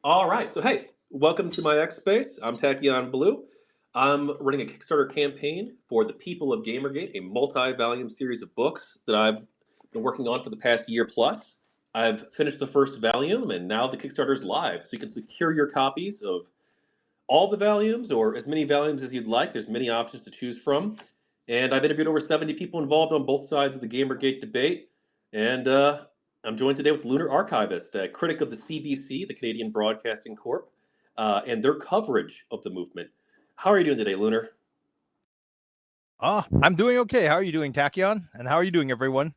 All right. So, hey, welcome to my X Space. I'm Tachyon Blue. I'm running a Kickstarter campaign for the People of GamerGate, a multi-volume series of books that I've been working on for the past year plus. I've finished the first volume, and now the Kickstarter is live. So you can secure your copies of all the volumes or as many volumes as you'd like. There's many options to choose from. And I've interviewed over 70 people involved on both sides of the GamerGate debate. And I'm joined today with Lunar Archivist, a critic of the CBC, the Canadian Broadcasting Corp, and their coverage of the movement. How are you doing today, Lunar? I'm doing okay. How are you doing, Tachyon? And how are you doing, everyone?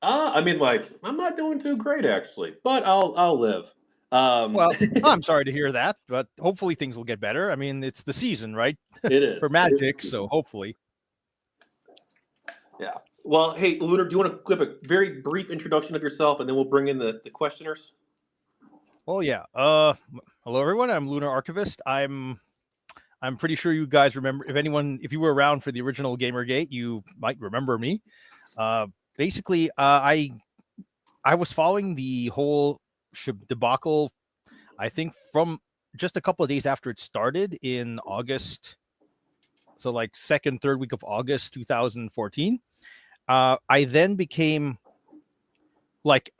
I'm not doing too great actually, but I'll live. Um, Well, I'm sorry to hear that, but hopefully things will get better. I mean, it's the season, right? it For is. It is the magic, so season. hopefully. Yeah. Well, hey, Lunar, do you want to give a very brief introduction of yourself, and then we'll bring in the questioners? Well, yeah. Hello, everyone. I'm Lunar Archivist. I'm pretty sure you guys remember. If you were around for the original GamerGate, you might remember me. Uh, basically, I was following the whole debacle. I think from just a couple of days after it started in August. So like second, third week of August 2014. I then became like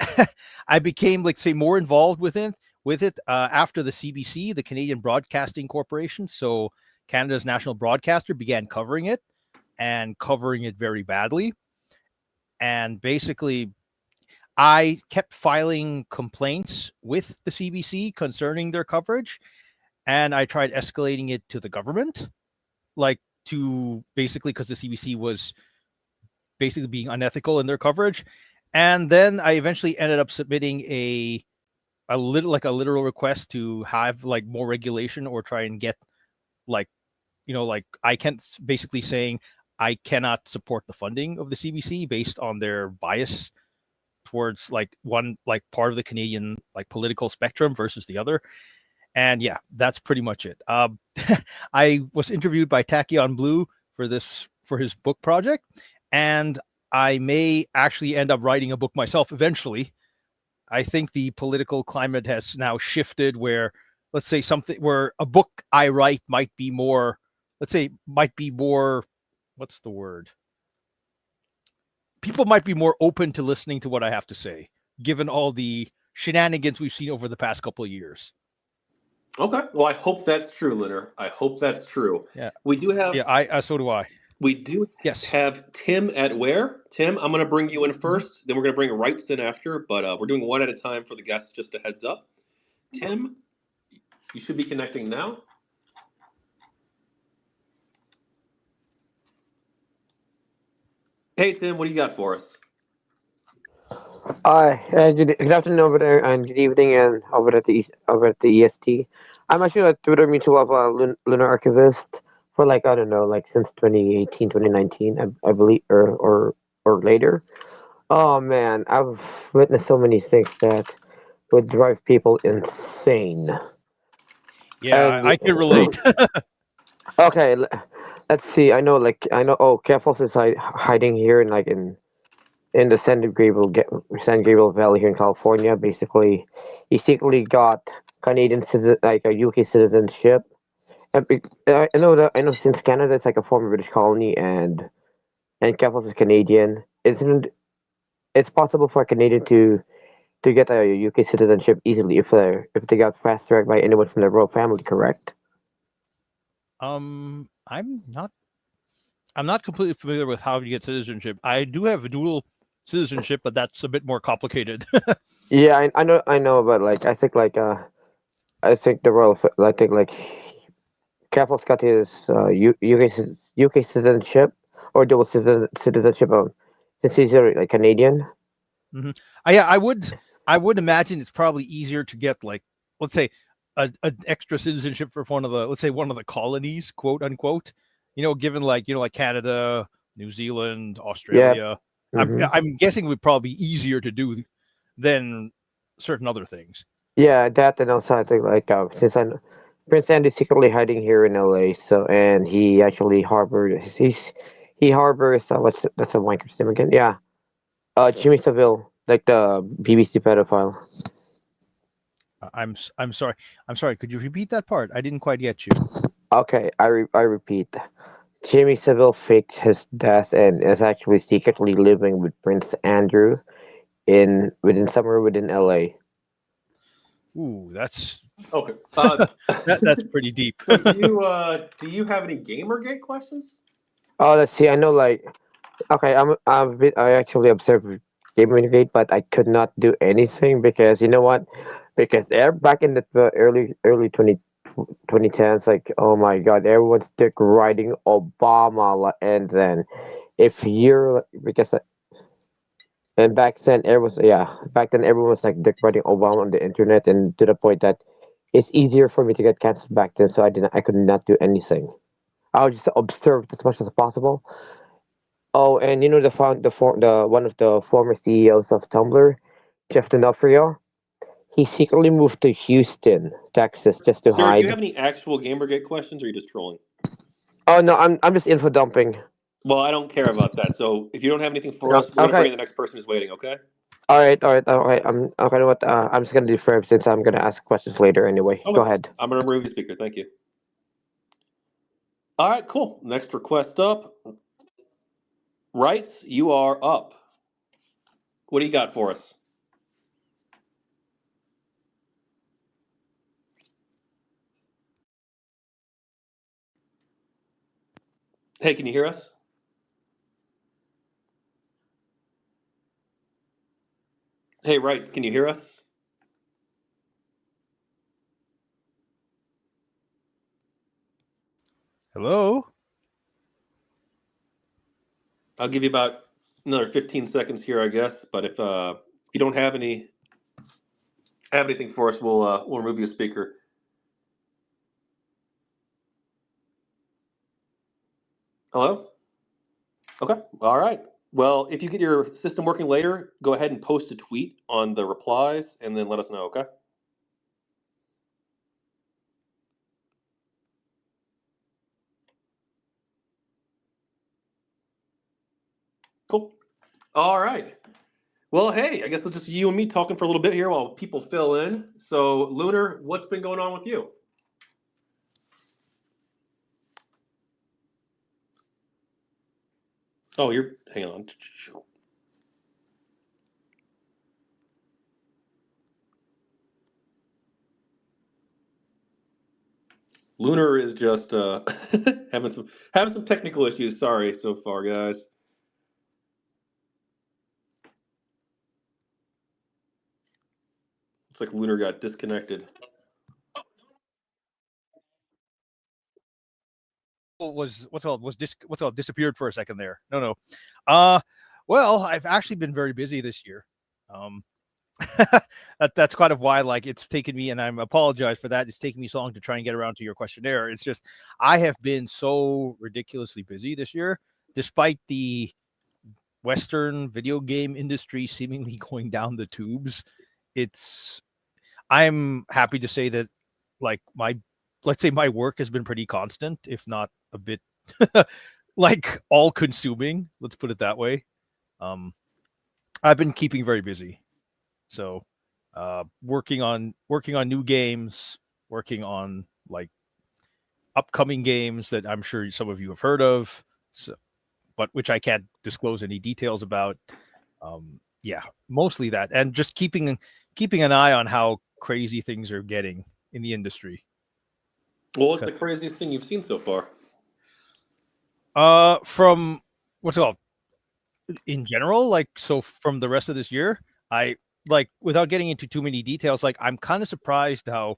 I became like say more involved with it after the CBC, the Canadian Broadcasting Corporation, so Canada's national broadcaster, began covering it and covering it very badly. And basically, I kept filing complaints with the CBC concerning their coverage, and I tried escalating it to the government, like to basically because the CBC was basically being unethical in their coverage. And then I eventually ended up submitting a literal request to have like more regulation or try and get like like I can't basically saying I cannot support the funding of the CBC based on their bias towards like one like part of the Canadian like political spectrum versus the other. And yeah, that's pretty much it. I was interviewed by Tachyon Blue for his book project, and I may actually end up writing a book myself eventually. I think the political climate has now shifted where, let's say, something where a book I write might be more, what's the word? People might be more open to listening to what I have to say, given all the shenanigans we've seen over the past couple of years. Okay. Well, I hope that's true, Lunar. I hope that's true. Yeah, We do have yeah. I so do I. we do Yes. have Tim at where? Tim, I'm going to bring you in Mhm. first. Then we're going to bring Wrights in after, but we're doing one at a time for the guests. Just a heads up. Tim, you should be connecting now. Hey, Tim, what do you got for us? Hi, good afternoon over there, and good evening, and over at the EST. I'm actually a Twitter mutual of Lunar Archivist for like I don't know, like since 2018, 2019, I believe, or later. Oh man, I've witnessed so many things that would drive people insane. Yeah, And I can relate. okay, let's see. I know. Oh, Kefals is hiding here in the San Gabriel Valley here in California. Basically, he secretly got like a UK citizenship. I know since Canada is like a former British colony and Kefals is Canadian. It's possible for a Canadian to get a UK citizenship easily if they got fast tracked by anyone from the royal family, correct? um, I'm not. I'm not completely familiar with how you get citizenship. I do have a dual citizenship, but that's a bit more complicated. Yeah, I know, but like I think the I think like Kefals got his UK citizenship or dual citizenship since he's like Canadian. hmm Yeah, I would imagine it's probably easier to get like, let's say, an extra citizenship for one of the, let's say, one of the colonies, quote unquote. Given like like Canada, New Zealand, Yeah. Australia. hmm I'm guessing it would probably be easier to do than certain other things. Yeah, that and also I think like since I Prince Andy's secretly hiding here in LA, so and he actually he harbors that's a wanker's name again? Yeah, Jimmy Savile, like the BBC pedophile. I'm sorry. I'm sorry. Could you repeat that part? I didn't quite get you. Okay, I repeat. Jimmy Savile faked his death and is actually secretly living with Prince Andrew somewhere within LA. Ooh, that's Okay. that's pretty deep. So do you have any GamerGate questions? Oh, let's see. I know, like, okay, I actually observed GamerGate, but I could not do anything because you know what? Because back in the early 2010s, like, oh my God, everyone's dick riding Obama, and then if you're because and back then everyone was like dick riding Obama on the internet, and to the point that it's easier for me to get canceled back then, so I could not do anything. I would just observe as much as possible. Oh, and you know the one of the former CEOs of Tumblr, Jeff D'Onofrio. He secretly moved to Houston, Texas, just to Sir, do you hide. have any actual GamerGate questions, or are you just trolling? Oh no, I'm just info dumping. Well, I don't care about that. So if you don't have anything for No, us, we're gonna bring okay, in the next person who's waiting. Okay. all right. I'm okay. You know what? I'm just gonna defer since I'm gonna ask questions later anyway. Go Okay. ahead. I'm gonna remove your speaker. Thank you. All right. Cool. Next request up. Rights, you are up. What do you got for us? Hey, can you hear us? Hey, Rights, can you hear us? Hello. I'll give you about another 15 seconds here, I guess. But if you don't have anything for us, we'll remove your speaker. Hello? Okay. All right. Well, if you get your system working later, go ahead and post a tweet on the replies and then let us know, okay? Cool. All right. Well, hey, I guess it's just you and me talking for a little bit here while people fill in. So, Lunar, what's been going on with you? Oh, hang on. Lunar is just having some technical issues. Sorry so far, guys. Looks like Lunar got disconnected. What's all disappeared for a second there. No. Uh well, I've actually been very busy this year. Um that's kind of why like it's taken me, and I'm apologize for that. It's taken me so long to try and get around to your questionnaire. It's just I have been so ridiculously busy this year, despite the Western video game industry seemingly going down the tubes. It's I'm happy to say that like my let's say my work has been pretty constant, if not a bit like all consuming. Let's put it that way. Um, I've been keeping very busy, so working on new games, working on like upcoming games that I'm sure some of you have heard of, so, but which I can't disclose any details about. Yeah, mostly that, and just keeping an eye on how crazy things are getting in the industry. Well, what's the craziest thing you've seen so far? From what's it called in general, like so from the rest of this year, I like without getting into too many details, like I'm kind of surprised how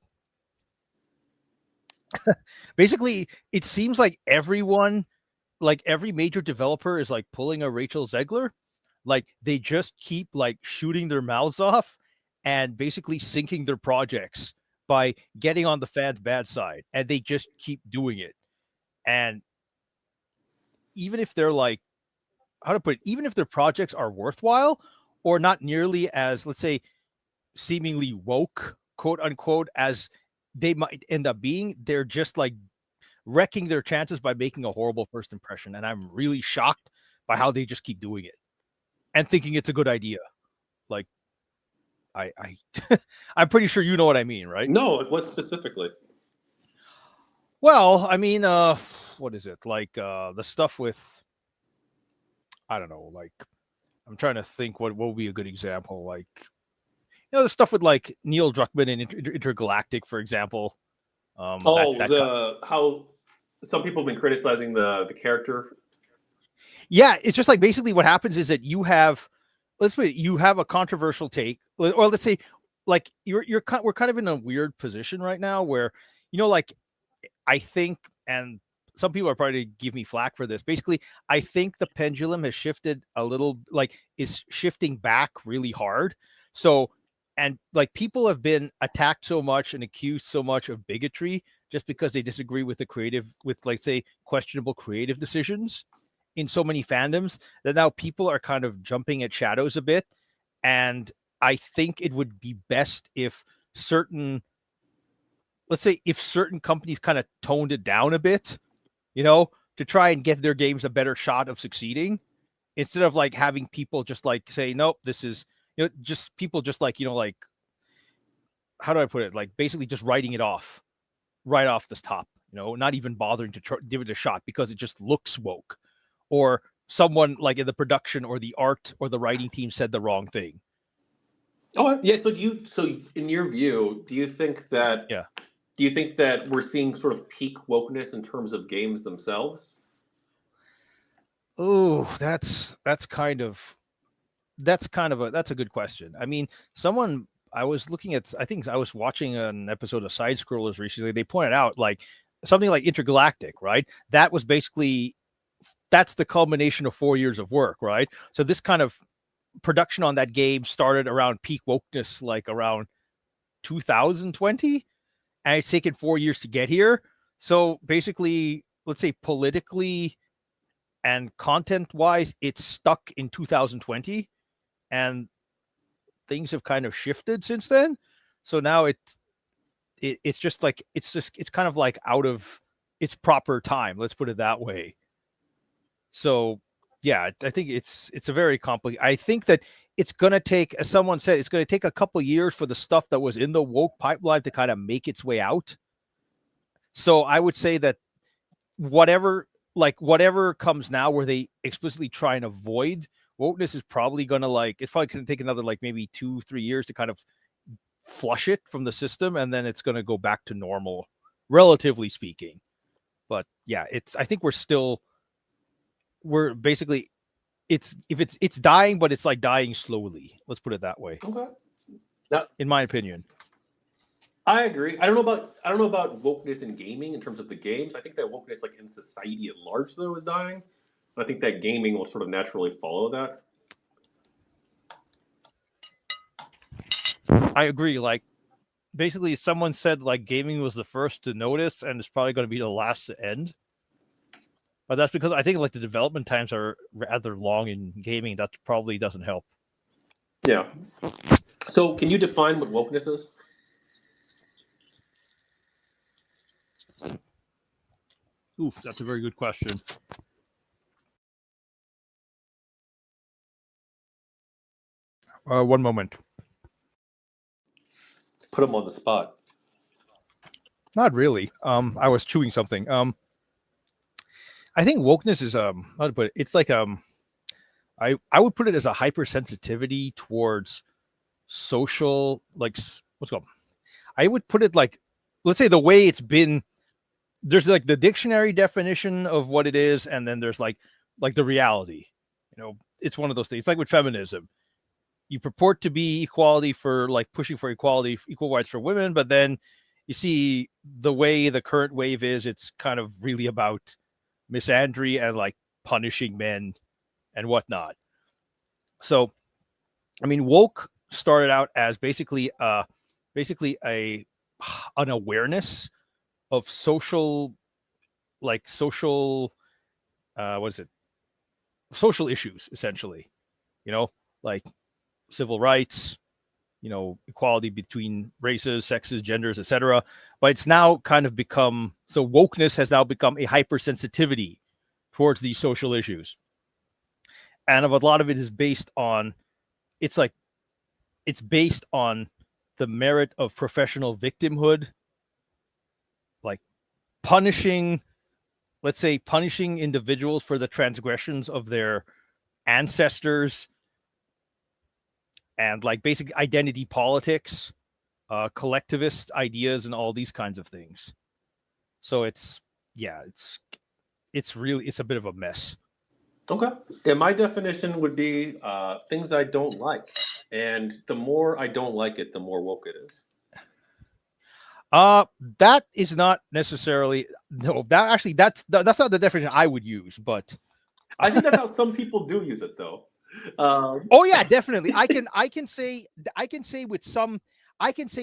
basically it seems like everyone, like every major developer is like pulling a Rachel Zegler. Like they just keep like shooting their mouths off and basically sinking their projects by getting on the fans' bad side, and they just keep doing it. And even if they're like, how to put it, even if their projects are worthwhile or not nearly as, let's say, seemingly woke, quote unquote, as they might end up being, they're just like wrecking their chances by making a horrible first impression. And I'm really shocked by how they just keep doing it and thinking it's a good idea. Like, I'm pretty sure you know what I mean, right? No, what specifically? Well, I mean, what is it like? The stuff with, I don't know, like I'm trying to think what would be a good example. Like, the stuff with like Neil Druckmann and Intergalactic, for example. How some people have been criticizing the character. Yeah, it's just like basically what happens is that you have, you have a controversial take, or let's say, like we're kind of in a weird position right now where, like I think, and some people are probably give me flack for this. Basically, I think the pendulum has shifted a little, like is shifting back really hard. So, and like people have been attacked so much and accused so much of bigotry just because they disagree with like say questionable creative decisions in so many fandoms, that now people are kind of jumping at shadows a bit. And I think it would be best if let's say if certain companies kind of toned it down a bit, to try and give their games a better shot of succeeding, instead of like having people just like say, nope, this is, just people just like, like, how do I put it? Like basically just writing it off right off the top, not even bothering to give it a shot because it just looks woke, or someone like in the production or the art or the writing team said the wrong thing. Oh, yeah. So in your view, do you think that Yeah. we're seeing sort of peak wokeness in terms of games themselves? Oh, that's a good question. I mean, I was looking at, I think I was watching an episode of Side Scrollers recently. They pointed out like something like Intergalactic, right? That was basically, that's the culmination of 4 years of work, right? So this kind of production on that game started around peak wokeness, like around 2020, and it's taken 4 years to get here. So basically, let's say politically and content wise, it's stuck in 2020, and things have kind of shifted since then. So now it's just like, it's kind of like out of its proper time. Let's put it that way. So yeah, I think it's a very complicated. I think that it's going to take, as someone said, it's going to take a couple years for the stuff that was in the woke pipeline to kind of make its way out. So I would say that whatever comes now where they explicitly try and avoid wokeness is probably going to it's probably going to take another like maybe 2-3 years to kind of flush it from the system. And then it's going to go back to normal, relatively speaking. But yeah, I think we're basically, it's dying, but it's like dying slowly. Let's put it that way. Okay. Now, in my opinion, I agree. I don't know about wokeness in gaming in terms of the games. I think that wokeness, like in society at large, though, is dying. I think that gaming will sort of naturally follow that. I agree. Like basically, someone said like gaming was the first to notice, and it's probably going to be the last to end. But that's because I think like the development times are rather long in gaming. That probably doesn't help. Yeah. So, can you define what wokeness is? Oof, that's a very good question. One moment. Put them on the spot. Not really. I was chewing something. I think wokeness is how to put it. It's like I would put it as a hypersensitivity towards social, like what's called. I would put it like, let's say the way it's been. There's like the dictionary definition of what it is, and then there's like the reality. It's one of those things. It's like with feminism. You purport to be equality for like pushing for equality, equal rights for women, but then you see the way the current wave is, it's kind of really about misandry and like punishing men and whatnot. So, I mean, woke started out as basically an awareness of social what is it? Social issues, essentially, like civil rights, equality between races, sexes, genders, etc. But it's now kind of become, so wokeness has now become a hypersensitivity towards these social issues. And a lot of it is based on, it's like it's based on the merit of professional victimhood, like punishing, let's say, punishing individuals for the transgressions of their ancestors, and like basic identity politics, collectivist ideas, and all these kinds of things. So it's really, it's a bit of a mess. Okay. Yeah, my definition would be things I don't like, and the more I don't like it, the more woke it is. That is not necessarily, no. That's not the definition I would use, but I think that's how some people do use it, though. oh yeah, definitely. I can say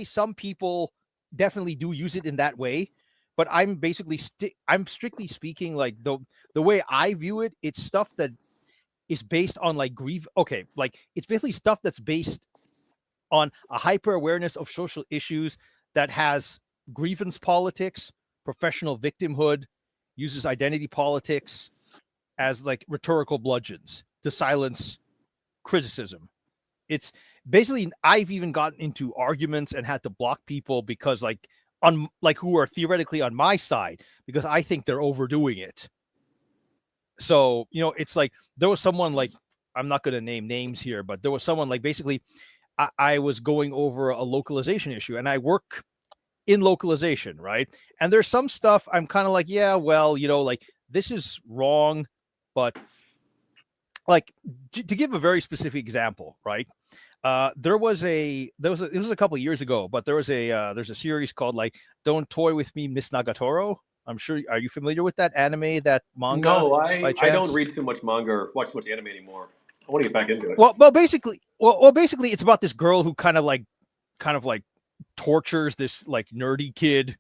some people definitely do use it in that way, but I'm basically I'm strictly speaking, like the way I view it, it's stuff that is based on like okay, like it's basically stuff that's based on a hyper awareness of social issues that has grievance politics, professional victimhood, uses identity politics as like rhetorical bludgeons to silence criticism. It's basically, I've even gotten into arguments and had to block people because who are theoretically on my side, because I think they're overdoing it. So, it's like there was someone, like, I'm not going to name names here, but there was someone, like, basically I was going over a localization issue, and I work in localization, right? And there's some stuff I'm kind of like, yeah, well, like, this is wrong, but like, to give a very specific example, right? It was a couple of years ago, but there's a series called, like, Don't Toy With Me, Miss Nagatoro. I'm sure, are you familiar with that anime, that manga? No, by I don't chance? read too much manga or watch too much anime anymore. I want to get back into it. Well, basically, it's about this girl who kind of like tortures this, like, nerdy kid.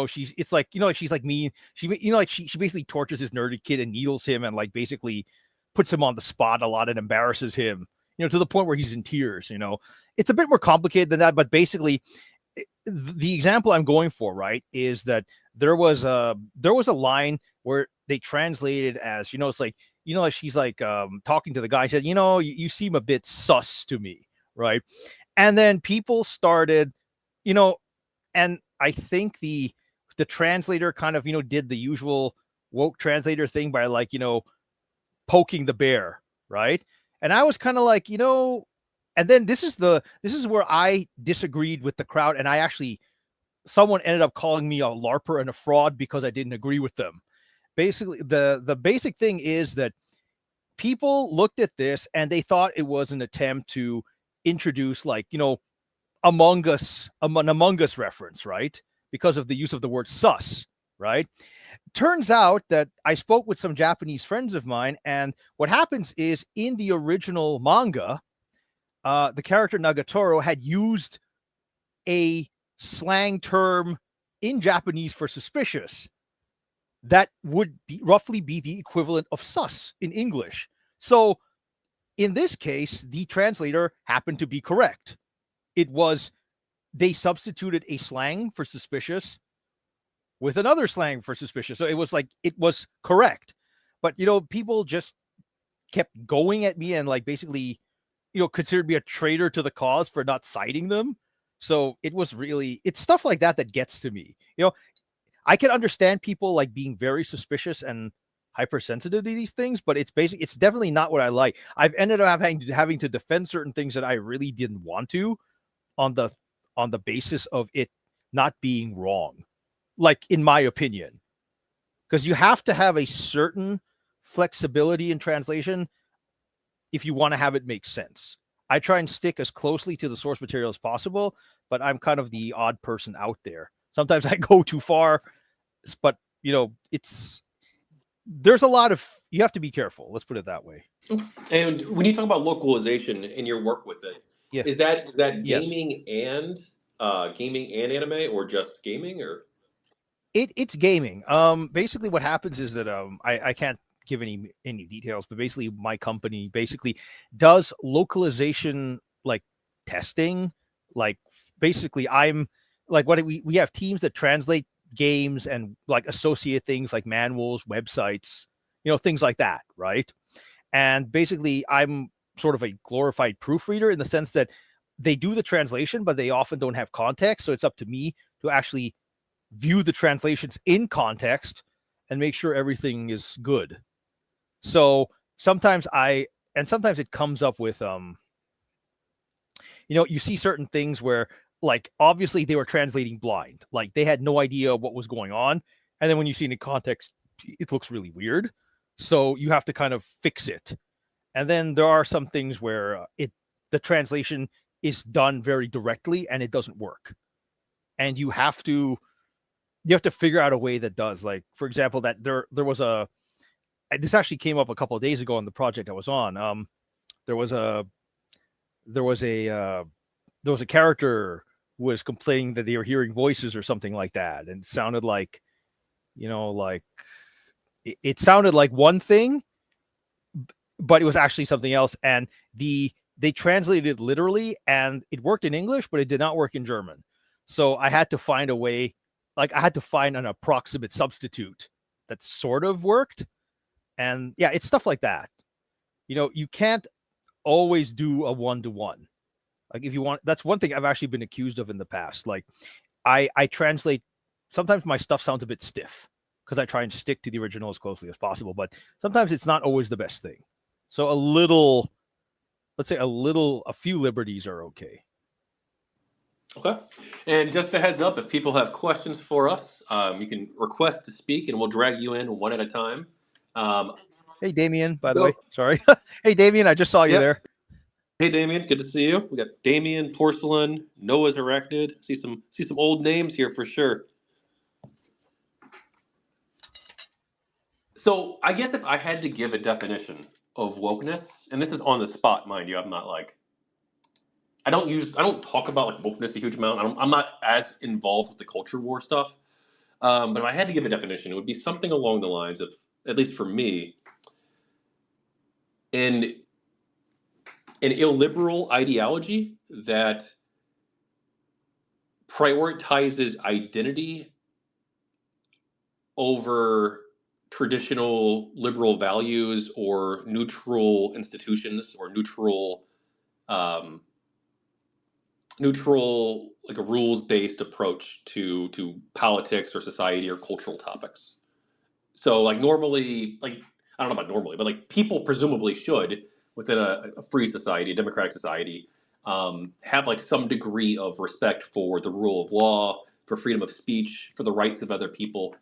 She's like mean. She basically tortures this nerdy kid and needles him, and like basically puts him on the spot a lot and embarrasses him, to the point where he's in tears. It's a bit more complicated than that, but basically the example I'm going for, right, is that there was a line where they translated as, it's like, she's like talking to the guy, said, you seem a bit sus to me, right? And then people started, and I think the translator kind of, did the usual woke translator thing by, like, poking the bear, right? And I was kind of like, and then this is where I disagreed with the crowd, and someone ended up calling me a LARPer and a fraud because I didn't agree with them. Basically, the basic thing is that people looked at this and they thought it was an attempt to introduce, like, Among Us, an Among Us reference, right? Because of the use of the word sus, right? Turns out that I spoke with some Japanese friends of mine, and what happens is, in the original manga, the character Nagatoro had used a slang term in Japanese for suspicious that would roughly be the equivalent of sus in English. So in this case, the translator happened to be correct. They substituted a slang for suspicious with another slang for suspicious. So it was correct. But, people just kept going at me and, like, basically, considered me a traitor to the cause for not citing them. So it's stuff like that gets to me. I can understand people, like, being very suspicious and hypersensitive to these things, but it's definitely not what I like. I've ended up having to defend certain things that I really didn't want to, on the basis of it not being wrong, like, in my opinion, because you have to have a certain flexibility in translation if you want to have it make sense. I try and stick as closely to the source material as possible, but I'm kind of the odd person out there. Sometimes I go too far, but, there's a lot of, you have to be careful. Let's put it that way. And when you talk about localization in your work with it, Yeah. is that Yes. gaming and anime, or just gaming, or? It's gaming. Basically what happens is that I can't give any details, but basically my company basically does localization, like, testing. Like, basically I'm like, what we have teams that translate games and, like, associate things like manuals, websites, things like that, right? And basically I'm sort of a glorified proofreader, in the sense that they do the translation, but they often don't have context. So it's up to me to actually view the translations in context and make sure everything is good. So sometimes sometimes it comes up with, you see certain things where, like, obviously they were translating blind, like they had no idea what was going on. And then when you see it in context, it looks really weird. So you have to kind of fix it. And then there are some things where the translation is done very directly and it doesn't work. And you have to figure out a way that does. Like, for example, that there was this actually came up a couple of days ago on the project I was on. There was a character who was complaining that they were hearing voices or something like that, and it sounded like, like it sounded like one thing, but it was actually something else. And they translated it literally, and it worked in English, but it did not work in German. So I had to find a way, like I had to find an approximate substitute that sort of worked. And yeah, it's stuff like that. You can't always do a one-to-one. Like, if you want, that's one thing I've actually been accused of in the past. Like, I translate, sometimes my stuff sounds a bit stiff because I try and stick to the original as closely as possible, but sometimes it's not always the best thing. So a few liberties are okay. Okay. And just a heads up, if people have questions for us, you can request to speak and we'll drag you in one at a time. Hey, Damien, by the way. Sorry. Hey, Damien, I just saw you there. Hey, Damien, good to see you. We got Damien, Porcelain, Noah's Arachnid. See some old names here for sure. So I guess if I had to give a definition of wokeness, and this is on the spot, mind you, I'm not like, I don't talk about like wokeness a huge amount. I'm not as involved with the culture war stuff. But if I had to give a definition, it would be something along the lines of, at least for me, an illiberal ideology that prioritizes identity over traditional liberal values or neutral institutions or um, neutral like a rules-based approach to politics or society or cultural topics. So like normally, like I don't know about normally, but like people presumably should within a free society, a democratic society, have like some degree of respect for the rule of law, for freedom of speech, for the rights of other people.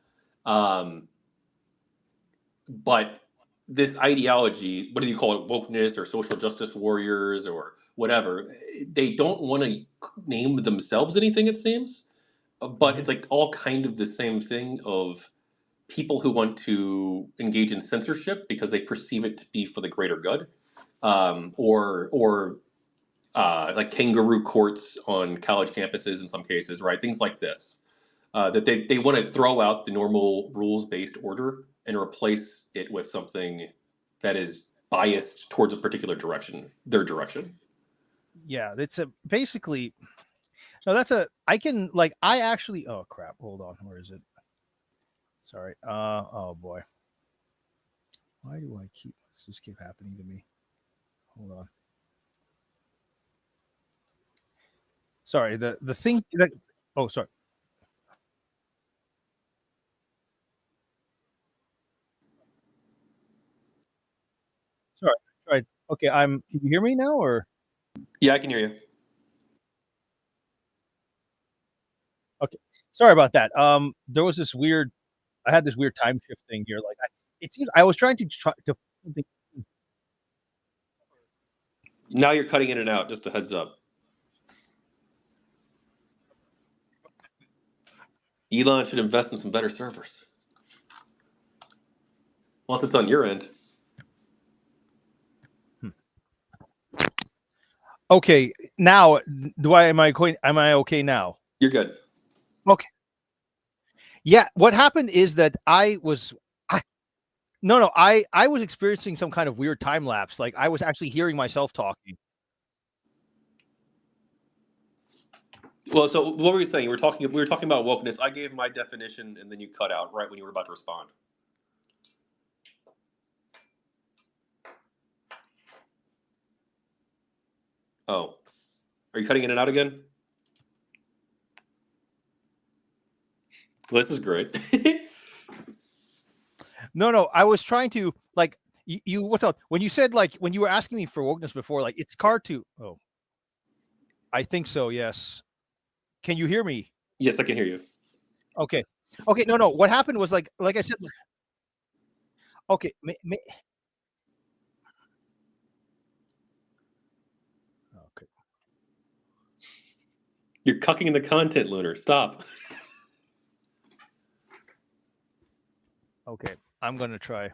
Um, but this ideology, what do you call it, wokeness or social justice warriors or whatever, they don't want to name themselves anything, it seems. But it's like all kind of the same thing of people who want to engage in censorship because they perceive it to be for the greater good, or like kangaroo courts on college campuses in some cases, right? Things like this, that they want to throw out the normal rules-based order and replace it with something that is biased towards a particular direction, their direction. Yeah, it's basically, no, I actually, oh crap, hold on, where is it? Sorry. Oh boy. Why does this keep happening to me? Hold on. Sorry, the thing that, oh, sorry. Sorry. Right. Okay, can you hear me now, or? Yeah, I can hear you. Okay. Sorry about that. There was I had this weird time shift thing here. Like, it seems I was trying to Now you're cutting in and out. Just a heads up. Elon should invest in some better servers. Once it's on your end. Okay, now am I okay now? You're good. Okay. Yeah, what happened is that I was experiencing some kind of weird time lapse. Like, I was actually hearing myself talking. Well, so what were you saying? We were talking about wokeness. I gave my definition, and then you cut out right when you were about to respond. Oh, Are you cutting in and out again? Well, this is great. No, I was trying to like you. What's up? When you said like when you were asking me for wokeness before, like it's hard to. Oh, I think so. Yes. Can you hear me? Yes, I can hear you. Okay. Okay. No. What happened was like I said. Okay. Okay. You're cucking the content, Lunar. Stop. Okay. I'm gonna try.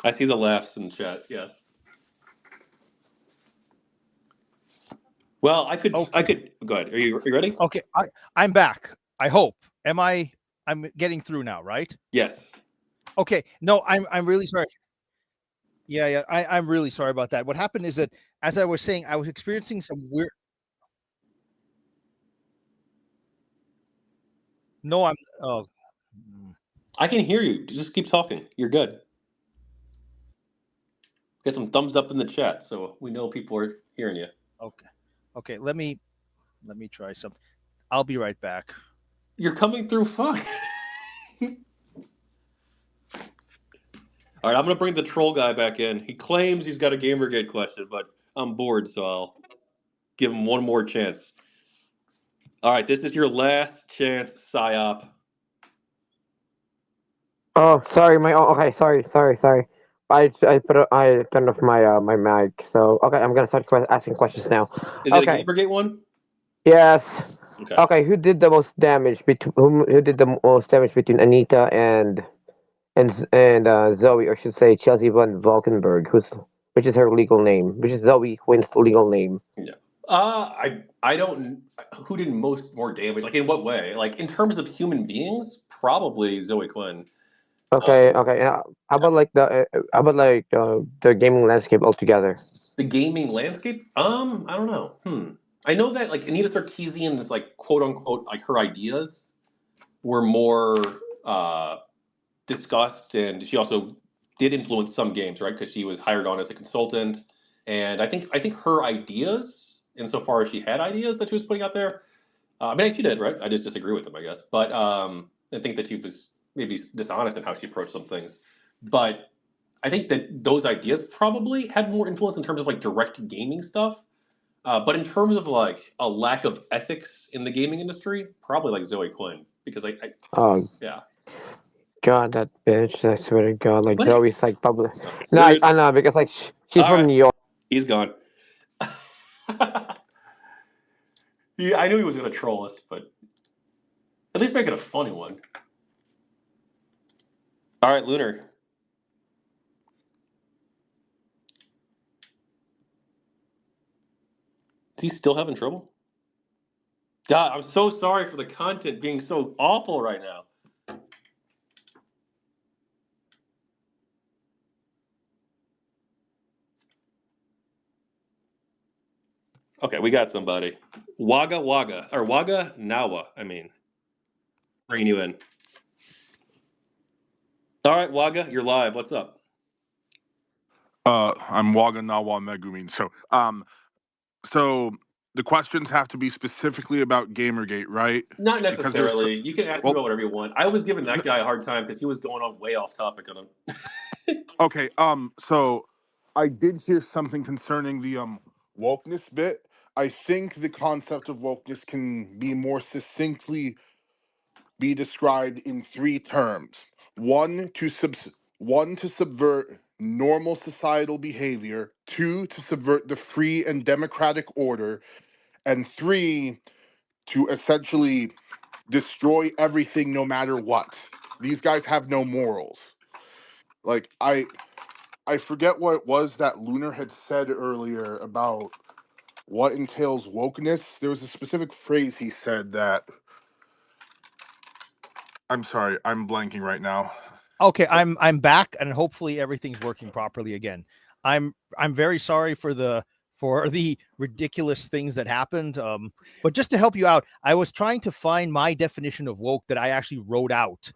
I see the laughs in the chat. Yes. Well, I could. Go ahead. Are you ready? Okay. I'm back. I hope. Am I? I'm getting through now, right? Yes. Okay. No, I'm really sorry. Yeah. I'm really sorry about that. What happened is that, as I was saying, I was experiencing some weird. No, I'm. Oh. I can hear you. Just keep talking. You're good. Get some thumbs up in the chat so we know people are hearing you. Okay. Okay. Let me try something. I'll be right back. You're coming through fine. All right, I'm going to bring the troll guy back in. He claims he's got a GamerGate question, but I'm bored, so I'll give him one more chance. All right, this is your last chance, PsyOp. Oh, sorry. Okay. Sorry. I turned off my mic. So okay, I'm gonna start asking questions now. Is it a Okay. GamerGate one? Yes. Okay. Okay. Who did the most damage between who did the most damage between Anita and Zoe, or should say Chelsea von Valkenburg, which is her legal name, which is Zoe Quinn's legal name. Yeah. I don't. Who did more damage? Like in what way? Like in terms of human beings, probably Zoe Quinn. Okay. Okay. How about like the gaming landscape altogether? The gaming landscape? I don't know. I know that like Anita Sarkeesian's like quote unquote like her ideas were more discussed, and she also did influence some games, right? Because she was hired on as a consultant, and I think her ideas, insofar as she had ideas that she was putting out there, I mean she did, right? I just disagree with them, I guess, but I think that she was maybe dishonest in how she approached some things, but I think that those ideas probably had more influence in terms of like direct gaming stuff. But in terms of like a lack of ethics in the gaming industry, probably like Zoe Quinn, because Oh yeah. God, that bitch! I swear to God, like What? Zoe's like public. Okay. No, I know because like she's All from right. New York. He's gone. Yeah, I knew he was gonna troll us, but at least make it a funny one. All right, Lunar. Is he still having trouble? God, I'm so sorry for the content being so awful right now. Okay, we got somebody. Wagga Wagga, or Wagga Nawa, I mean. Bringing you in. All right, Wagga, you're live. What's up? I'm Waganawa Megumin. So the questions have to be specifically about GamerGate, right? Not Because there's necessarily. You can ask me about whatever you want. I was giving that guy a hard time because he was going on way off topic on him. okay. So I did hear something concerning the wokeness bit. I think the concept of wokeness can be more succinctly be described in three terms. One to subvert normal societal behavior. Two, to subvert the free and democratic order. And three, to essentially destroy everything no matter what. These guys have no morals. Like I forget what it was that Lunar had said earlier about what entails wokeness. There was a specific phrase he said that I'm sorry, I'm blanking right now. Okay, I'm back, and hopefully everything's working properly again. I'm very sorry for the ridiculous things that happened. But just to help you out, I was trying to find my definition of woke that I actually wrote out.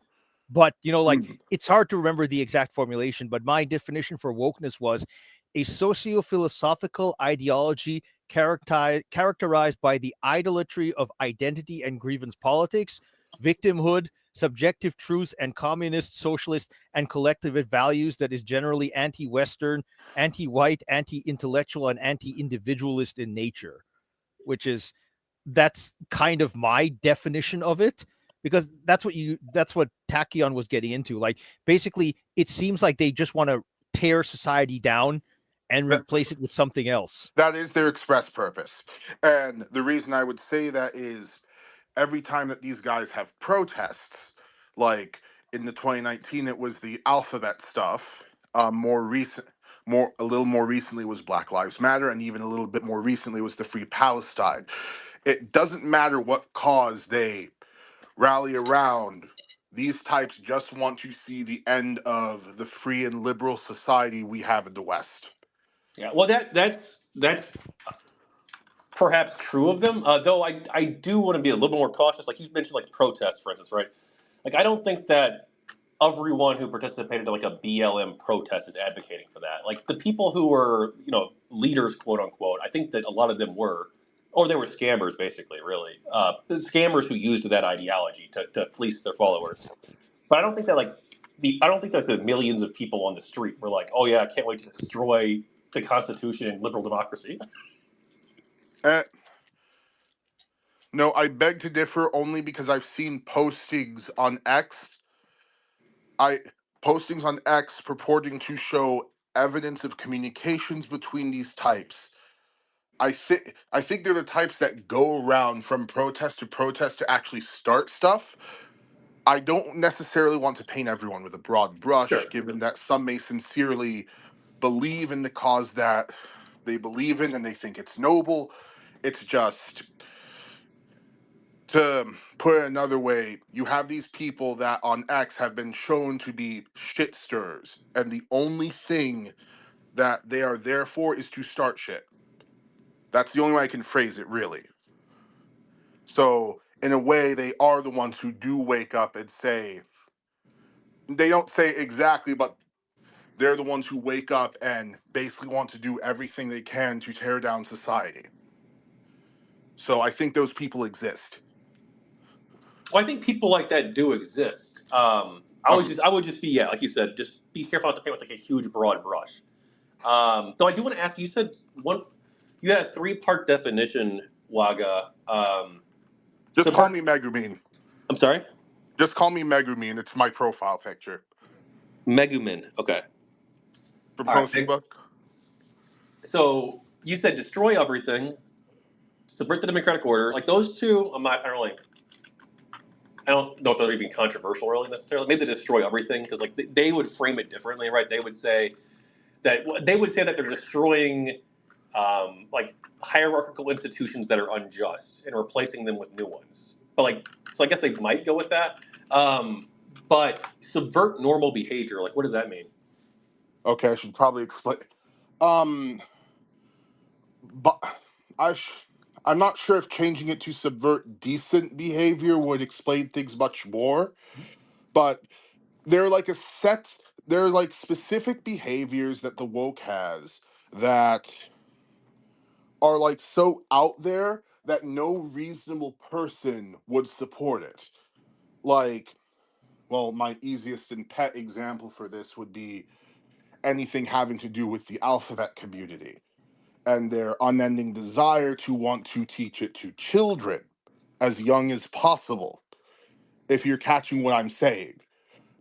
But like it's hard to remember the exact formulation. But my definition for wokeness was a socio-philosophical ideology characterized by the idolatry of identity and grievance politics, victimhood, subjective truths, and communist, socialist, and collectivist values that is generally anti-Western, anti-white, anti-intellectual, and anti-individualist in nature, which is that's kind of my definition of it, because that's what Tachyon was getting into. Like basically it seems like they just want to tear society down and replace it with something else. That is their express purpose. And the reason I would say that is every time that these guys have protests, like in the 2019, it was the alphabet stuff. A little more recently was Black Lives Matter, and even a little bit more recently was the Free Palestine. It doesn't matter what cause they rally around. These types just want to see the end of the free and liberal society we have in the West. Yeah, well, that's perhaps true of them. Though I do want to be a little more cautious. Like you mentioned, like protests, for instance, right? Like I don't think that everyone who participated in like a BLM protest is advocating for that. Like the people who were, leaders, quote unquote, I think that a lot of them were, or they were scammers, basically, really. Scammers who used that ideology to fleece their followers. But I don't think that I don't think that the millions of people on the street were like, oh yeah, I can't wait to destroy the Constitution and liberal democracy. Uh, no, I beg to differ only because I've seen I postings on X purporting to show evidence of communications between these types. I think they're the types that go around from protest to actually start stuff. I don't necessarily want to paint everyone with a broad brush, Sure. given that some may sincerely believe in the cause that they believe in and they think it's noble. It's just, to put it another way, you have these people that on X have been shown to be shit stirrers, and the only thing that they are there for is to start shit. That's the only way I can phrase it, really. So, in a way, they are the ones who do wake up and say, they don't say exactly, but they're the ones who wake up and basically want to do everything they can to tear down society. So, I think those people exist. Well, I think people like that do exist. I would just be, yeah, like you said, just be careful not to paint with like a huge broad brush. Though I do want to ask you, said you had a three-part definition, Waga. Just call Subvert. me Megumin. I'm sorry, Just call me Megumin. It's my profile picture Megumin. Okay, from all Posting right. Book. So you said destroy everything, subvert the democratic order. Like those two, I don't know if they're even controversial really necessarily. Maybe they destroy everything because like they would frame it differently, right? They would say that they're destroying like hierarchical institutions that are unjust and replacing them with new ones. But like, so I guess they might go with that. But subvert normal behavior. Like, what does that mean? Okay, I should probably explain. Um, but I'm not sure if changing it to subvert decent behavior would explain things much more. But they're like a set. They're like specific behaviors that the woke has that are like so out there that no reasonable person would support it. Like, well, my easiest and pet example for this would be anything having to do with the alphabet community and their unending desire to want to teach it to children as young as possible, if you're catching what I'm saying.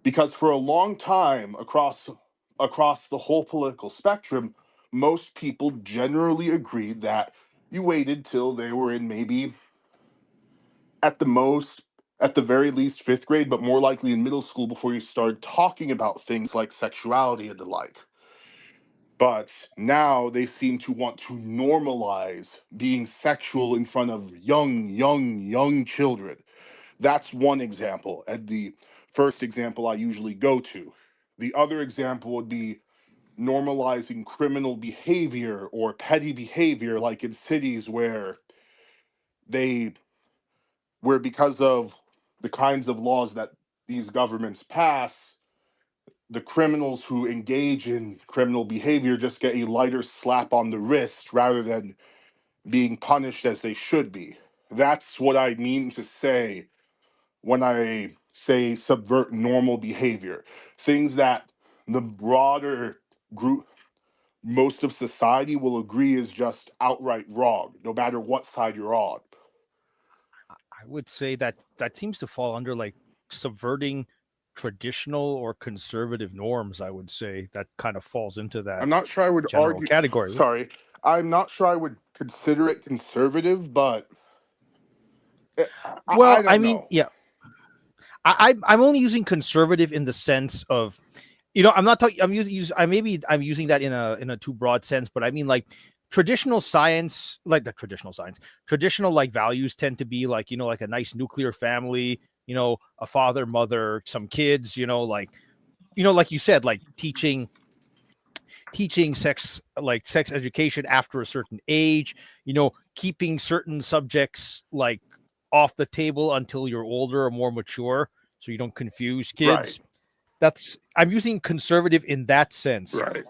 Because for a long time across the whole political spectrum, most people generally agreed that you waited till they were in maybe at the most, at the very least, fifth grade, but more likely in middle school before you started talking about things like sexuality and the like. But now they seem to want to normalize being sexual in front of young children. That's one example. And the first example I usually go to. The other example would be normalizing criminal behavior or petty behavior, like in cities where because of the kinds of laws that these governments pass, the criminals who engage in criminal behavior just get a lighter slap on the wrist rather than being punished as they should be. That's what I mean to say when I say subvert normal behavior. Things that the broader group, most of society will agree is just outright wrong, no matter what side you're on. I would say that seems to fall under like subverting traditional or conservative norms. I would say that kind of falls into that I'm not sure I would general argue. category. Sorry, I'm not sure I would consider it conservative, but I Well, I don't mean, know. yeah, I'm only using conservative in the sense of, I'm not talking. I'm using that in a too broad sense, but I mean like traditional science, traditional like values tend to be like like a nice nuclear family, a father, mother, some kids, like like you said, like teaching sex education after a certain age, keeping certain subjects like off the table until you're older or more mature so you don't confuse kids. Right. I'm using conservative in that sense. Right.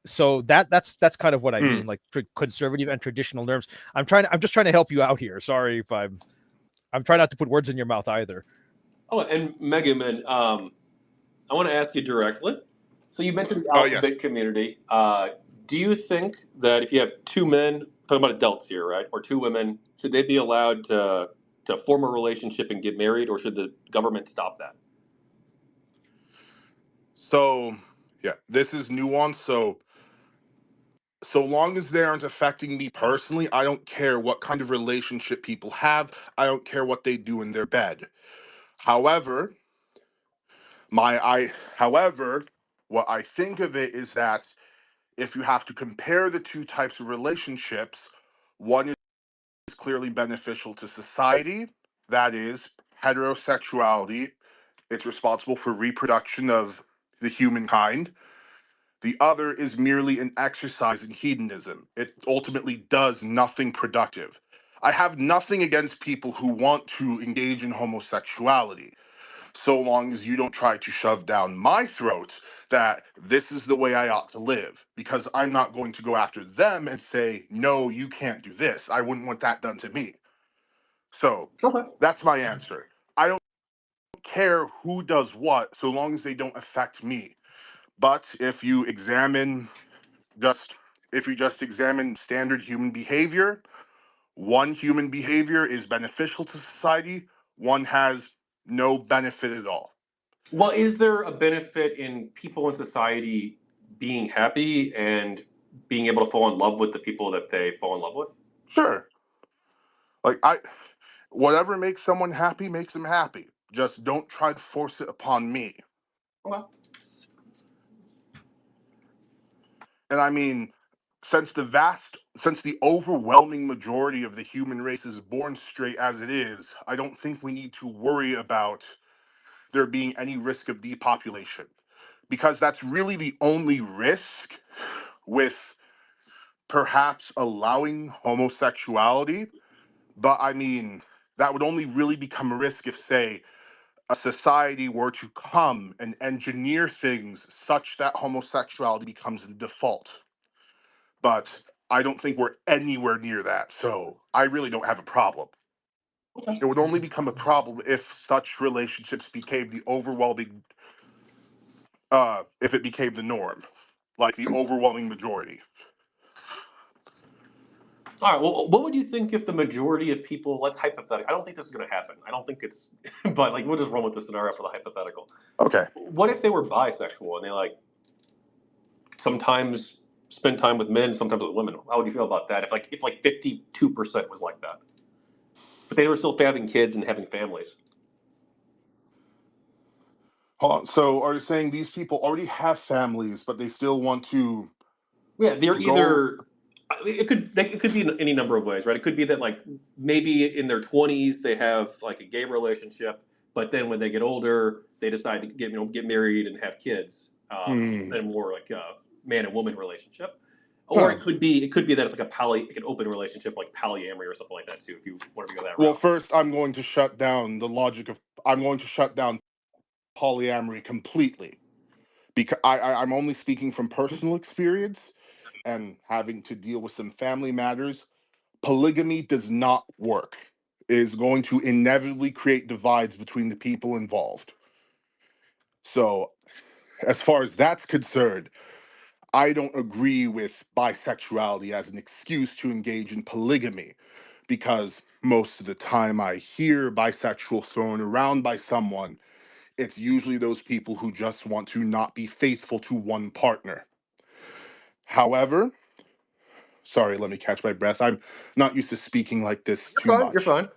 So that's kind of what I mean, like conservative and traditional norms. I'm just trying to help you out here. Sorry if I'm trying not to put words in your mouth either. Oh, and Megaman, I want to ask you directly. So you mentioned the Oh, yes. alphabet community. Do you think that if you have two men, talking about adults here, right, or two women, should they be allowed to form a relationship and get married, or should the government stop that? So, yeah, this is nuanced. So long as they aren't affecting me personally, I don't care what kind of relationship people have. I don't care what they do in their bed. However, however, what I think of it is that if you have to compare the two types of relationships, one is clearly beneficial to society, that is heterosexuality. It's responsible for reproduction of the humankind. The other is merely an exercise in hedonism. It ultimately does nothing productive. I have nothing against people who want to engage in homosexuality, so long as you don't try to shove down my throat that this is the way I ought to live, because I'm not going to go after them and say, no, you can't do this. I wouldn't want that done to me. So Okay. that's my answer. I don't care who does what, so long as they don't affect me. But if you just examine standard human behavior, one human behavior is beneficial to society, one has no benefit at all. Well, is there a benefit in people in society being happy and being able to fall in love with the people that they fall in love with? Sure. Like whatever makes someone happy makes them happy. Just don't try to force it upon me. Okay. And I mean, since the overwhelming majority of the human race is born straight as it is, I don't think we need to worry about there being any risk of depopulation, because that's really the only risk with perhaps allowing homosexuality. But I mean, that would only really become a risk if, say, a society were to come and engineer things such that homosexuality becomes the default. But I don't think we're anywhere near that, so I really don't have a problem. It would only become a problem if such relationships became the overwhelming, if it became the norm, like the overwhelming majority. All right. Well, what would you think if the majority of people, let's hypothetical. I don't think this is going to happen. I don't think it's, but like, we'll just run with the scenario for the hypothetical. Okay. What if they were bisexual and they like sometimes spend time with men, sometimes with women? How would you feel about that? If 52% was like that, but they were still having kids and having families. Hold on. So are you saying these people already have families, but they still want to Yeah, they're go? either it could be in any number of ways, right? It could be that like maybe in their 20s they have like a gay relationship, but then when they get older, they decide to get married and have kids, and more like a man and woman relationship. Or it could be that it's like an open relationship, like polyamory or something like that too. If you want to go that route. Well, first, I'm going to shut down polyamory completely, because I'm only speaking from personal experience and having to deal with some family matters. Polygamy does not work. It is going to inevitably create divides between the people involved. So, as far as that's concerned, I don't agree with bisexuality as an excuse to engage in polygamy, because most of the time I hear bisexual thrown around by someone, it's usually those people who just want to not be faithful to one partner. However, sorry, let me catch my breath. I'm not used to speaking like this too much. You're fine.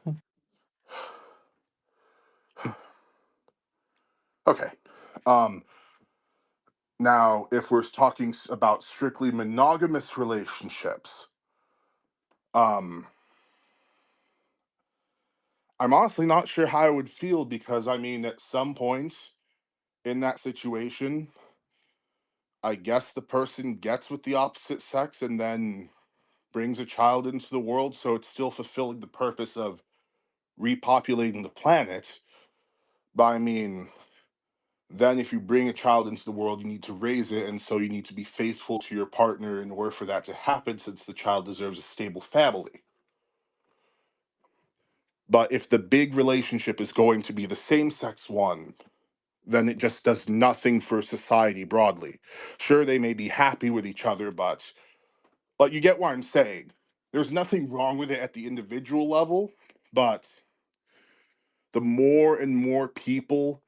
Okay. Now, if we're talking about strictly monogamous relationships, I'm honestly not sure how I would feel, because I mean, at some point in that situation, I guess the person gets with the opposite sex and then brings a child into the world, so it's still fulfilling the purpose of repopulating the planet. But I mean, then if you bring a child into the world, you need to raise it, and so you need to be faithful to your partner in order for that to happen, since the child deserves a stable family. But if the big relationship is going to be the same-sex one, then it just does nothing for society broadly. Sure, they may be happy with each other, but you get what I'm saying. There's nothing wrong with it at the individual level, but the more and more people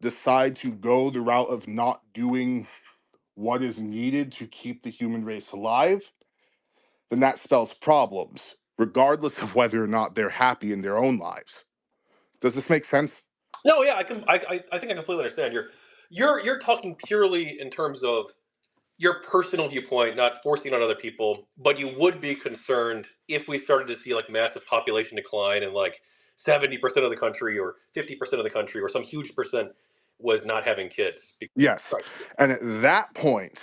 decide to go the route of not doing what is needed to keep the human race alive, then that spells problems, regardless of whether or not they're happy in their own lives. Does this make sense? No, yeah, I think I completely understand. You're talking purely in terms of your personal viewpoint, not forcing on other people, but you would be concerned if we started to see like massive population decline and like 70% of the country or 50% of the country or some huge percent was not having kids. Yes. Right. And at that point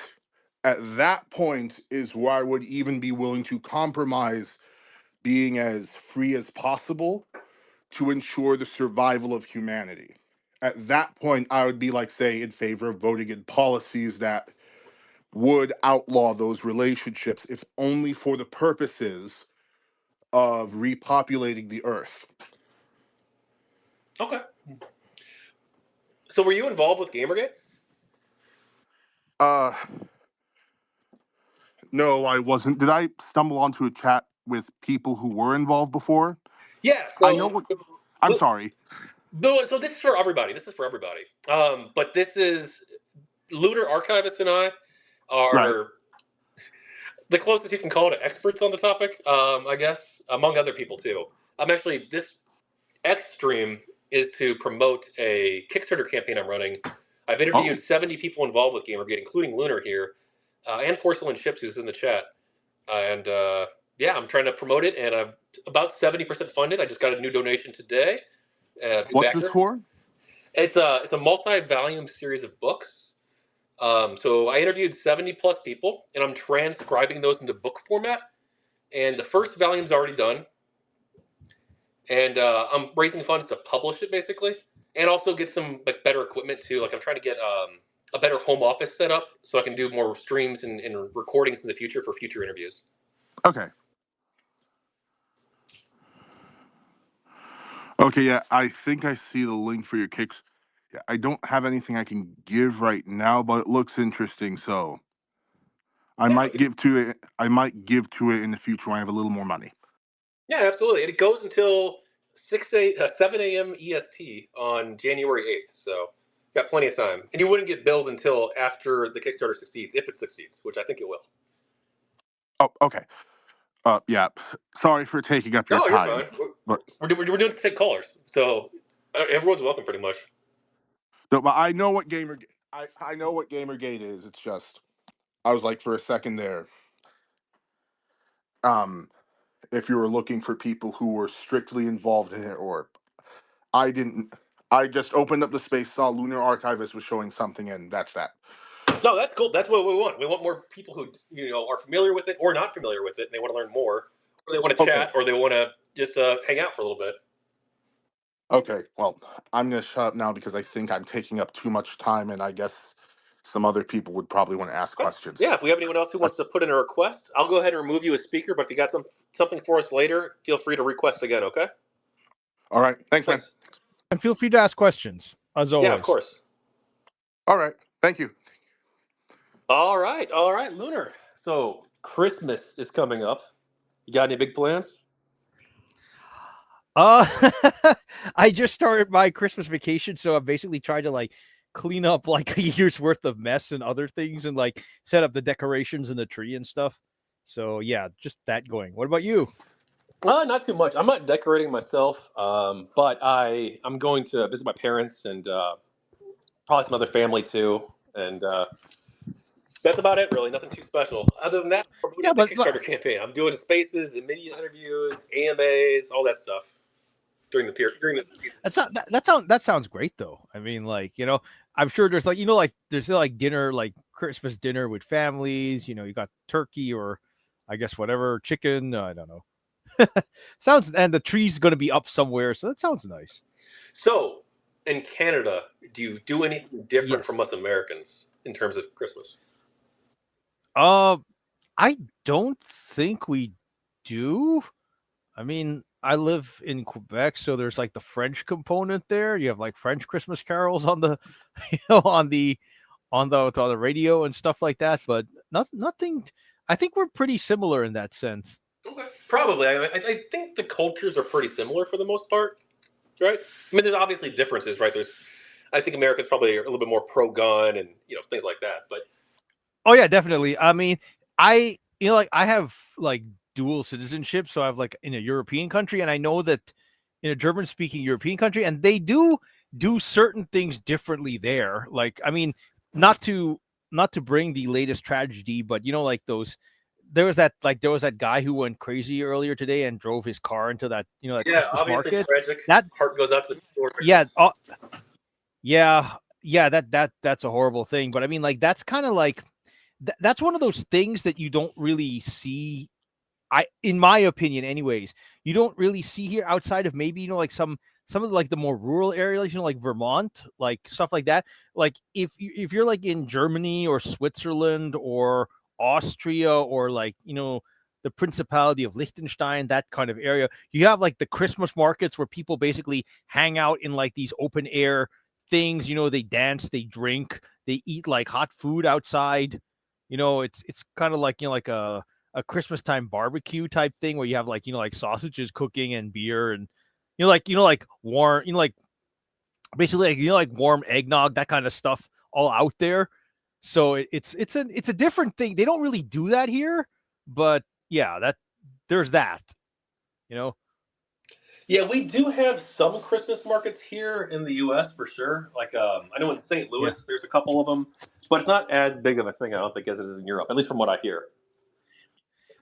is where I would even be willing to compromise being as free as possible to ensure the survival of humanity. At that point, I would be like, say, in favor of voting in policies that would outlaw those relationships, if only for the purposes of repopulating the earth. Okay. So were you involved with Gamergate? No, I wasn't. Did I stumble onto a chat with people who were involved before? Yeah. I know what. I'm sorry. No, so this is for everybody. But this is Lunar Archivist and I Right. are the closest you can call it experts on the topic, I guess, among other people too. I'm actually this X stream is to promote a Kickstarter campaign I'm running. I've interviewed 70 people involved with Gamergate, including Lunar here, and Porcelain Chips, who's in the chat. And yeah, I'm trying to promote it, and I'm about 70% funded. I just got a new donation today. What's this for? It's a multi-volume series of books. So I interviewed 70 plus people, and I'm transcribing those into book format. And the first volume's already done. And I'm raising funds to publish it, basically, and also get some like better equipment too. Like I'm trying to get a better home office set up so I can do more streams and recordings in the future for future interviews. Okay. Okay, yeah, I think I see the link for your kicks. Yeah, I don't have anything I can give right now, but it looks interesting, so I might give to it. I might give to it in the future when I have a little more money. Yeah, absolutely. And it goes until 7 a.m. EST on January 8th. So got plenty of time. And you wouldn't get billed until after the Kickstarter succeeds, if it succeeds, which I think it will. Oh, okay. Yeah. Sorry for taking up your No, you're time. fine. But We're doing to take callers. So everyone's welcome pretty much. no, but I know what I know what GamerGate is. It's just I was like, for a second there. If you were looking for people who were strictly involved in it, or I I just opened up the space, saw Lunar Archivist was showing something, and that's that. No, that's cool. That's what we want. We want more people who are familiar with it or not familiar with it, and they want to learn more, or they want to chat, or they want to just hang out for a little bit. Okay, well, I'm going to shut up now because I think I'm taking up too much time, and I guess some other people would probably want to ask questions. Yeah, if we have anyone else who wants to put in a request, I'll go ahead and remove you as speaker, but if you got something for us later, feel free to request again, okay? All right, thanks, man. And feel free to ask questions, as always. Yeah, of course. All right, thank you. All right, Lunar. So, Christmas is coming up. You got any big plans? I just started my Christmas vacation, so I'm basically trying to like clean up like a year's worth of mess and other things, and like set up the decorations and the tree and stuff. So yeah, just that going. What about you? Not too much. I'm not decorating myself, but I'm going to visit my parents and probably some other family too, and that's about it. Really, nothing too special. Other than that, I'm promoting the Kickstarter campaign. I'm doing spaces, the media interviews, AMAs, all that stuff during the period. That sounds great though. I mean, like, I'm sure there's like, like there's like dinner, like Christmas dinner with families. You got turkey or I guess whatever chicken. I don't know. Sounds, and the tree's going to be up somewhere, so that sounds nice. So, in Canada, do you do anything different from us Americans in terms of Christmas? I don't think we do. I mean, I live in Quebec, so there's like the French component there. You have like French Christmas carols on the, on the radio and stuff like that. But nothing. I think we're pretty similar in that sense. Okay, probably. I think the cultures are pretty similar for the most part, right? I mean, there's obviously differences, right? I think Americans probably are a little bit more pro-gun and things like that. But oh yeah, definitely. I mean, I have like dual citizenship, so I have like in a European country, and I know that in a German-speaking European country, and they do certain things differently there. Like, I mean, not to bring the latest tragedy, but like those. There was that guy who went crazy earlier today and drove his car into that that Christmas market. Tragic. That heart goes out to the store. Yeah, that's a horrible thing. But I mean, like, that's kind of like that's one of those things that you don't really see. In my opinion, anyways, you don't really see here outside of maybe like some of like the more rural areas, like Vermont, like stuff like that. Like if you're like in Germany or Switzerland or Austria or like the Principality of Liechtenstein, that kind of area, you have like the Christmas markets where people basically hang out in like these open air things. They dance, they drink, they eat like hot food outside. It's kind of like like a Christmas time barbecue type thing where you have like like sausages cooking and beer and like warm like basically like warm eggnog, that kind of stuff all out there. So it's a different thing. They don't really do that here, but yeah, there's that. Yeah, we do have some Christmas markets here in the U.S. for sure. Like I know in St. Louis, there's a couple of them, but it's not as big of a thing, I don't think, as it is in Europe, at least from what I hear.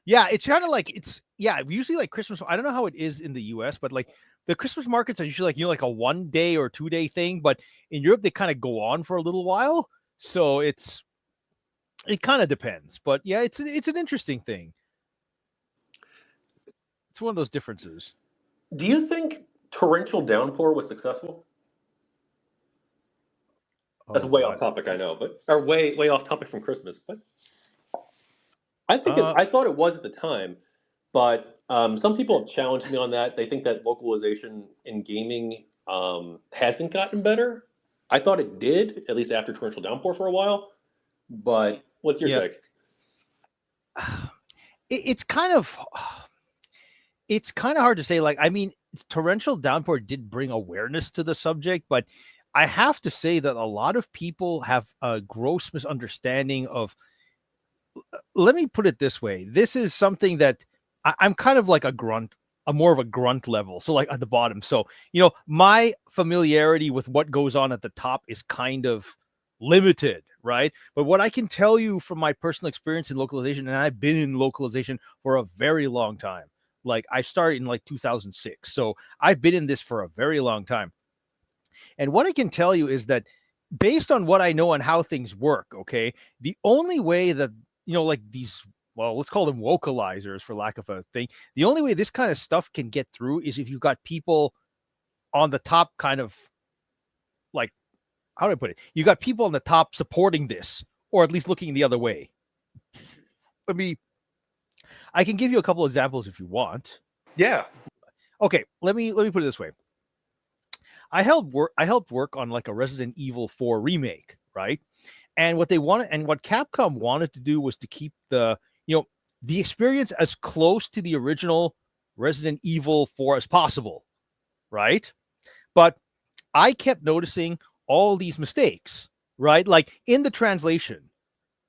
Yeah, it's kind of like usually like Christmas. I don't know how it is in the US, but like the Christmas markets are usually like like a 1 day or 2 day thing, but in Europe they kind of go on for a little while. So it kind of depends. But yeah, it's an interesting thing. It's one of those differences. Do you think torrential downpour was successful? That's way off topic, I know, but or way off topic from Christmas, but I think I thought it was at the time, but some people have challenged me on that. They think that localization in gaming hasn't gotten better. I thought it did, at least after torrential downpour for a while. But what's your take? It's kind of hard to say. Like, I mean, torrential downpour did bring awareness to the subject, but I have to say that a lot of people have a gross misunderstanding of. Let me put it this way. This is something that I'm kind of like more of a grunt level. So like at the bottom. So, my familiarity with what goes on at the top is kind of limited, right? But what I can tell you from my personal experience in localization, and I've been in localization for a very long time. Like I started in like 2006. So I've been in this for a very long time. And what I can tell you is that based on what I know on how things work, okay, the only way that, like these, well, let's call them vocalizers for lack of a thing, the only way this kind of stuff can get through is if you've got people on the top kind of like, how do I put it? You got people on the top supporting this, or at least looking the other way. I can give you a couple examples if you want. Yeah. Okay, let me put it this way. I helped work on like a Resident Evil 4 remake, right? And what Capcom wanted to do was to keep the experience as close to the original Resident Evil 4 as possible, right? But I kept noticing all these mistakes, right? Like in the translation,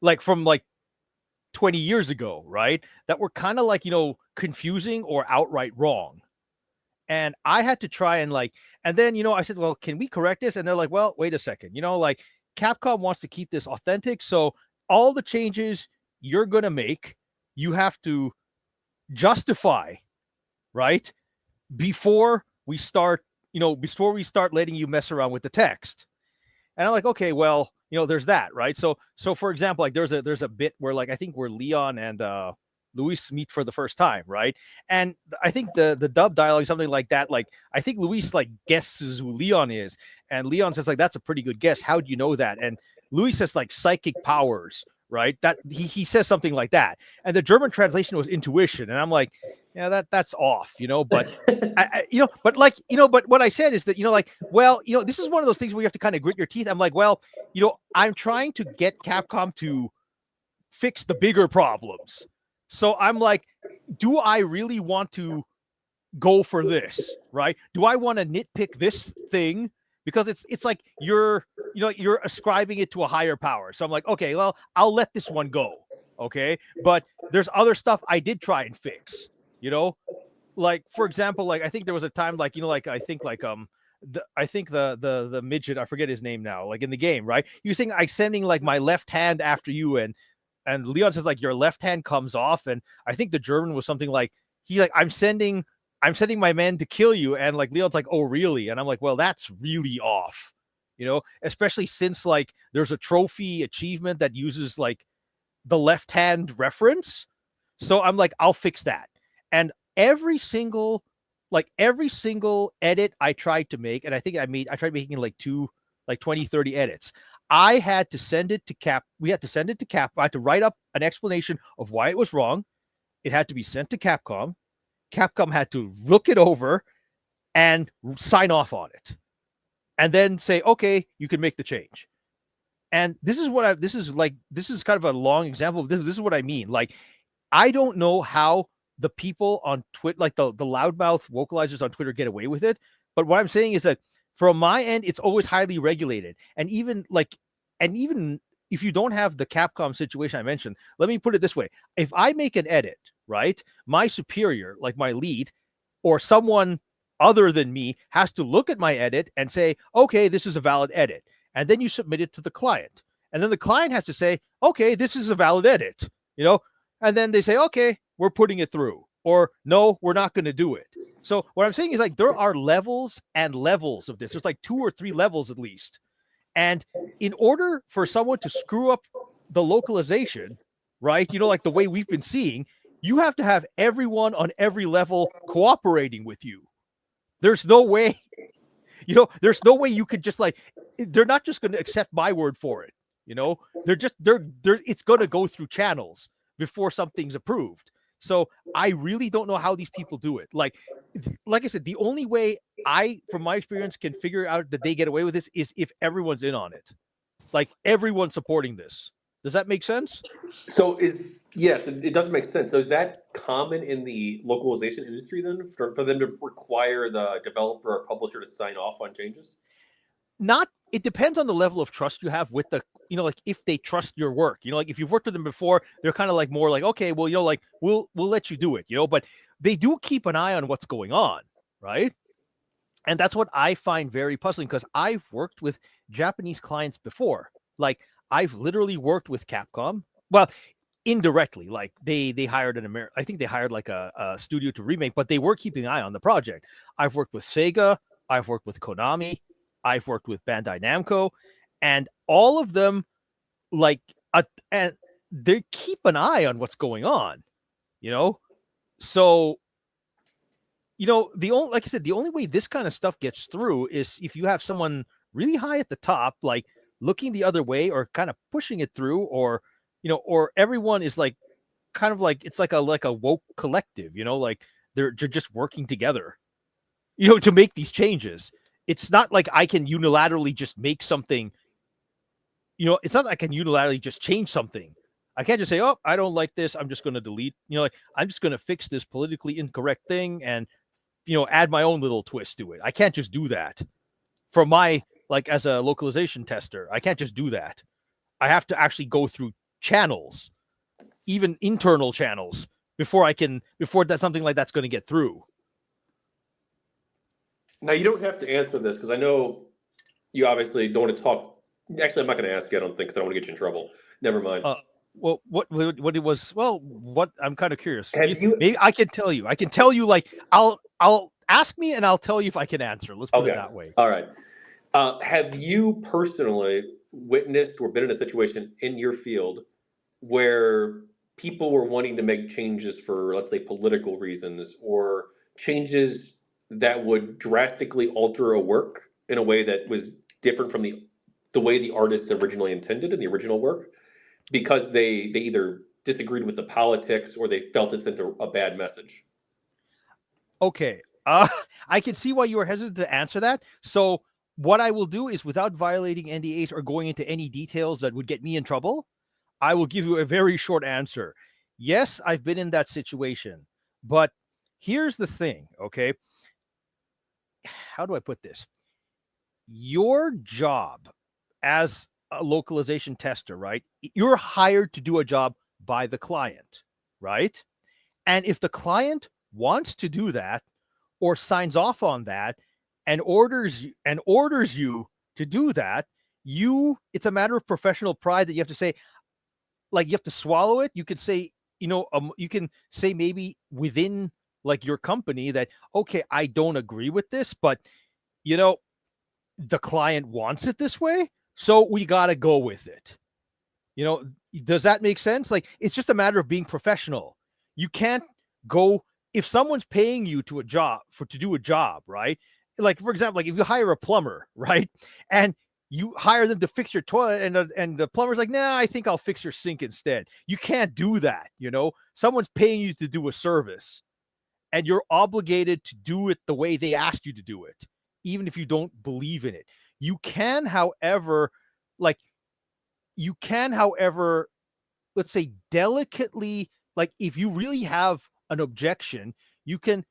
like from like 20 years ago, right? That were kind of like, confusing or outright wrong. And I had to try and and then, I said, well, can we correct this? And they're like, well, wait a second, like Capcom wants to keep this authentic. So all the changes you're going to make, you have to justify, right? Before we start letting you mess around with the text. And I'm like, okay, well, there's that, right? So for example, like there's a bit where I think where Leon and Luis meet for the first time, right? And I think the dub dialogue, something like that, like I think Luis guesses who Leon is, and Leon says that's a pretty good guess. How do you know that? And Luis says psychic powers, right? That he says something like that, and the German translation was intuition, and I'm like, yeah, that's off, but but what I said is that this is one of those things where you have to kind of grit your teeth. I'm like, well, I'm trying to get Capcom to fix the bigger problems. So I'm like, do I really want to go for this, right? Do I want to nitpick this thing? Because it's like you're ascribing it to a higher power. So I'm like, okay, well, I'll let this one go. Okay. But there's other stuff I did try and fix, like, for example, I think there was a time I think the midget, I forget his name now, in the game, right? You saying I'm sending my left hand after you, and Leon says your left hand comes off, and I think the German was something I'm sending my men to kill you, and Leon's like, oh really? And I'm like, well, that's really off, especially since there's a trophy achievement that uses the left hand reference. So I'm like, I'll fix that. And every single edit I tried to make, and I think I tried making 20, 30 edits. I had to send it to Cap. We had to send it to Cap. I had to write up an explanation of why it was wrong. It had to be sent to Capcom. Capcom had to look it over and sign off on it, and then say, okay, you can make the change. And this is kind of a long example of this. This is what I mean. I don't know how the people on Twitter, the loudmouth vocalizers on Twitter, get away with it. But what I'm saying is that from my end, it's always highly regulated. And even if you don't have the Capcom situation I mentioned, let me put it this way. If I make an edit, right, my superior, my lead, or someone other than me has to look at my edit and say, okay, this is a valid edit. And then you submit it to the client. And then the client has to say, okay, this is a valid edit, and then they say, okay, we're putting it through, or no, we're not going to do it. So what I'm saying is there are levels and levels of this. There's 2 or 3 levels at least. And in order for someone to screw up the localization, right, the way we've been seeing, you have to have everyone on every level cooperating with you. There's no way, there's no way you could just they're not just going to accept my word for it. It's going to go through channels before something's approved. So I really don't know how these people do it. Like I said, the only way from my experience, can figure out that they get away with this is if everyone's in on it. Everyone's supporting this. Does that make sense? So yes, it does make sense. So is that common in the localization industry then, for them to require the developer or publisher to sign off on changes? It depends on the level of trust you have with the, if they trust your work, if you've worked with them before, they're kind of more okay, well, we'll let you do it, but they do keep an eye on what's going on, right? And that's what I find very puzzling, because I've worked with Japanese clients before. I've literally worked with Capcom. Well, indirectly, they hired I think they hired a studio to remake, but they were keeping an eye on the project. I've worked with Sega. I've worked with Konami. I've worked with Bandai Namco, and all of them, like, and they keep an eye on what's going on, you know? So, you know, like I said, the only way this kind of stuff gets through is if you have someone really high at the top, like looking the other way or kind of pushing it through, or, you know, or everyone is like, kind of like, it's like a woke collective, you know, like they're just working together, you know, to make these changes. It's not like I can unilaterally just make something, you know, it's not like I can unilaterally just change something. I can't just say, oh, I don't like this, I'm just going to delete, you know, like I'm just going to fix this politically incorrect thing and, you know, add my own little twist to it. I can't just do that for my, like, as a localization tester. I can't just do that. I have to actually go through channels, even internal channels, before that something like that's going to get through. Now, you don't have to answer this because I know you obviously don't want to talk. Actually, I'm not going to ask you, I don't think, because I don't want to get you in trouble. Never mind. Well, what it was? Well, what I'm kind of curious. You maybe I can tell you. I can tell you. Like, I'll ask me and I'll tell you if I can answer. Let's put it that way. All right. Have you personally witnessed or been in a situation in your field where people were wanting to make changes for, let's say, political reasons, or changes that would drastically alter a work in a way that was different from the way the artist originally intended in the original work, because they either disagreed with the politics or they felt it sent a bad message? Okay. I can see why you were hesitant to answer that. So what I will do is, without violating NDAs or going into any details that would get me in trouble, I will give you a very short answer. Yes, I've been in that situation. But here's the thing, okay? How do I put this? Your job as a localization tester, right? You're hired to do a job by the client, right? And if the client wants to do that or signs off on that and orders you to do that, it's a matter of professional pride that you have to say, like, you have to swallow it. You could say, you know, you can say maybe within, like, your company that, okay, I don't agree with this, but, you know, the client wants it this way, so we got to go with it. You know, does that make sense? Like, it's just a matter of being professional. You can't go, if someone's paying you to do a job, right? Like, for example, like if you hire a plumber, right? And you hire them to fix your toilet, and the plumber's like, nah, I think I'll fix your sink instead. You can't do that, you know? Someone's paying you to do a service, and you're obligated to do it the way they asked you to do it, even if you don't believe in it. You can, however, let's say, delicately, like, if you really have an objection, you can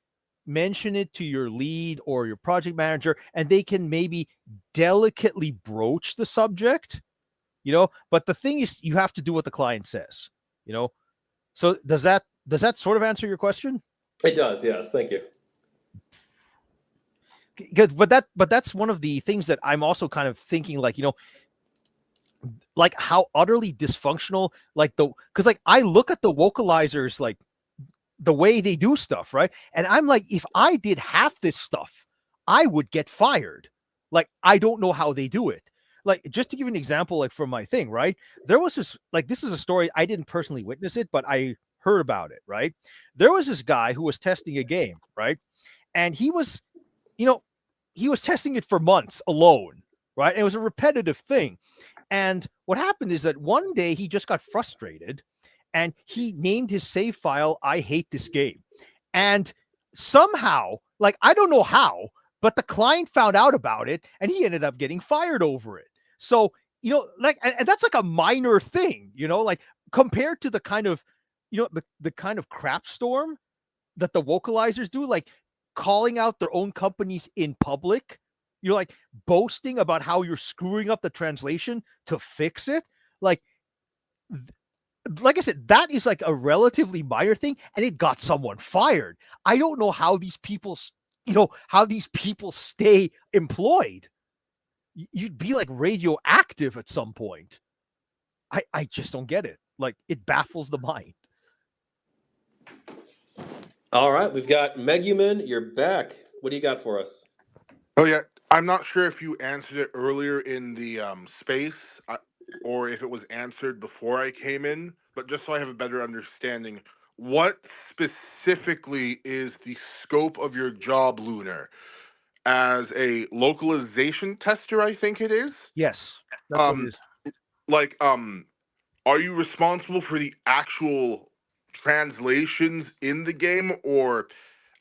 mention it to your lead or your project manager, and they can maybe delicately broach the subject, you know? But the thing is, you have to do what the client says, you know? So does that sort of answer your question? It does, yes. Thank you. Good, but that's one of the things that I'm also kind of thinking, like, you know, like how utterly dysfunctional, like, because, like, I look at the vocalizers, like the way they do stuff, right? And I'm like, if I did half this stuff, I would get fired. Like, I don't know how they do it. Like, just to give you an example, like, from my thing, right? There was this, like, this is a story, I didn't personally witness it, but I heard about it, right? There was this guy who was testing a game, right? And he was, you know, he was testing it for months alone, right? And it was a repetitive thing. And what happened is that one day he just got frustrated and he named his save file, I hate this game. And somehow, like, I don't know how, but the client found out about it and he ended up getting fired over it. So, you know, like, and that's like a minor thing, you know, like, compared to the kind of, you know, the kind of crap storm that the vocalizers do, like calling out their own companies in public. You're like boasting about how you're screwing up the translation to fix it. Like I said, that is like a relatively minor thing, and it got someone fired. I don't know how these people, stay employed. You'd be like radioactive at some point. I just don't get it. Like, it baffles the mind. All right, we've got Megumin. You're back. What do you got for us? Oh yeah, I'm not sure if you answered it earlier in the space, or if it was answered before I came in, but just so I have a better understanding, what specifically is the scope of your job, Lunar? As a localization tester, I think it is. Yes, that's what it Um, is. like, are you responsible for the actual translations in the game, or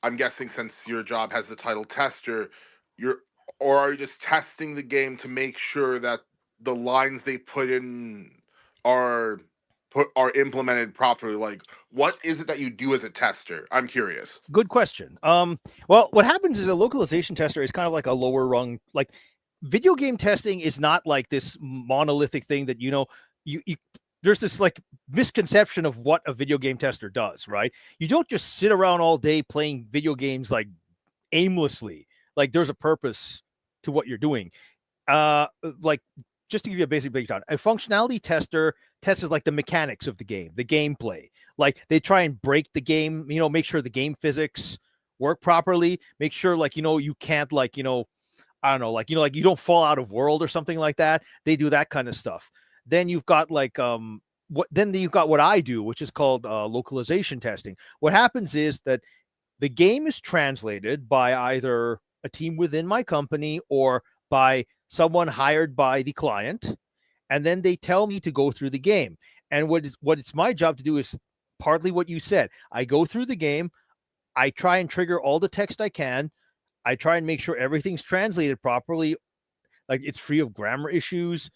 I'm guessing since your job has the title tester, you're or are you just testing the game to make sure that the lines they put in are are implemented properly? Like, what is it that you do as a tester? I'm curious. Good question. Well, what happens is a localization tester is kind of like a lower rung. Like, video game testing is not like this monolithic thing that you there's this like misconception of what a video game tester does, right? You don't just sit around all day playing video games like aimlessly. Like, there's a purpose to what you're doing. Like, just to give you a basic breakdown, a functionality tester tests like the mechanics of the game, the gameplay. Like, they try and break the game, make sure the game physics work properly, make sure you can't I don't know, like you don't fall out of world or something like that. They do that kind of stuff. Then you've got what I do, which is called localization testing. What happens is that the game is translated by either a team within my company or by someone hired by the client, and then they tell me to go through the game. And what it's my job to do is partly what you said. I go through the game, I try and trigger all the text I can, I try and make sure everything's translated properly, like it's free of grammar issues,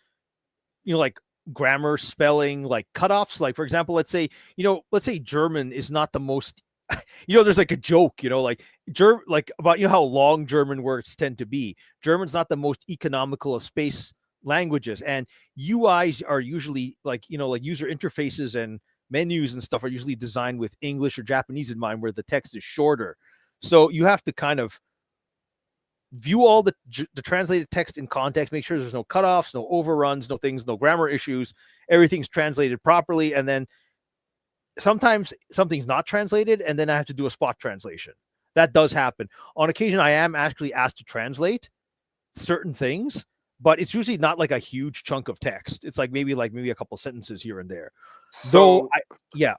like grammar, spelling, like cutoffs. Like, for example, let's say German is not the most there's like a joke, like about how long German words tend to be. German's not the most economical of space languages, and UIs are usually like user interfaces and menus and stuff are usually designed with English or Japanese in mind, where the text is shorter. So you have to kind of view all the translated text in context, make sure there's no cutoffs, no overruns, no grammar issues, everything's translated properly, and then sometimes something's not translated, and then I have to do a spot translation. That does happen. On occasion, I am actually asked to translate certain things, but it's usually not like a huge chunk of text. It's like maybe a couple sentences here and there. So, Yeah.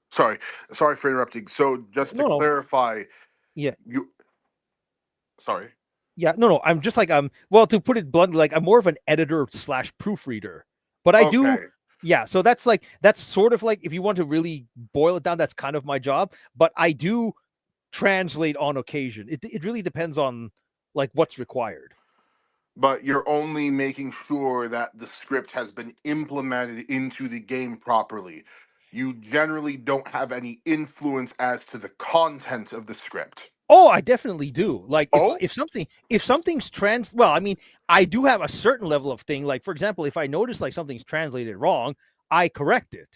sorry for interrupting. So, just to No. clarify, Yeah. Sorry. Yeah. No. I'm just like well, to put it bluntly, like I'm more of an editor / proofreader, but I do. Okay. Yeah, so that's sort of like, if you want to really boil it down, that's kind of my job. But I do translate on occasion. It really depends on like what's required. But you're only making sure that the script has been implemented into the game properly. You generally don't have any influence as to the content of the script. Oh, I definitely do. Like, Oh, if something's well, I mean, I do have a certain level of thing. Like, for example, if I notice like something's translated wrong, I correct it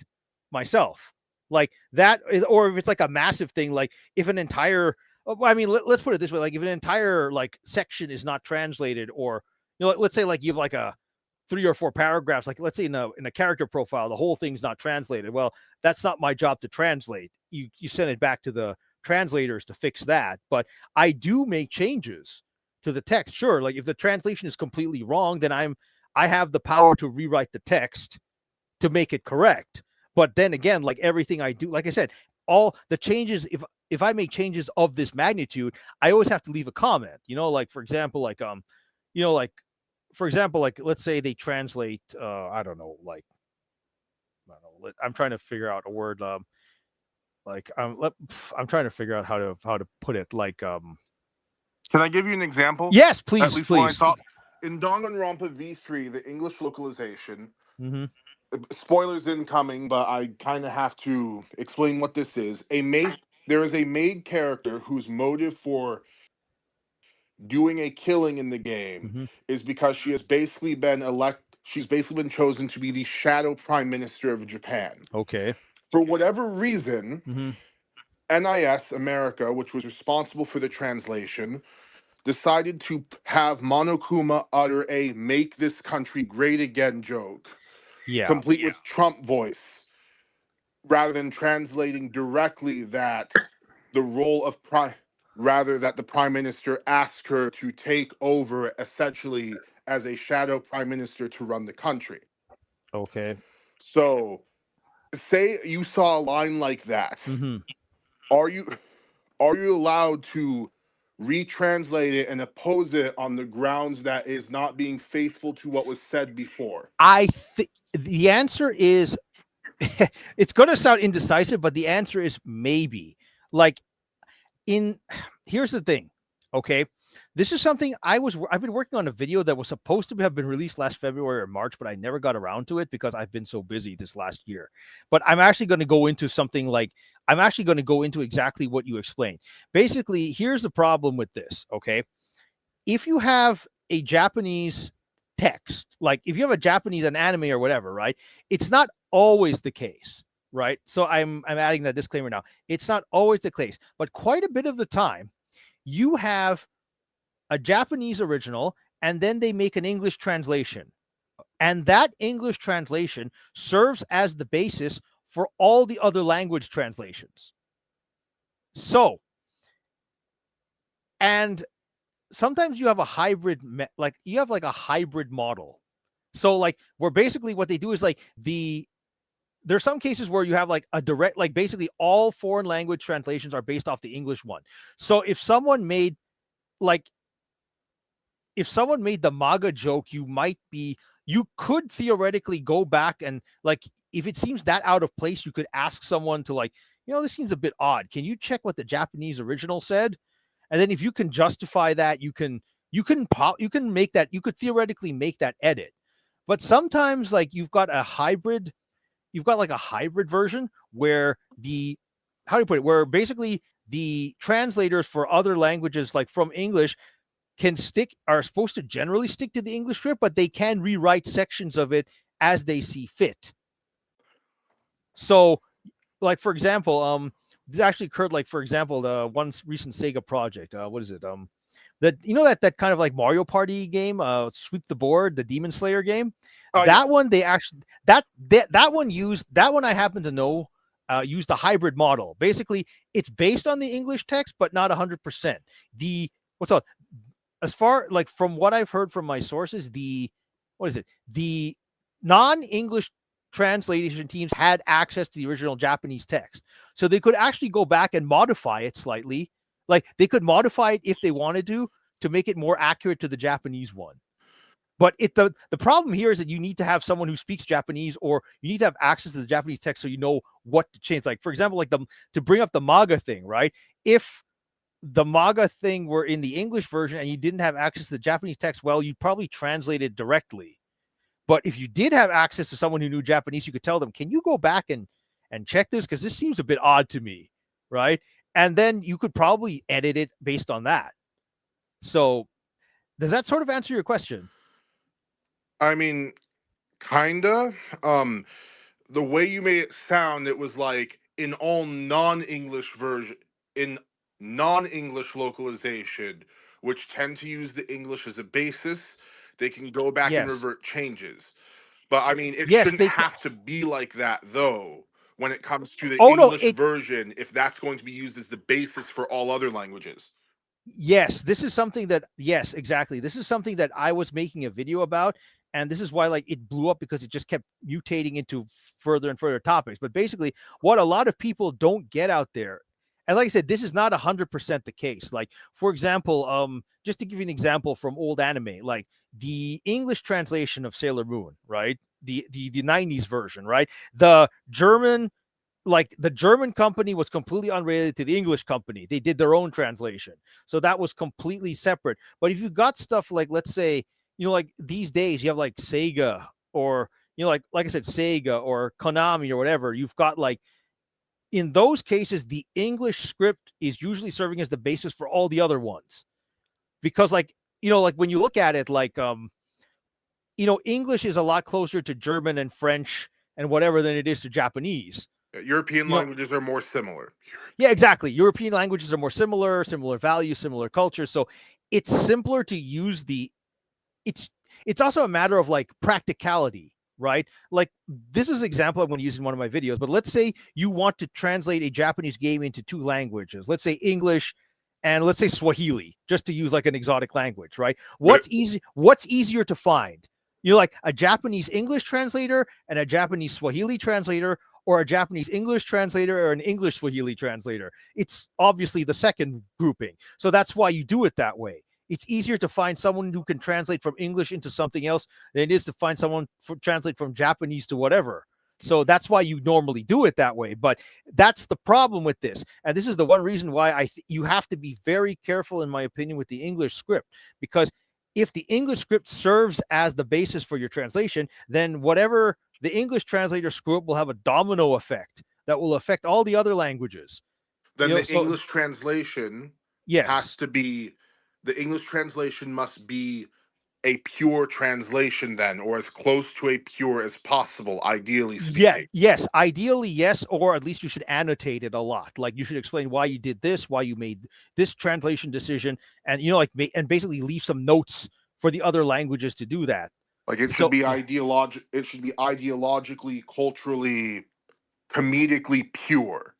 myself. Like that, or if it's like a massive thing, like if an entire, I mean, let's put it this way: like if an entire like section is not translated, or let's say like you have like a 3 or 4 paragraphs, like let's say in a character profile, the whole thing's not translated. Well, that's not my job to translate. You send it back to the translators to fix that. But I do make changes to the text. Sure, like if the translation is completely wrong, then I have the power to rewrite the text to make it correct. But then again, like everything I do, like I said, all the changes, if I make changes of this magnitude, I always have to leave a comment. Like for example, like let's say they translate I don't know, I'm trying to figure out a word, like I'm trying to figure out how to put it, like can I give you an example? yes, At please, least when I please. thought in Danganronpa V3, the English localization. Mm-hmm. Spoilers incoming, but I kind of have to explain what this is. There is a maid character whose motive for doing a killing in the game Mm-hmm. is because she's basically been chosen to be the shadow prime minister of Japan. Okay. For whatever reason, Mm-hmm. NIS America, which was responsible for the translation, decided to have Monokuma utter a "make this country great again" joke, Yeah. complete with Trump voice, rather than translating directly that the role of prime rather that the prime minister ask her to take over essentially as a shadow prime minister to run the country. Okay. So, say you saw a line like that. Mm-hmm. Are you allowed to retranslate it and oppose it on the grounds that is not being faithful to what was said before? I think the answer is it's going to sound indecisive, but the answer is maybe. Like here's the thing, okay? This is something I've been working on a video that was supposed to have been released last February or March, but I never got around to it because I've been so busy this last year. But I'm actually going to go into exactly what you explained. Basically, here's the problem with this, okay? If you have a Japanese text, like if you have an anime or whatever, right? It's not always the case, right? So I'm adding that disclaimer now. It's not always the case, but quite a bit of the time, you have a Japanese original, and then they make an English translation. And that English translation serves as the basis for all the other language translations. So, and sometimes you have a hybrid, you have like a hybrid model. So like where basically what they do is like there's some cases where you have like a direct, like basically all foreign language translations are based off the English one. So if someone made the MAGA joke, you could theoretically go back and like, if it seems that out of place, you could ask someone to like, this seems a bit odd. Can you check what the Japanese original said? And then if you can justify that, you could theoretically make that edit. But sometimes like you've got like a hybrid version where where basically the translators for other languages, like from English, are supposed to generally stick to the English script, but they can rewrite sections of it as they see fit. So, like for example, this actually occurred. Like for example, the one recent Sega project. What is it? That kind of like Mario Party game, Sweep the Board, the Demon Slayer game. That one they actually that one I happen to know used a hybrid model. Basically, it's based on the English text, but not 100%. As far like from what I've heard from my sources, the non-English translation teams had access to the original Japanese text, so they could actually go back and modify it slightly. Like they could modify it if they wanted to make it more accurate to the Japanese one. But the problem here is that you need to have someone who speaks Japanese, or you need to have access to the Japanese text so you know what to change. Like for example, to bring up the MAGA thing, right? If the MAGA thing were in the English version and you didn't have access to the Japanese text, well, you'd probably translate it directly. But if you did have access to someone who knew Japanese, you could tell them, can you go back and check this? Because this seems a bit odd to me, right? And then you could probably edit it based on that. So does that sort of answer your question? I mean, kinda. The way you made it sound, it was like in all non-English version, in non-English localization, which tend to use the English as a basis, they can go back and Yes. revert changes. But I mean, it Yes, shouldn't have to be like that though. When it comes to the Oh, no, English version, if that's going to be used as the basis for all other languages. Yes, this is something that, yes, exactly. This is something that I was making a video about. And this is why like it blew up, because it just kept mutating into further and further topics. But basically what a lot of people don't get out there, and like I said, this is not 100% the case. Like, for example, just to give you an example from old anime, like the English translation of Sailor Moon, right? The 90s version, right? The German company was completely unrelated to the English company. They did their own translation. So that was completely separate. But if you got stuff like, let's say, like these days you have like Sega, or, like I said, Sega or Konami or whatever, you've got like, in those cases, the English script is usually serving as the basis for all the other ones. Because like, like when you look at it, like, English is a lot closer to German and French and whatever than it is to Japanese. European languages are more similar. Yeah, exactly. European languages are more similar values, similar culture. So it's simpler to use it's also a matter of like practicality, right? Like this is an example I'm going to use in one of my videos, but let's say you want to translate a Japanese game into two languages, let's say English and let's say Swahili, just to use like an exotic language, right? But What's easier to find? Like a Japanese English translator and a Japanese Swahili translator, or a Japanese English translator or an English Swahili translator. It's obviously the second grouping. So that's why you do it that way. It's easier to find someone who can translate from English into something else than it is to find someone translate from Japanese to whatever. So that's why you normally do it that way. But that's the problem with this. And this is the one reason why you have to be very careful, in my opinion, with the English script, because if the English script serves as the basis for your translation, then whatever the English translator screw up will have a domino effect that will affect all the other languages. then the So English translation yes, has to be, the English translation must be a pure translation then, or as close to a pure as possible, ideally speaking. yes, ideally yes, or at least you should annotate it a lot. Like you should explain why you did this, why you made this translation decision, and and basically leave some notes for the other languages to do that. Like it should be it should be ideologically, culturally, comedically pure.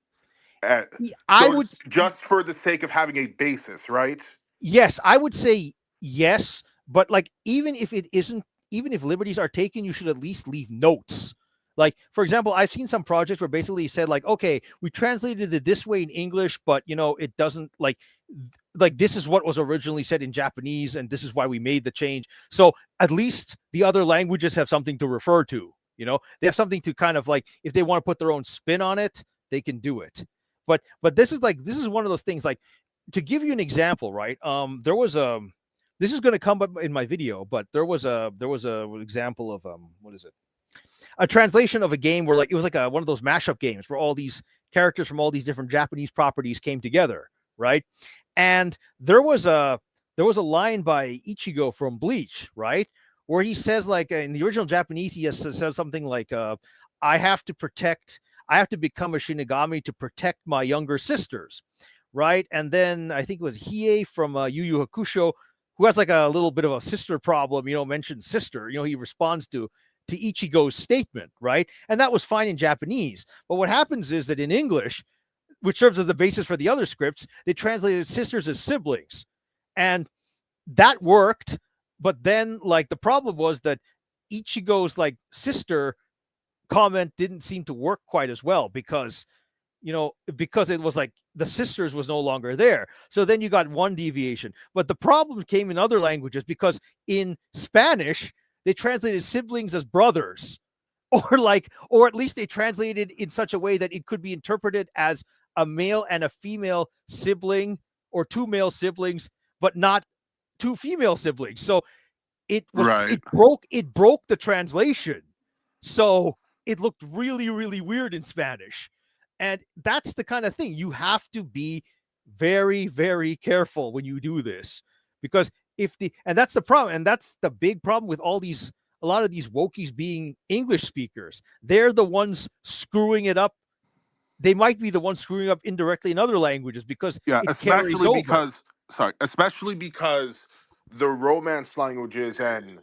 I would Just for the sake of having a basis, right? Yes, I would say yes, but like even if it isn't, even if liberties are taken, you should at least leave notes. Like, for example, I've seen some projects where basically said like, okay, we translated it this way in English, but it doesn't like this is what was originally said in Japanese, and this is why we made the change. So at least the other languages have something to refer to. They have something to kind of like, if they want to put their own spin on it, they can do it. But this is one of those things, like, to give you an example, right? There was this is going to come up in my video, but there was a example of what is it? A translation of a game where, like, it was like one of those mashup games where all these characters from all these different Japanese properties came together, right? And there was a line by Ichigo from Bleach, right, where he says, like, in the original Japanese, he says something like, I have to become a Shinigami to protect my younger sisters, right? And then I think it was Hiei from Yu Yu Hakusho, who has like a little bit of a sister problem, mentions sister, he responds to Ichigo's statement, right? And that was fine in Japanese. But what happens is that in English, which serves as the basis for the other scripts, they translated sisters as siblings. And that worked. But then, like, the problem was that Ichigo's, like, sister comment didn't seem to work quite as well, because it was like the sisters was no longer there. So then you got one deviation. But the problem came in other languages, because in Spanish, they translated siblings as brothers, or at least they translated in such a way that it could be interpreted as a male and a female sibling, or two male siblings, but not two female siblings. So it broke the translation. So it looked really, really weird in Spanish. And that's the kind of thing you have to be very, very careful when you do this, because and that's the problem. And that's the big problem with a lot of these wokies being English speakers. They're the ones screwing it up. They might be the ones screwing up indirectly in other languages, because it carries over. Especially because the Romance languages and,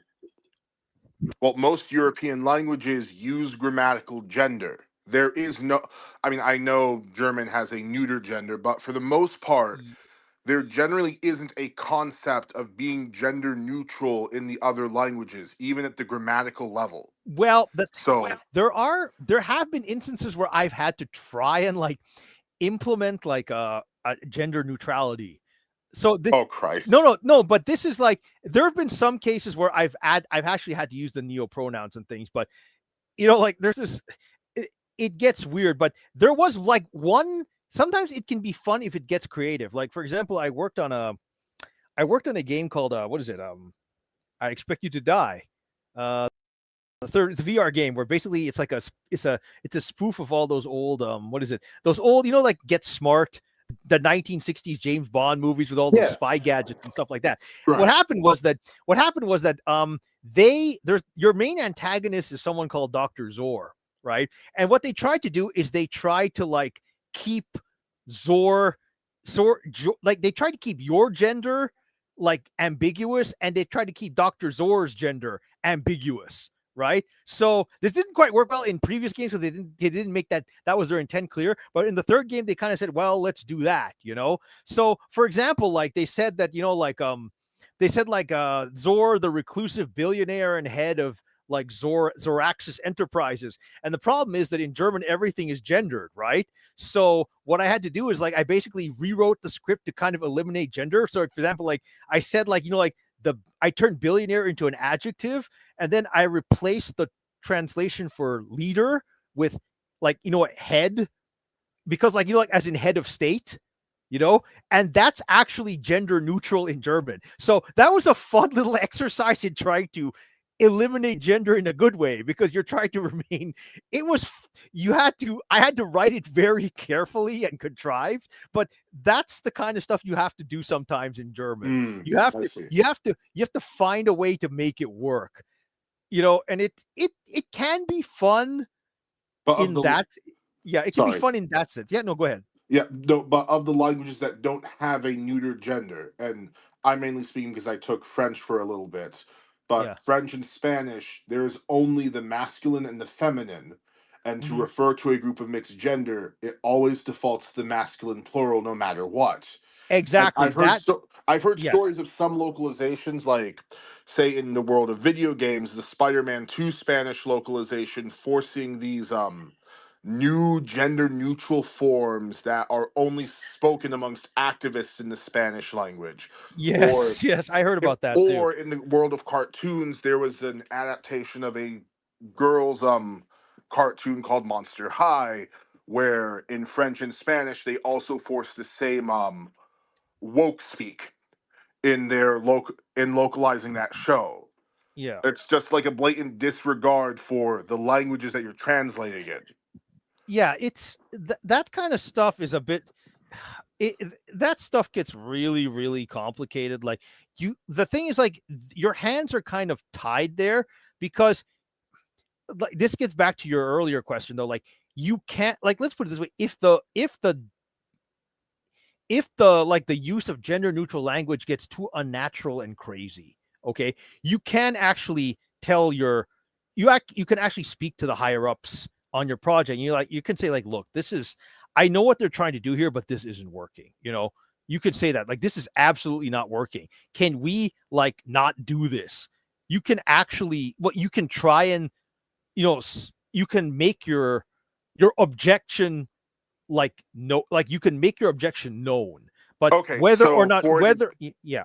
well, most European languages use grammatical gender. There is no, I mean, I know German has a neuter gender, but for the most part, there generally isn't a concept of being gender neutral in the other languages, even at the grammatical level. Well, there have been instances where I've had to try and, like, implement like a gender neutrality. So oh Christ. No, but this is like, there have been some cases where I've actually had to use the neo pronouns and things, but like, there's this, it gets weird. But there was like sometimes it can be fun if it gets creative. Like, for example, I worked on a game called what is it? I Expect You to Die. It's a VR game where basically it's like it's a spoof of all those old what is it? Those old, like Get Smart, the 1960s James Bond movies with all those spy gadgets and stuff like that. Right. What happened was that your main antagonist is someone called Dr. Zor, right? And what they tried to do is they tried to, like, keep like, they tried to keep your gender, like, ambiguous, and they tried to keep Dr. Zor's gender ambiguous, right? So this didn't quite work well in previous games because they didn't make that was their intent clear. But in the third game, they kind of said, well, let's do that, you know. So for example, like they said that, you know, like they said like Zor, the reclusive billionaire and head of like Zoraxis Enterprises. And the problem is that in German everything is gendered, right? So what I had to do is like I basically rewrote the script to kind of eliminate gender. So for example, like I said, like, you know, like I turned billionaire into an adjective, and then I replaced the translation for leader with like, you know, head, because like, you know, like as in head of state, you know, and that's actually gender neutral in German. So that was a fun little exercise in trying to eliminate gender in a good way, because you're trying to remain, it was, I had to write it very carefully and contrived, but that's the kind of stuff you have to do sometimes in German. I see. You have to find a way to make it work, you know, and it can be fun But of in the that, yeah, it can be sorry. fun in that sense. Yeah, no, go ahead. Yeah, no, but of the languages that don't have a neuter gender, and I'm mainly speaking because I took French for a little bit, but Yeah. French and Spanish, there's only the masculine and the feminine. And to Mhm. refer to a group of mixed gender, it always defaults to the masculine plural no matter what. And Exactly. That, I've heard yeah. stories of some localizations, like say in the world of video games, the Spider-Man 2 Spanish localization forcing these new gender neutral forms that are only spoken amongst activists in the Spanish language. Or Yes, yes, I heard about that too. or in the world of cartoons, there was an adaptation of a girls cartoon called Monster High, where in French and Spanish they also forced the same woke speak in their in localizing that show. Yeah. It's just like a blatant disregard for the languages that you're translating it. Yeah, it's that kind of stuff is a bit that stuff gets really really complicated. Like, the thing is, like, your hands are kind of tied there, because like this gets back to your earlier question though, like you can't, like, let's put it this way, if the like the use of gender neutral language gets too unnatural and crazy, okay, you can actually tell you can actually speak to the higher ups on your project. And you can say like, look, this is, I know what they're trying to do here, but this isn't working. You know, you could say that, like, this is absolutely not working. Can we like not do this? You can actually, what you can try and, you know, you can make your objection, like, no, like you can make your objection known, but Okay, whether or so not, yeah,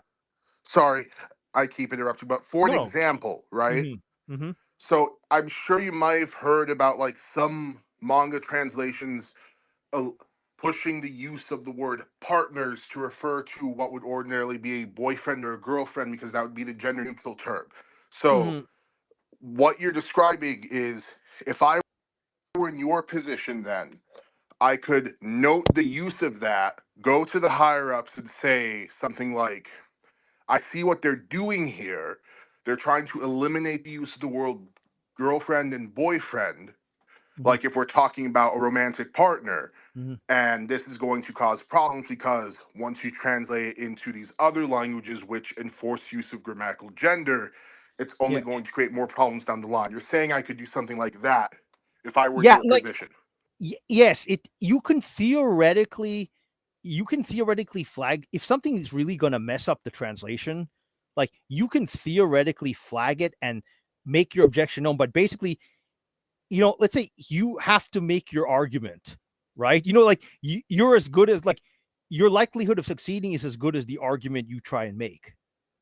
sorry, I keep interrupting, but for an no, example, right? mm-hmm, mm-hmm, So I'm sure you might have heard about like some manga translations uh, pushing the use of the word partners to refer to what would ordinarily be a boyfriend or a girlfriend, because that would be the gender neutral term. So mm-hmm, what you're describing is, if I were in your position, then I could note the use of that, go to the higher ups and say something like, I see what they're doing here. They're trying to eliminate the use of the word girlfriend and boyfriend, mm-hmm, like if we're talking about a romantic partner. mm-hmm. And this is going to cause problems because once you translate it into these other languages which enforce use of grammatical gender, it's only Yeah, going to create more problems down the line. You're saying I could do something like that if I were in yeah, your like, position. yes, it you can theoretically flag if something is really going to mess up the translation. Like, you can theoretically flag it and make your objection known, but basically, you know, let's say you have to make your argument, right? You know, like, you're as good as, like, your likelihood of succeeding is as good as the argument you try and make.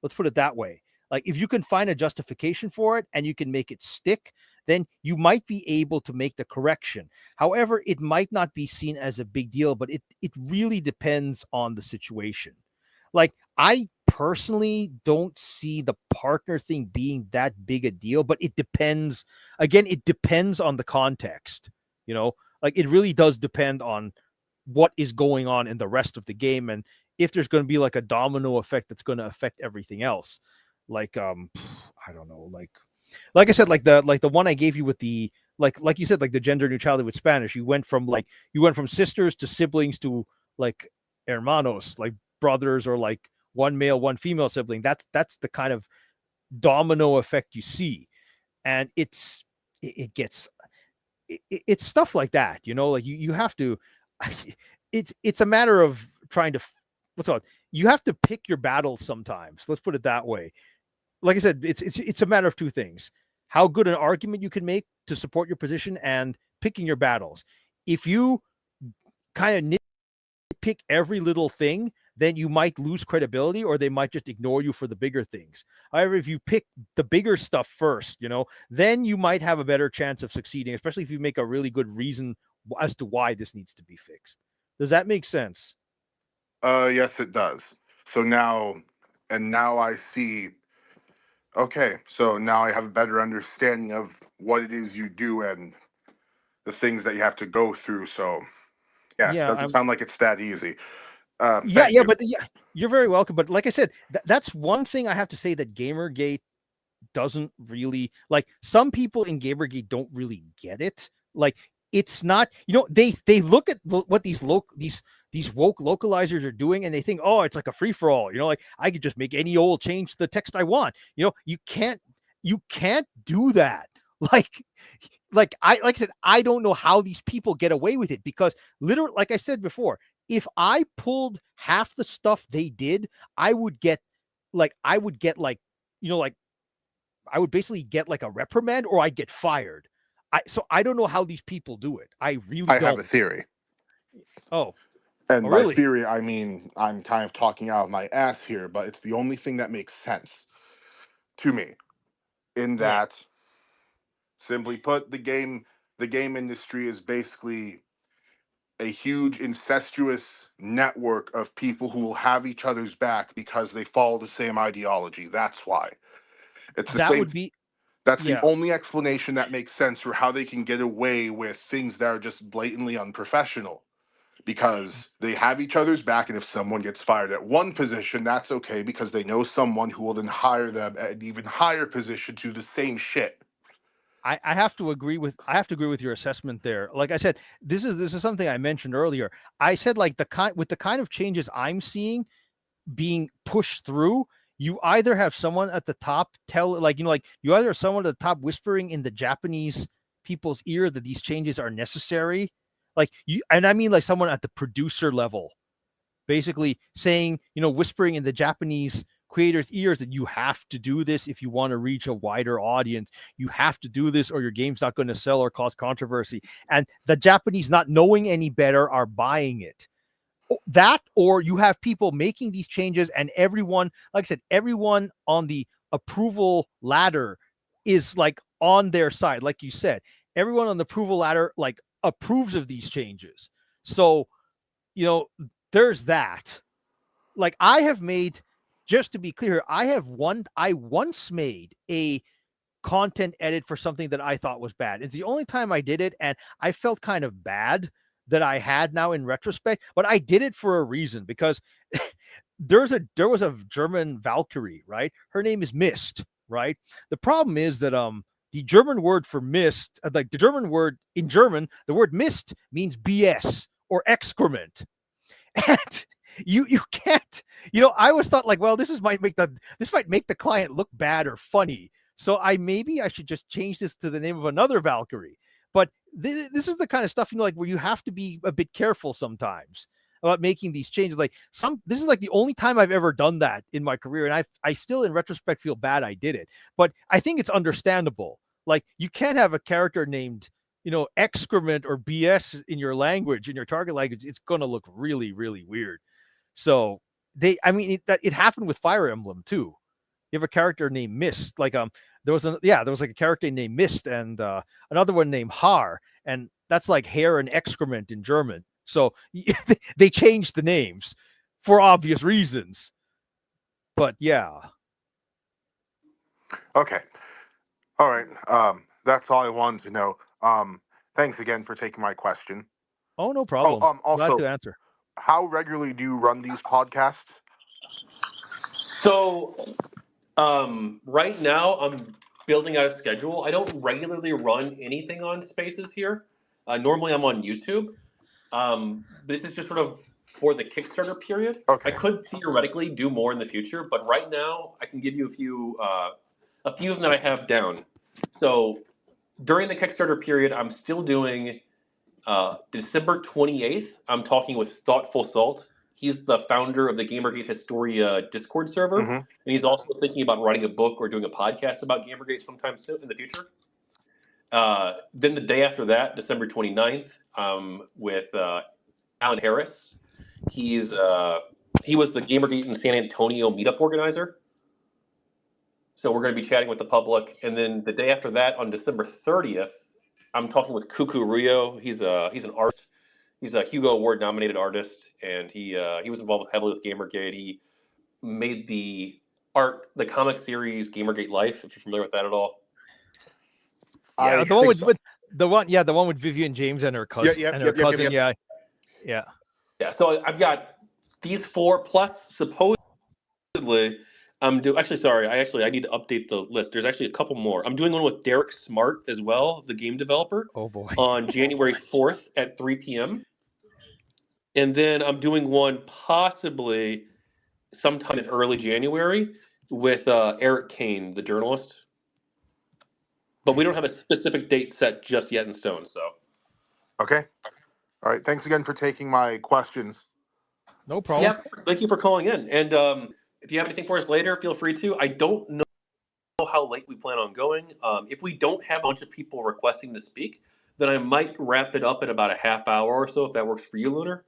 Let's put it that way. Like, if you can find a justification for it and you can make it stick, then you might be able to make the correction. However, it might not be seen as a big deal, but it really depends on the situation. Like, I personally don't see the partner thing being that big a deal, but it depends. Again, it depends on the context. You know, like, it really does depend on what is going on in the rest of the game, and if there's going to be like a domino effect that's going to affect everything else. Like, I don't know, like I said, like the one I gave you with the, like you said, like the gender neutrality with Spanish, you went from sisters to siblings to like hermanos, like brothers, or like one male, one female sibling. That's the kind of domino effect you see. and it gets it's stuff like that, you know, like you have to it's a matter of trying to what's called you have to pick your battles sometimes, let's put it that way. Like I said, it's a matter of two things: how good an argument you can make to support your position, and picking your battles. If you kind of nitpick every little thing, then you might lose credibility, or they might just ignore you for the bigger things. However, if you pick the bigger stuff first, you know, then you might have a better chance of succeeding, especially if you make a really good reason as to why this needs to be fixed. Does that make sense? Yes, it does. So now I see. Okay, so now I have a better understanding of what it is you do and the things that you have to go through. So yeah, Yeah, doesn't sound like it's that easy. yeah, Thank you. but yeah, you're very welcome. But like I said, that's one thing I have to say that GamerGate doesn't really like. Some people in GamerGate don't really get it. Like, it's not, you know, they look at what these woke localizers are doing, and they think, oh, it's like a free for all. You know, like I could just make any old change to the text I want. You know, you can't do that. Like I said, I don't know how these people get away with it, because literally, like I said before, if I pulled half the stuff they did, I would get like you know, like I would basically get like a reprimand, or I'd get fired. So I don't know how these people do it. I really I have a don't. theory. Oh, And oh, by really? theory, I mean I'm kind of talking out of my ass here, but it's the only thing that makes sense to me. In Okay. that, simply put, the game industry is basically a huge incestuous network of people who will have each other's back because they follow the same ideology. That's why. It's the That same. would be, That's the yeah. only explanation that makes sense for how they can get away with things that are just blatantly unprofessional, because they have each other's back, and if someone gets fired at one position, that's okay because they know someone who will then hire them at an even higher position to do the same shit. I have to agree with your assessment there. Like I said, this is something I mentioned earlier. I said, like, the kind of changes I'm seeing being pushed through, you either have someone at the top like, you know, like you either have someone at the top whispering in the Japanese people's ear that these changes are necessary. Like, and I mean like someone at the producer level, basically saying, you know, whispering in the Japanese creators' ears that you have to do this if you want to reach a wider audience. You have to do this or your game's not going to sell or cause controversy. And the Japanese, not knowing any better, are buying it. That, or you have people making these changes, and everyone, like I said, everyone on the approval ladder is like on their side. Like you said, everyone on the approval ladder like approves of these changes. So, you know, there's that. Like, I have made, just to be clear, I once made a content edit for something that I thought was bad. It's the only time I did it, and I felt kind of bad that I had now in retrospect, but I did it for a reason, because there was a German Valkyrie, right? Her name is Mist, right? The problem is that the German word for mist, like the German word in German, the word mist means BS or excrement. And you can't, you know, I always thought like, well, this might make the client look bad or funny. So maybe I should just change this to the name of another Valkyrie. But this is the kind of stuff, you know, like where you have to be a bit careful sometimes about making these changes. Like, this is like the only time I've ever done that in my career, and I still in retrospect feel bad I did it. But I think it's understandable. Like, you can't have a character named, you know, excrement or BS in your language, in your target language. It's going to look really, really weird. So it happened with Fire Emblem too. You have a character named Mist. Like, there was like a character named Mist, and another one named Har, and that's like hair and excrement in German. So they changed the names for obvious reasons. But yeah. Okay. All right. That's all I wanted to know. Thanks again for taking my question. Oh, no Oh, problem. Glad also, to answer. how regularly do you run these podcasts? So, right now I'm building out a schedule. I don't regularly run anything on Spaces here. Normally I'm on YouTube. This is just sort of for the Kickstarter period. I Okay. could theoretically do more in the future, but right now I can give you a few of them that I have down. So during the Kickstarter period, I'm still doing December 28th. I'm talking with Thoughtful Salt. He's the founder of the GamerGate Historia Discord server, Mm-hmm. and he's also thinking about writing a book or doing a podcast about GamerGate sometime soon in the future. Then the day after that, December 29th, with Alan Harris. He was the GamerGate in San Antonio meetup organizer. So we're going to be chatting with the public, and then the day after that, on December 30th, I'm talking with Cuckoo Rio. He's an artist. He's a Hugo Award nominated artist, and he was involved heavily with GamerGate. He made the comic series GamerGate Life. If you're familiar with that at all. Yeah, I the one think so. with the one with Vivian James and her cousin. Yep. Yeah. Yeah. So I've got these 4 plus supposedly. I need to update the list. There's actually a couple more. I'm doing one with Derek Smart as well, the game developer, Oh boy. on January 4th at 3 p.m. And then I'm doing one possibly sometime in early January with Eric Kane, the journalist. But we don't have a specific date set just yet in stone. So. Okay. All right. Thanks again for taking my questions. No problem. Yeah, of course. Thank you for calling in. And if you have anything for us later, feel free to. I don't know how late we plan on going. If we don't have a bunch of people requesting to speak, then I might wrap it up in about a half hour or so, if that works for you, Lunar.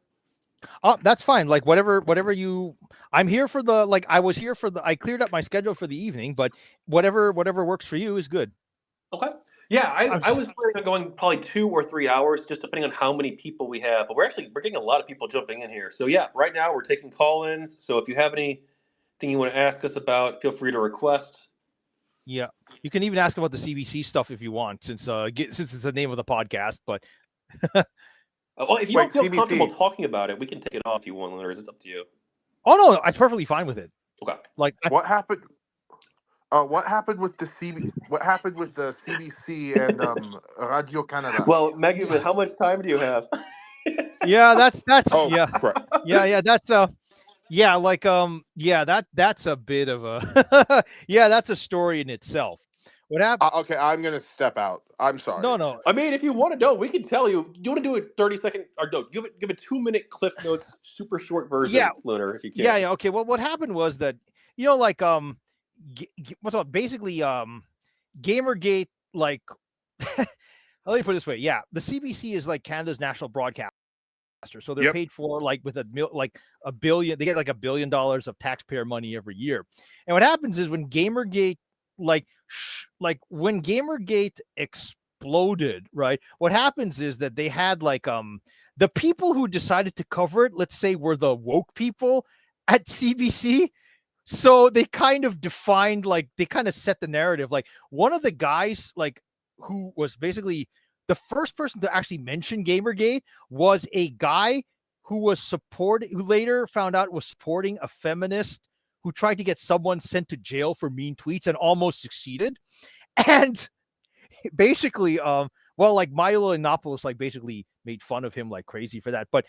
That's fine. Like whatever you. I'm here for the I was here for the. I cleared up my schedule for the evening, but whatever works for you is good. Okay. Yeah, I was planning on going probably 2 or 3 hours, just depending on how many people we have. But we're getting a lot of people jumping in here. So yeah, right now we're taking call-ins. So if you have anything you want to ask us about, feel free to request. Yeah, you can even ask about the CBC stuff if you want, since it's the name of the podcast. But well, if you don't feel comfortable talking about it, we can take it off if you want, Lunar. It's up to you. Oh no, I'm perfectly fine with it. Okay. What happened? What happened with the What happened with the CBC and Radio Canada? Well, Megan, how much time do you have? Yeah, that's Oh, yeah, right. yeah. That's that's a bit of a that's a story in itself. What happened? Okay, I'm gonna step out. I'm sorry. No. I mean, if you want to know, we can tell you. Do you want to do a 30-second or no? Give a 2-minute Cliff Notes, super short version, Lunar, if you can. Yeah. Okay. Well, what happened was that what's up? Basically, GamerGate, like, let me put it this way. Yeah, the CBC is like Canada's national broadcaster, so they're paid for with a billion. They get like $1 billion of taxpayer money every year. And what happens is when GamerGate, when GamerGate exploded, right? What happens is that they had the people who decided to cover it, let's say, were the woke people at CBC. So they kind of defined, they kind of set the narrative. Like, one of the guys, who was basically the first person to actually mention GamerGate was a guy who later found out was supporting a feminist who tried to get someone sent to jail for mean tweets and almost succeeded. And basically, Milo Yiannopoulos, basically made fun of him like crazy for that. But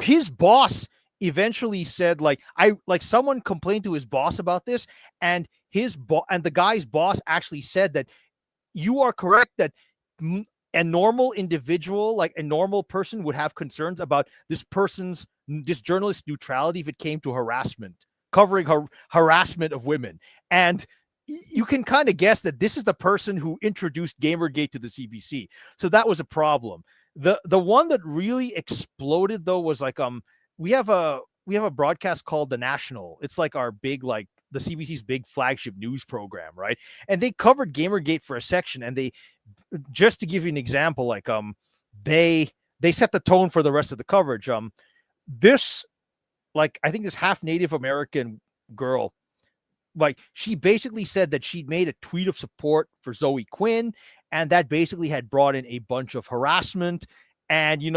his boss eventually said, someone complained to his boss about this, and the guy's boss actually said that you are correct, that a normal individual, a normal person, would have concerns about this journalist's neutrality if it came to covering harassment of women. And you can kind of guess that this is the person who introduced GamerGate to the CBC. So that was a problem. The one that really exploded, though, was we have a broadcast called The National. It's like our big, the CBC's big flagship news program, right? And they covered GamerGate for a section, and just to give you an example, they set the tone for the rest of the coverage. This, I think this half Native American girl, she basically said that she'd made a tweet of support for Zoe Quinn, and that basically had brought in a bunch of harassment, and then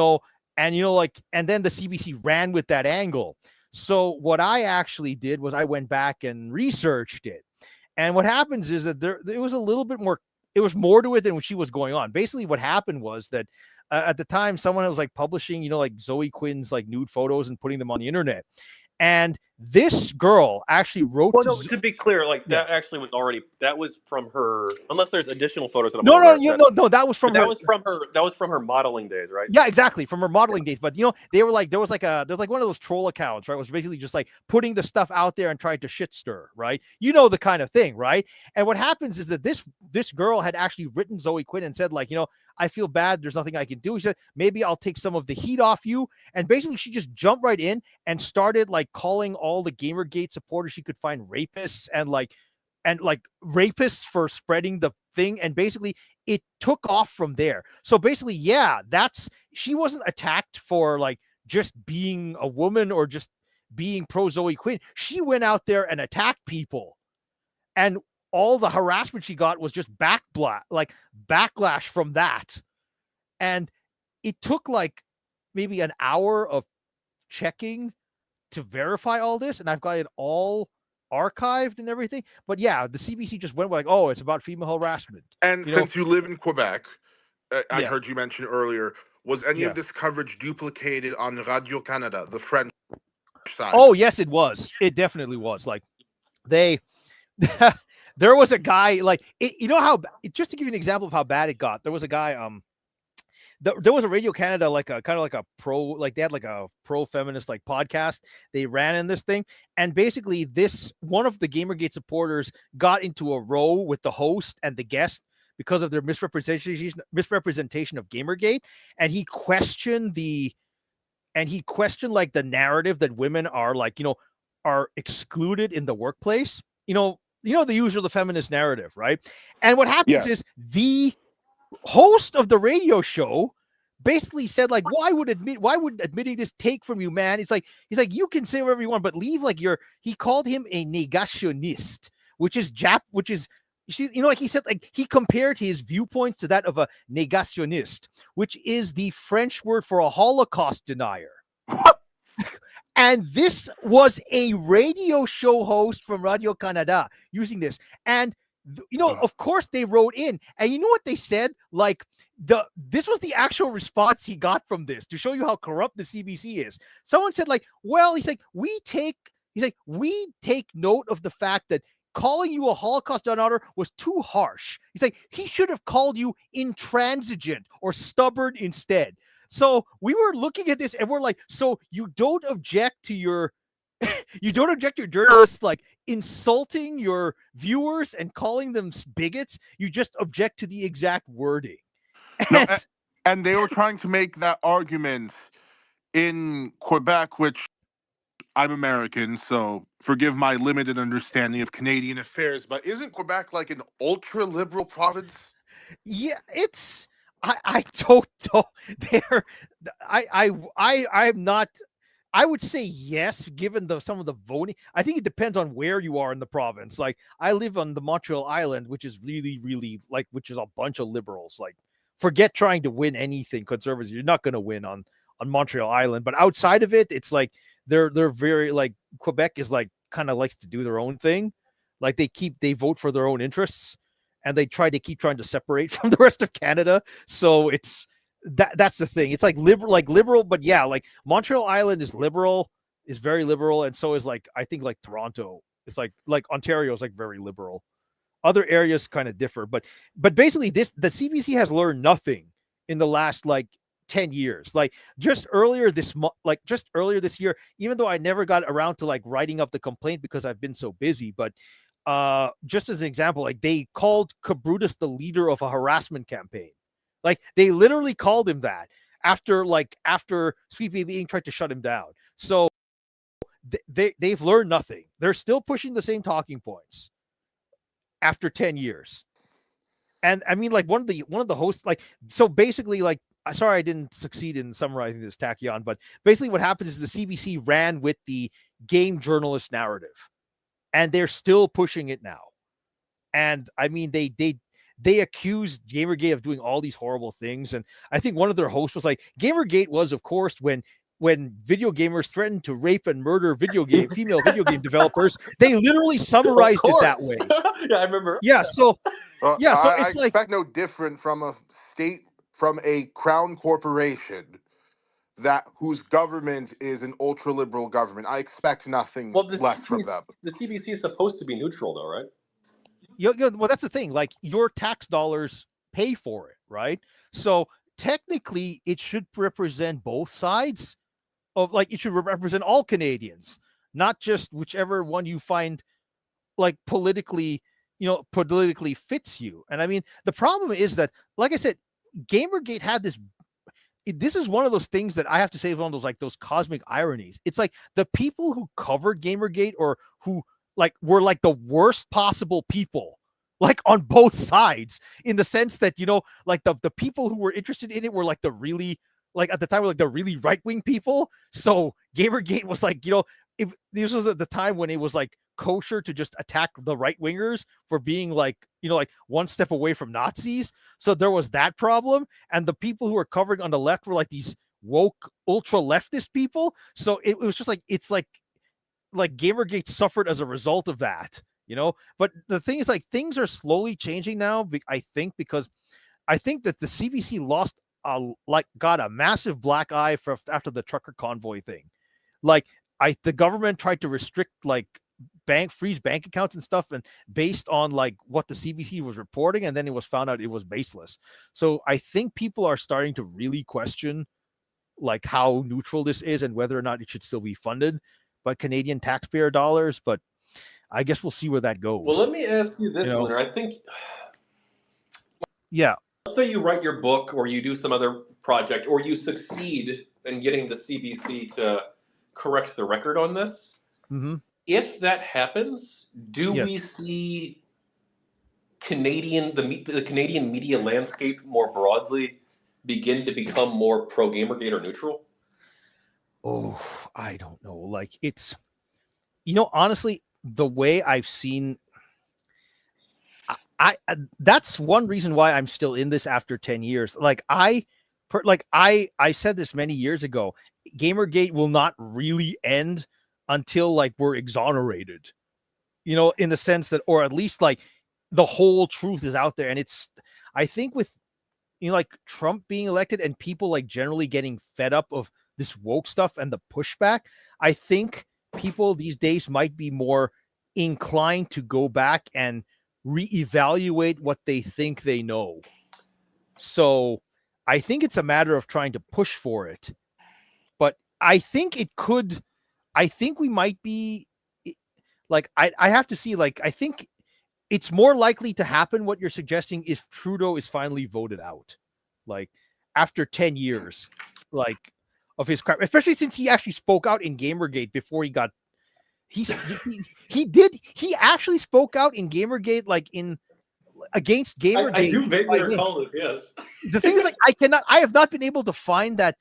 the CBC ran with that angle. So what I actually did was I went back and researched it. And what happens is that it was a little bit more, it was more to it than what she was going on. Basically what happened was that at the time, someone was publishing, Zoe Quinn's nude photos and putting them on the internet. And this girl actually wrote Well, to no, to be clear, like Yeah. that actually was already that was from her. Unless there's additional photos that I'm no, unaware of. no, that was from But her. that was from her. That was from her modeling days, right? Yeah, exactly, from her modeling days. But they were like, there's like one of those troll accounts, right? It was basically just like putting the stuff out there and trying to shit stir, right? You know the kind of thing, right? And what happens is that this girl had actually written Zoe Quinn and said, like, I feel bad. There's nothing I can do. She said, maybe I'll take some of the heat off you. And basically, she just jumped right in and started like calling all the GamerGate supporters she could find rapists and rapists for spreading the thing. And basically, it took off from there. So basically, yeah, she wasn't attacked for like just being a woman or just being pro Zoe Quinn. She went out there and attacked people, and all the harassment she got was just backlash from that. And it took like maybe an hour of checking to verify all this, and I've got it all archived and everything. But yeah, the CBC just went like, oh, it's about female harassment. And since you live in Quebec, I Yeah. heard you mention earlier, was any Yeah. of this coverage duplicated on Radio Canada, the French side? Oh, yes, it was. It definitely was. Like they there was a guy like how, just to give you an example of how bad it got, there was a guy there was a Radio Canada, like a kind of like a pro, like they had like a pro feminist like podcast they ran in this thing, and basically one of the GamerGate supporters got into a row with the host and the guest because of their misrepresentation of GamerGate, and he questioned like the narrative that women are like are excluded in the workplace, the usual, the feminist narrative, right? And what happens is the host of the radio show basically said, like, why would admitting this take from you, man? He's like, you can say whatever you want, but leave like he called him a negationist, which is like he said, like he compared his viewpoints to that of a negationist, which is the French word for a Holocaust denier. And this was a radio show host from Radio Canada using this. And, of course they wrote in. And you know what they said? Like, this was the actual response he got from this to show you how corrupt the CBC is. Someone said, like, well, he's like, we take note of the fact that calling you a Holocaust denier was too harsh. He's like, he should have called you intransigent or stubborn instead. So we were looking at this and we're like, so you don't object to your journalists like insulting your viewers and calling them bigots. You just object to the exact wording. And they were trying to make that argument in Quebec, which I'm American, so forgive my limited understanding of Canadian affairs, but isn't Quebec like an ultra-liberal province? Yeah, it's I don't know. I'm not. I would say yes, given some of the voting. I think it depends on where you are in the province. Like I live on the Montreal Island, which is really, really which is a bunch of liberals. Like, forget trying to win anything conservatives. You're not going to win on Montreal Island. But outside of it, it's like they're very like Quebec is like kind of likes to do their own thing. Like they vote for their own interests. And they keep trying to separate from the rest of Canada. So it's that's the thing. It's like liberal, but yeah, like Montreal Island is very liberal, and so is like I think like Toronto. It's like Ontario is like very liberal. Other areas kind of differ, but basically the CBC has learned nothing in the last like 10 years. Like just earlier this year, even though I never got around to like writing up the complaint because I've been so busy, but just as an example, like they called Cabrutus the leader of a harassment campaign. Like they literally called him that after Sweet Baby Inc. tried to shut him down. So they've learned nothing. They're still pushing the same talking points after 10 years. And I mean, like one of the hosts, like, so basically, like, sorry I didn't succeed in summarizing this, Tachyon, but basically what happens is the CBC ran with the game journalist narrative. And they're still pushing it now. And I mean, they accused GamerGate of doing all these horrible things. And I think one of their hosts was like, GamerGate was, of course, when video gamers threatened to rape and murder female video game developers. They literally summarized it that way. Yeah, I remember. Yeah, so so I expect no different from a crown corporation. whose government is an ultra liberal government. I expect nothing Well, the less from them. CBC is supposed to be neutral, though, right? Well, that's the thing. Like, your tax dollars pay for it, right? So technically, it should represent both sides of, like, it should represent all Canadians, not just whichever one you find like politically fits you. And I mean, the problem is that, like I said, Gamergate had this is one of those things that I have to say is one of those, like, those cosmic ironies. It's like the people who covered Gamergate, or who like were like the worst possible people, like, on both sides, in the sense that, like, the people who were interested in it were like the really, like, at the time, were like the really right-wing people. So Gamergate was like, if this was at the time when it was like kosher to just attack the right wingers for being like, like one step away from Nazis. So there was that problem. And the people who were covering on the left were like these woke ultra leftist people. So it was just like, it's like Gamergate suffered as a result of that, but the thing is, like, things are slowly changing now. I think, because I think that the CBC got a massive black eye after the trucker convoy thing. Like, the government tried to restrict, like, freeze bank accounts and stuff, and based on like what the CBC was reporting, and then it was found out it was baseless. So I think people are starting to really question, like, how neutral this is and whether or not it should still be funded by Canadian taxpayer dollars. But I guess we'll see where that goes. Well, let me ask you this, Lunar. I think, yeah, let's say you write your book, or you do some other project, or you succeed in getting the CBC to correct the record on this. Mm-hmm. If that happens, do we see the Canadian media landscape more broadly begin to become more pro Gamergate or neutral? Oh, I don't know. Like, it's, honestly, the way I've seen, I that's one reason why I'm still in this after 10 years. Like, I said this many years ago, Gamergate will not really end until, like, we're exonerated, in the sense that, or at least, like, the whole truth is out there. And I think with, like, Trump being elected and people, like, generally getting fed up of this woke stuff and the pushback, I think people these days might be more inclined to go back and reevaluate what they think they know. So I think it's a matter of trying to push for it. But I think we might be, like, I have to see, like, I think it's more likely to happen, what you're suggesting, if Trudeau is finally voted out, like, after 10 years, like, of his crap, especially since he actually spoke out in Gamergate before he got, he actually spoke out in Gamergate, like, against Gamergate. I do vaguely recall it, yes. The thing is, like, I have not been able to find that.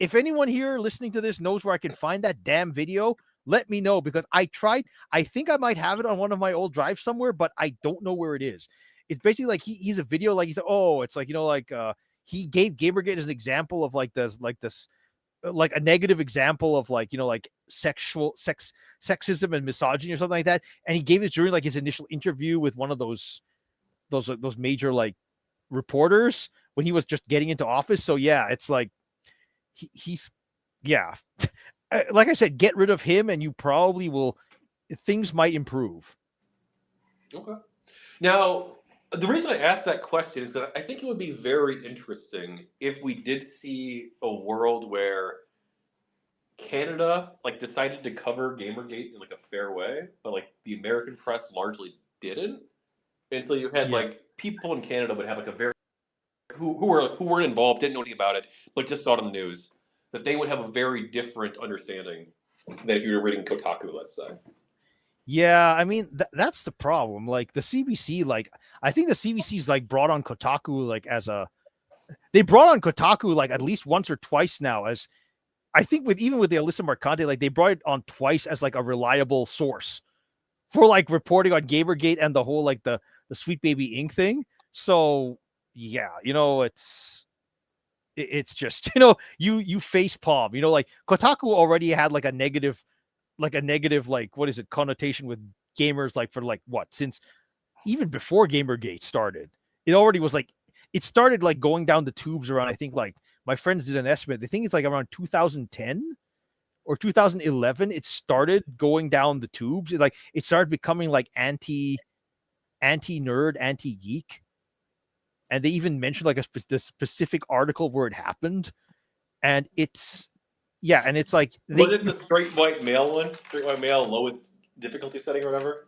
If anyone here listening to this knows where I can find that damn video, let me know, because I tried. I think I might have it on one of my old drives somewhere, but I don't know where it is. It's basically like he's a video, like, he said, it's like, he gave Gamergate as an example of like a negative example of, like, like sexism and misogyny or something like that. And he gave it during, like, his initial interview with one of those major, like, reporters when he was just getting into office. So yeah, it's like he's like I said, get rid of him and you probably will, things might improve. Okay. Now, the reason I asked that question is that I think it would be very interesting if we did see a world where Canada, like, decided to cover Gamergate in, like, a fair way, but, like, the American press largely didn't. And so you had like people in Canada would have, like, a very who weren't involved, didn't know anything about it, but just saw it on the news, that they would have a very different understanding than if you were reading Kotaku, let's say. Yeah, I mean, that's the problem. Like, the CBC, like, I think the CBC's, like, brought on Kotaku, like, they brought on Kotaku, like, at least once or twice now, as I think even with the Alyssa Marcante, like, they brought it on twice as, like, a reliable source for, like, reporting on Gamergate and the whole, like, the Sweet Baby Inc. thing. So yeah, it's just, you face palm, like, Kotaku already had, like, a negative, like, what is it, connotation with gamers, like, for, like, what, since even before Gamergate started. It already was, like, it started, like, going down the tubes around, I think, like, my friends did an estimate. They think it's like around 2010 or 2011. It started going down the tubes. It started becoming like anti-nerd, anti-geek. And they even mentioned like the specific article where it happened. And it's like Was it the straight white male one? Straight white male, lowest difficulty setting or whatever?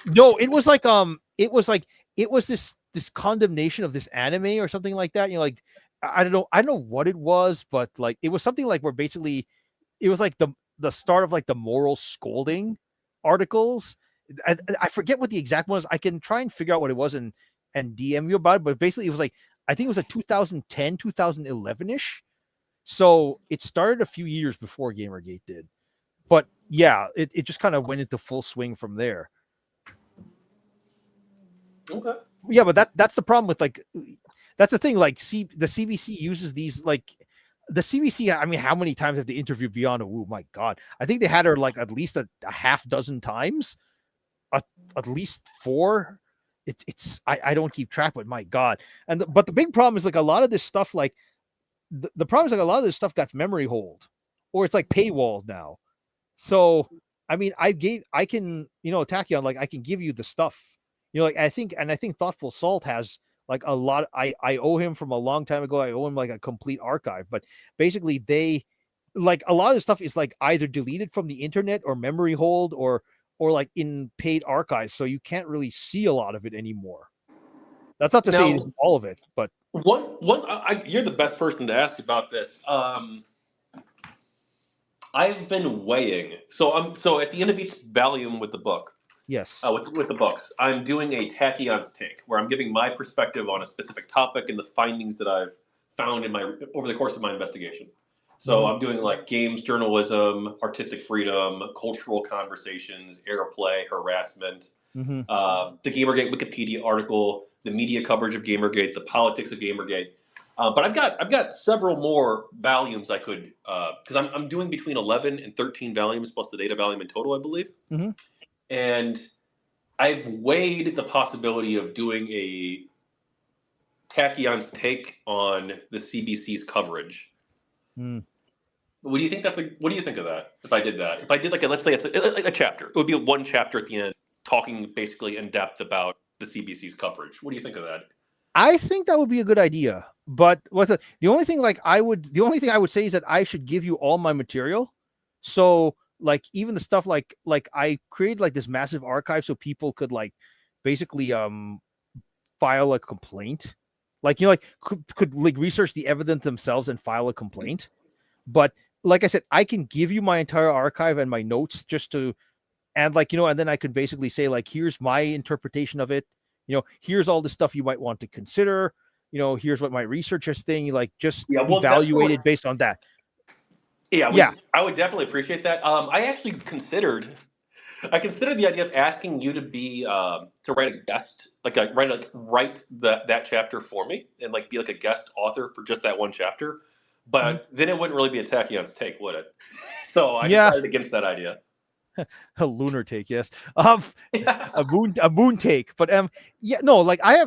No, it was this condemnation of this anime or something like that. Like I don't know what it was, but like it was something like where basically it was like the start of like the moral scolding articles. I forget what the exact one was. I can try and figure out what it was and DM you about it, but basically it was like I think it was like 2010, 2011-ish. So it started a few years before Gamergate did. But yeah, it just kind of went into full swing from there. Okay. Yeah, but that's the problem with like that's the thing. Like the CBC uses these like the CBC. I mean, how many times have they interviewed Beyond a Woo? My God, I think they had her like at least a half dozen times, at least 4. I don't keep track, but my God. But the big problem is like a lot of this stuff. Like the problem is like a lot of this stuff got memory hold, or it's like paywalled now. So I mean, I can Tachyon, like I can give you the stuff. Like I think Thoughtful Salt has like a lot. I owe him from a long time ago. I owe him like a complete archive. But basically, they like a lot of the stuff is like either deleted from the internet or memory hold or like in paid archives, so you can't really see a lot of it anymore. That's not to say it isn't all of it, but you're the best person to ask about this. I've been weighing. So at the end of each volume with the book. Yes. With the books, I'm doing a Tachyon's take, where I'm giving my perspective on a specific topic and the findings that I've found over the course of my investigation. So I'm doing like games journalism, artistic freedom, cultural conversations, airplay, harassment, the GamerGate Wikipedia article, the media coverage of GamerGate, the politics of GamerGate. But I've got several more volumes I could because I'm doing between 11 and 13 volumes plus the data volume in total, I believe. And I've weighed the possibility of doing a Tachyon's take on the CBC's coverage. What do you think what do you think of that? If I did that, let's say it's a chapter, it would be one chapter at the end talking basically in depth about the CBC's coverage. What do you think of that? I think that would be a good idea. But the only thing I would say is that I should give you all my material. So like even the stuff like I created like this massive archive so people could like basically file a complaint. Like could like research the evidence themselves and file a complaint. But like I said, I can give you my entire archive and my notes and then I could basically say like here's my interpretation of it. Here's all the stuff you might want to consider. Here's what my researchers think, like just evaluated based on that. I would definitely appreciate that. I actually considered the idea of asking you to be to write a guest, write that chapter for me and like be like a guest author for just that one chapter. But then it wouldn't really be a Tachyon's take, would it? So I decided against that idea. A lunar take, yes. A moon take, but like I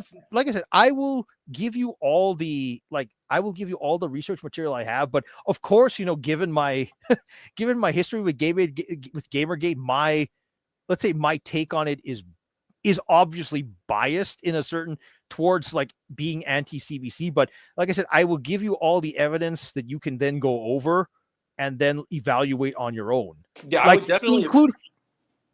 said, I will give you all the research material I have, but of course, given my history with GamerGate, my take on it is obviously biased in a certain towards like being anti-CBC, but like I said, I will give you all the evidence that you can then go over and then evaluate on your own. Yeah, I would definitely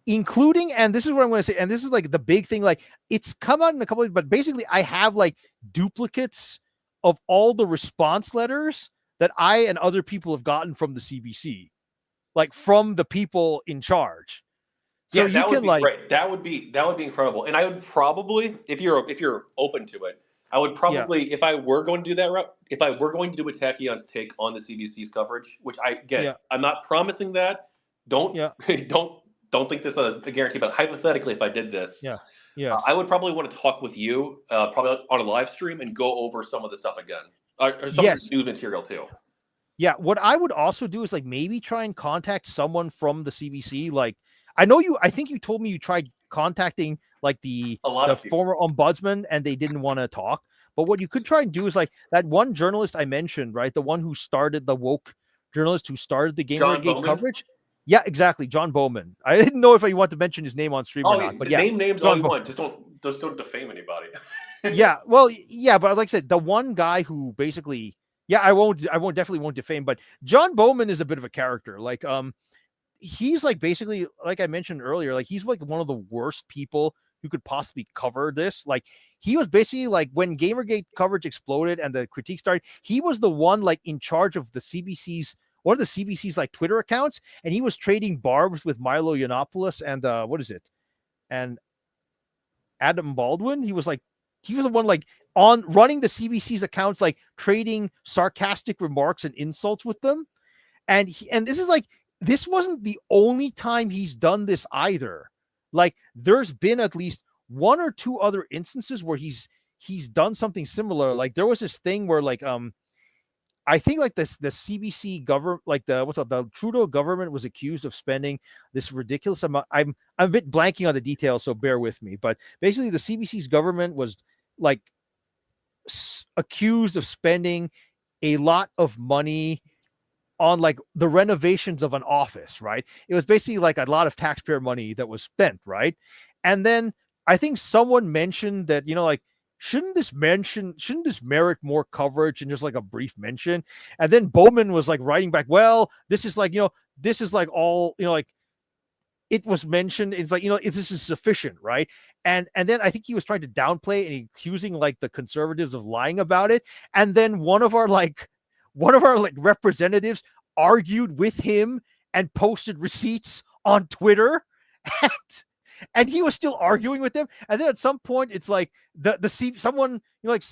including, and this is what I'm going to say, and this is like the big thing, like it's come out in a couple of, but basically I have like duplicates of all the response letters that I and other people have gotten from the CBC, like from the people in charge. So yeah, that would be great. That would be incredible. And I would probably, if you're open to it, I would probably, if I were going to do that route, if I were going to do a Tachyon's take on the CBC's coverage, which I'm not promising that. Don't think this is a guarantee, but hypothetically, if I did this, I would probably want to talk with you, probably on a live stream, and go over some of the stuff again, or some of the new material too. Yeah, what I would also do is like maybe try and contact someone from the CBC. Like I think you told me you tried contacting like the former ombudsman and they didn't want to talk. But what you could try and do is like that one journalist I mentioned, right? The one who started the woke journalist who started the John GamerGate Bowman? coverage. Yeah, exactly. John Bowman. I didn't know if you want to mention his name on stream or Oh, not, but yeah, name names all John you Bowman. want. Just don't defame anybody. Yeah, well, yeah, but like I said, the one guy who basically, yeah, I definitely won't defame, but John Bowman is a bit of a character. Like, he's like basically, like I mentioned earlier, like he's like one of the worst people who could possibly cover this. Like, he was basically like when Gamergate coverage exploded and the critique started, he was the one like in charge of the CBC's one of the CBC's like Twitter accounts, and he was trading barbs with Milo Yiannopoulos and what is it? And Adam Baldwin. He was the one like on running the CBC's accounts, like trading sarcastic remarks and insults with them. And this wasn't the only time he's done this either. Like, there's been at least one or two other instances where he's done something similar. Like, there was this thing where like I think like the CBC government, like the Trudeau government was accused of spending this ridiculous amount. I'm a bit blanking on the details, so bear with me. But basically, the CBC's government was like accused of spending a lot of money on like the renovations of an office, right? It was basically like a lot of taxpayer money that was spent, right? And then I think someone mentioned that, like, shouldn't this merit more coverage and just like a brief mention? And then Bowman was like writing back, well, this is like, this is like all, like it was mentioned. It's like, this is sufficient, right? And then I think he was trying to downplay it and accusing like the conservatives of lying about it. And then one of our representatives argued with him and posted receipts on Twitter. And he was still arguing with them. And then at some point, it's like someone, like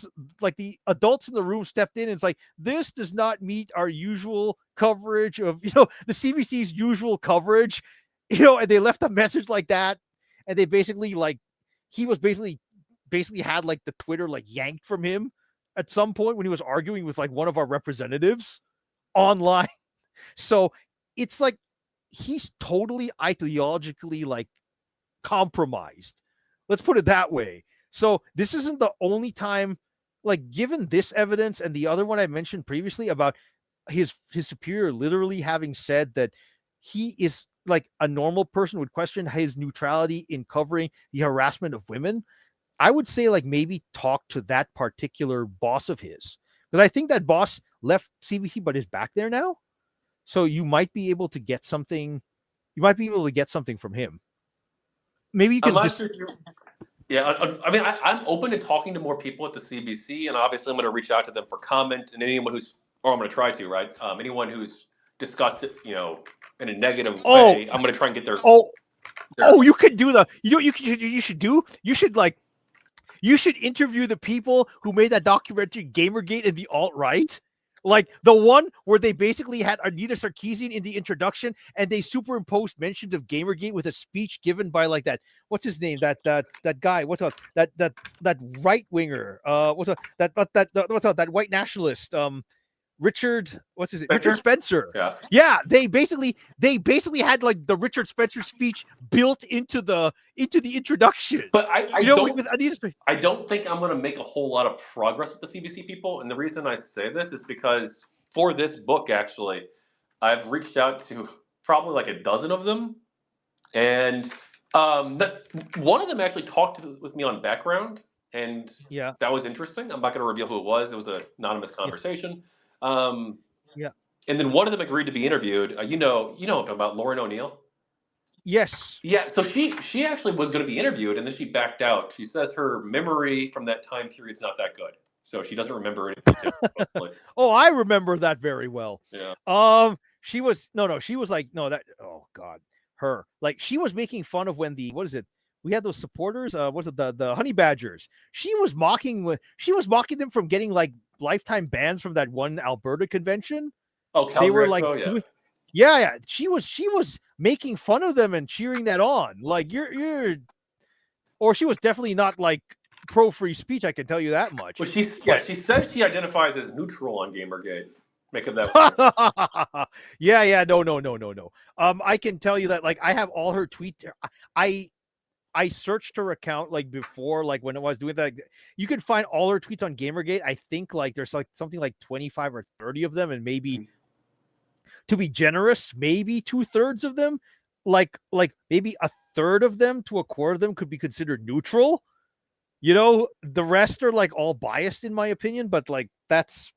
the adults in the room stepped in and it's like, this does not meet our usual coverage of, the CBC's usual coverage, and they left a message like that. And they basically like, he was basically had like the Twitter like yanked from him at some point when he was arguing with like one of our representatives online. So it's like, he's totally ideologically like compromised. Let's put it that way. So this isn't the only time, like, given this evidence and the other one I mentioned previously about his superior literally having said that he is like a normal person would question his neutrality in covering the harassment of women. I would say like maybe talk to that particular boss of his, because I think that boss left CBC but is back there now. So you might be able to get something. You might be able to get something from him. Maybe you can Yeah, I mean, I'm open to talking to more people at the CBC, and obviously I'm going to reach out to them for comment, and anyone I'm going to try to, right? Anyone who's discussed it, in a negative way, I'm going to try and get their. You could do you should interview the people who made that documentary Gamergate and the alt-right. Like the one where they basically had Anita Sarkeesian in the introduction and they superimposed mentions of Gamergate with a speech given by like that, what's his name? That guy, what's up? That right winger, that white nationalist, Richard, what's his name? Richard Spencer. Yeah. They basically had like the Richard Spencer speech built into the introduction. But I don't think I'm going to make a whole lot of progress with the CBC people, and the reason I say this is because for this book, actually, I've reached out to probably like a dozen of them, and one of them actually talked with me on background, and that was interesting. I'm not going to reveal who it was. It was an anonymous conversation. And then one of them agreed to be interviewed. You know about Lauren O'Neill? Yes. Yeah. So she actually was going to be interviewed, and then she backed out. She says her memory from that time period is not that good, so she doesn't remember anything. Oh, I remember that very well. Yeah. She was she was like oh god, her like she was making fun of when we had those supporters. Was it the Honey Badgers? She was mocking them from getting like lifetime bans from that one Alberta convention. Oh, Calgary, they were like, yeah. She was making fun of them and cheering that on. Like or she was definitely not like pro free speech. I can tell you that much. Well, she says she identifies as neutral on GamerGate. Make of that. No. I can tell you that like I have all her tweets. I searched her account like before, like when I was doing that. You can find all her tweets on GamerGate. I think like there's like something like 25 or 30 of them, and maybe, to be generous, maybe 2/3 of them, like maybe a third of them to a quarter of them could be considered neutral. You know, the rest are like all biased in my opinion, but like that's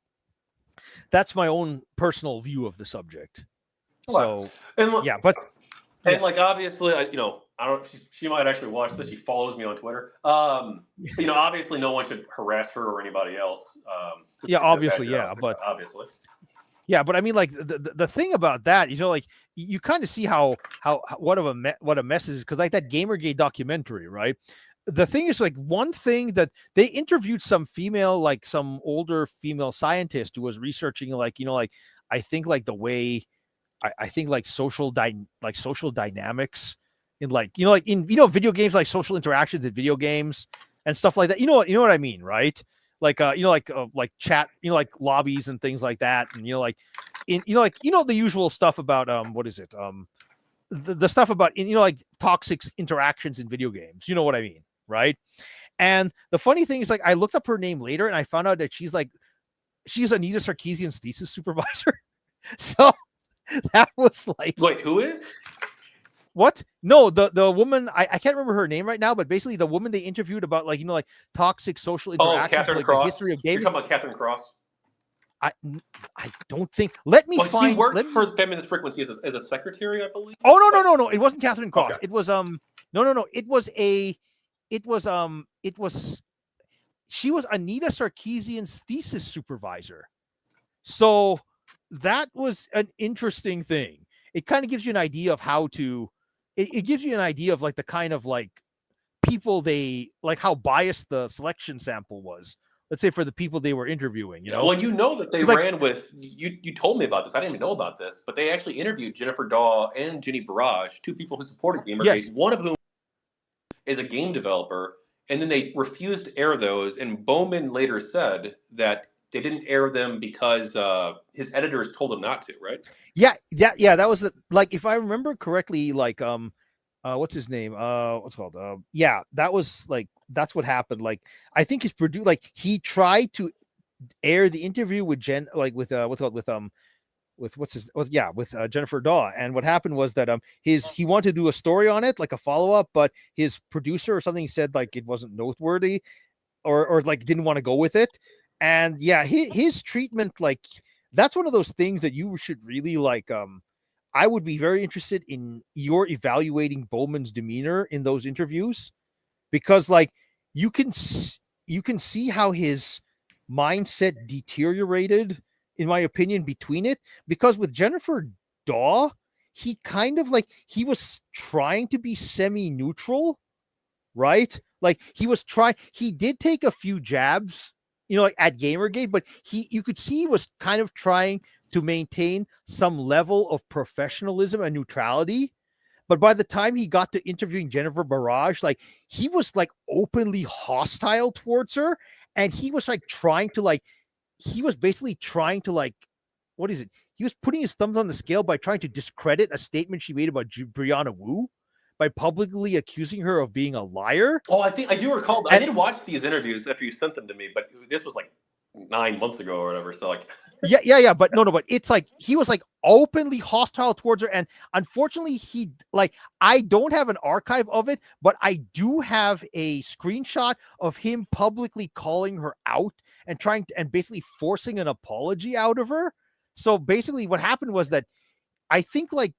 my own personal view of the subject. So and yeah, but and like obviously, I don't. She might actually watch this. She follows me on Twitter. Obviously, no one should harass her or anybody else. Yeah, obviously, yeah, but obviously. Yeah, but I mean, like the thing about that, like you kind of see how what a mess is, because like that GamerGate documentary, right? The thing is, like, one thing that they interviewed some female, like some older female scientist who was researching, like I think like the way I think like social dynamics in like in video games, like social interactions in video games and stuff like that. You know what I mean, right? Like like chat, like lobbies and things like that, and like in the usual stuff about what is it, the stuff about like toxic interactions in video games. You know what I mean, right? And the funny thing is, like, I looked up her name later and I found out that she's Anita Sarkeesian's thesis supervisor. So that was like, wait, who is? What? No, the woman, I can't remember her name right now, but basically the woman they interviewed about like like toxic social interactions, Catherine like Cross. the history of gaming. You're talking about Catherine Cross? I don't think. Let me find. She worked for Feminist Frequency as a secretary, I believe. Oh no! It wasn't Catherine Cross. Okay. It was no. It was she was Anita Sarkeesian's thesis supervisor. So that was an interesting thing. It kind of gives you an idea of how to. It gives you an idea of like the kind of like people they like, how biased the selection sample was. Let's say for the people they were interviewing, Well, that they ran with you told me about this. I didn't even know about this, but they actually interviewed Jennifer Daw and Jenny Barrage, two people who supported GamerGate, yes. One of whom is a game developer, and then they refused to air those. And Bowman later said that they didn't air them because his editors told him not to, right? Yeah. That was like, if I remember correctly, like what's his name? What's it called? Yeah, that was like, that's what happened. Like, I think his producer, like, he tried to air the interview with with Jennifer Daw, and what happened was that he wanted to do a story on it, like a follow-up, but his producer or something said like it wasn't noteworthy, or like didn't want to go with it. And yeah, his treatment, like, that's one of those things that you should really like. I would be very interested in your evaluating Bowman's demeanor in those interviews, because like you can see how his mindset deteriorated, in my opinion, between it. Because with Jennifer Daw, he kind of like, he was trying to be semi-neutral, right? Like he did take a few jabs, like at GamerGate, but you could see he was kind of trying to maintain some level of professionalism and neutrality. But by the time he got to interviewing Jennifer Barrage, like, he was like openly hostile towards her. And he was like he was basically trying to like, what is it? He was putting his thumbs on the scale by trying to discredit a statement she made about Brianna Wu by publicly accusing her of being a liar. Oh, I do recall that. I did watch these interviews after you sent them to me, but this was like 9 months ago or whatever. So like, yeah, but no, but it's like he was like openly hostile towards her, and unfortunately, I don't have an archive of it, but I do have a screenshot of him publicly calling her out and basically forcing an apology out of her. So basically, what happened was that, I think, like,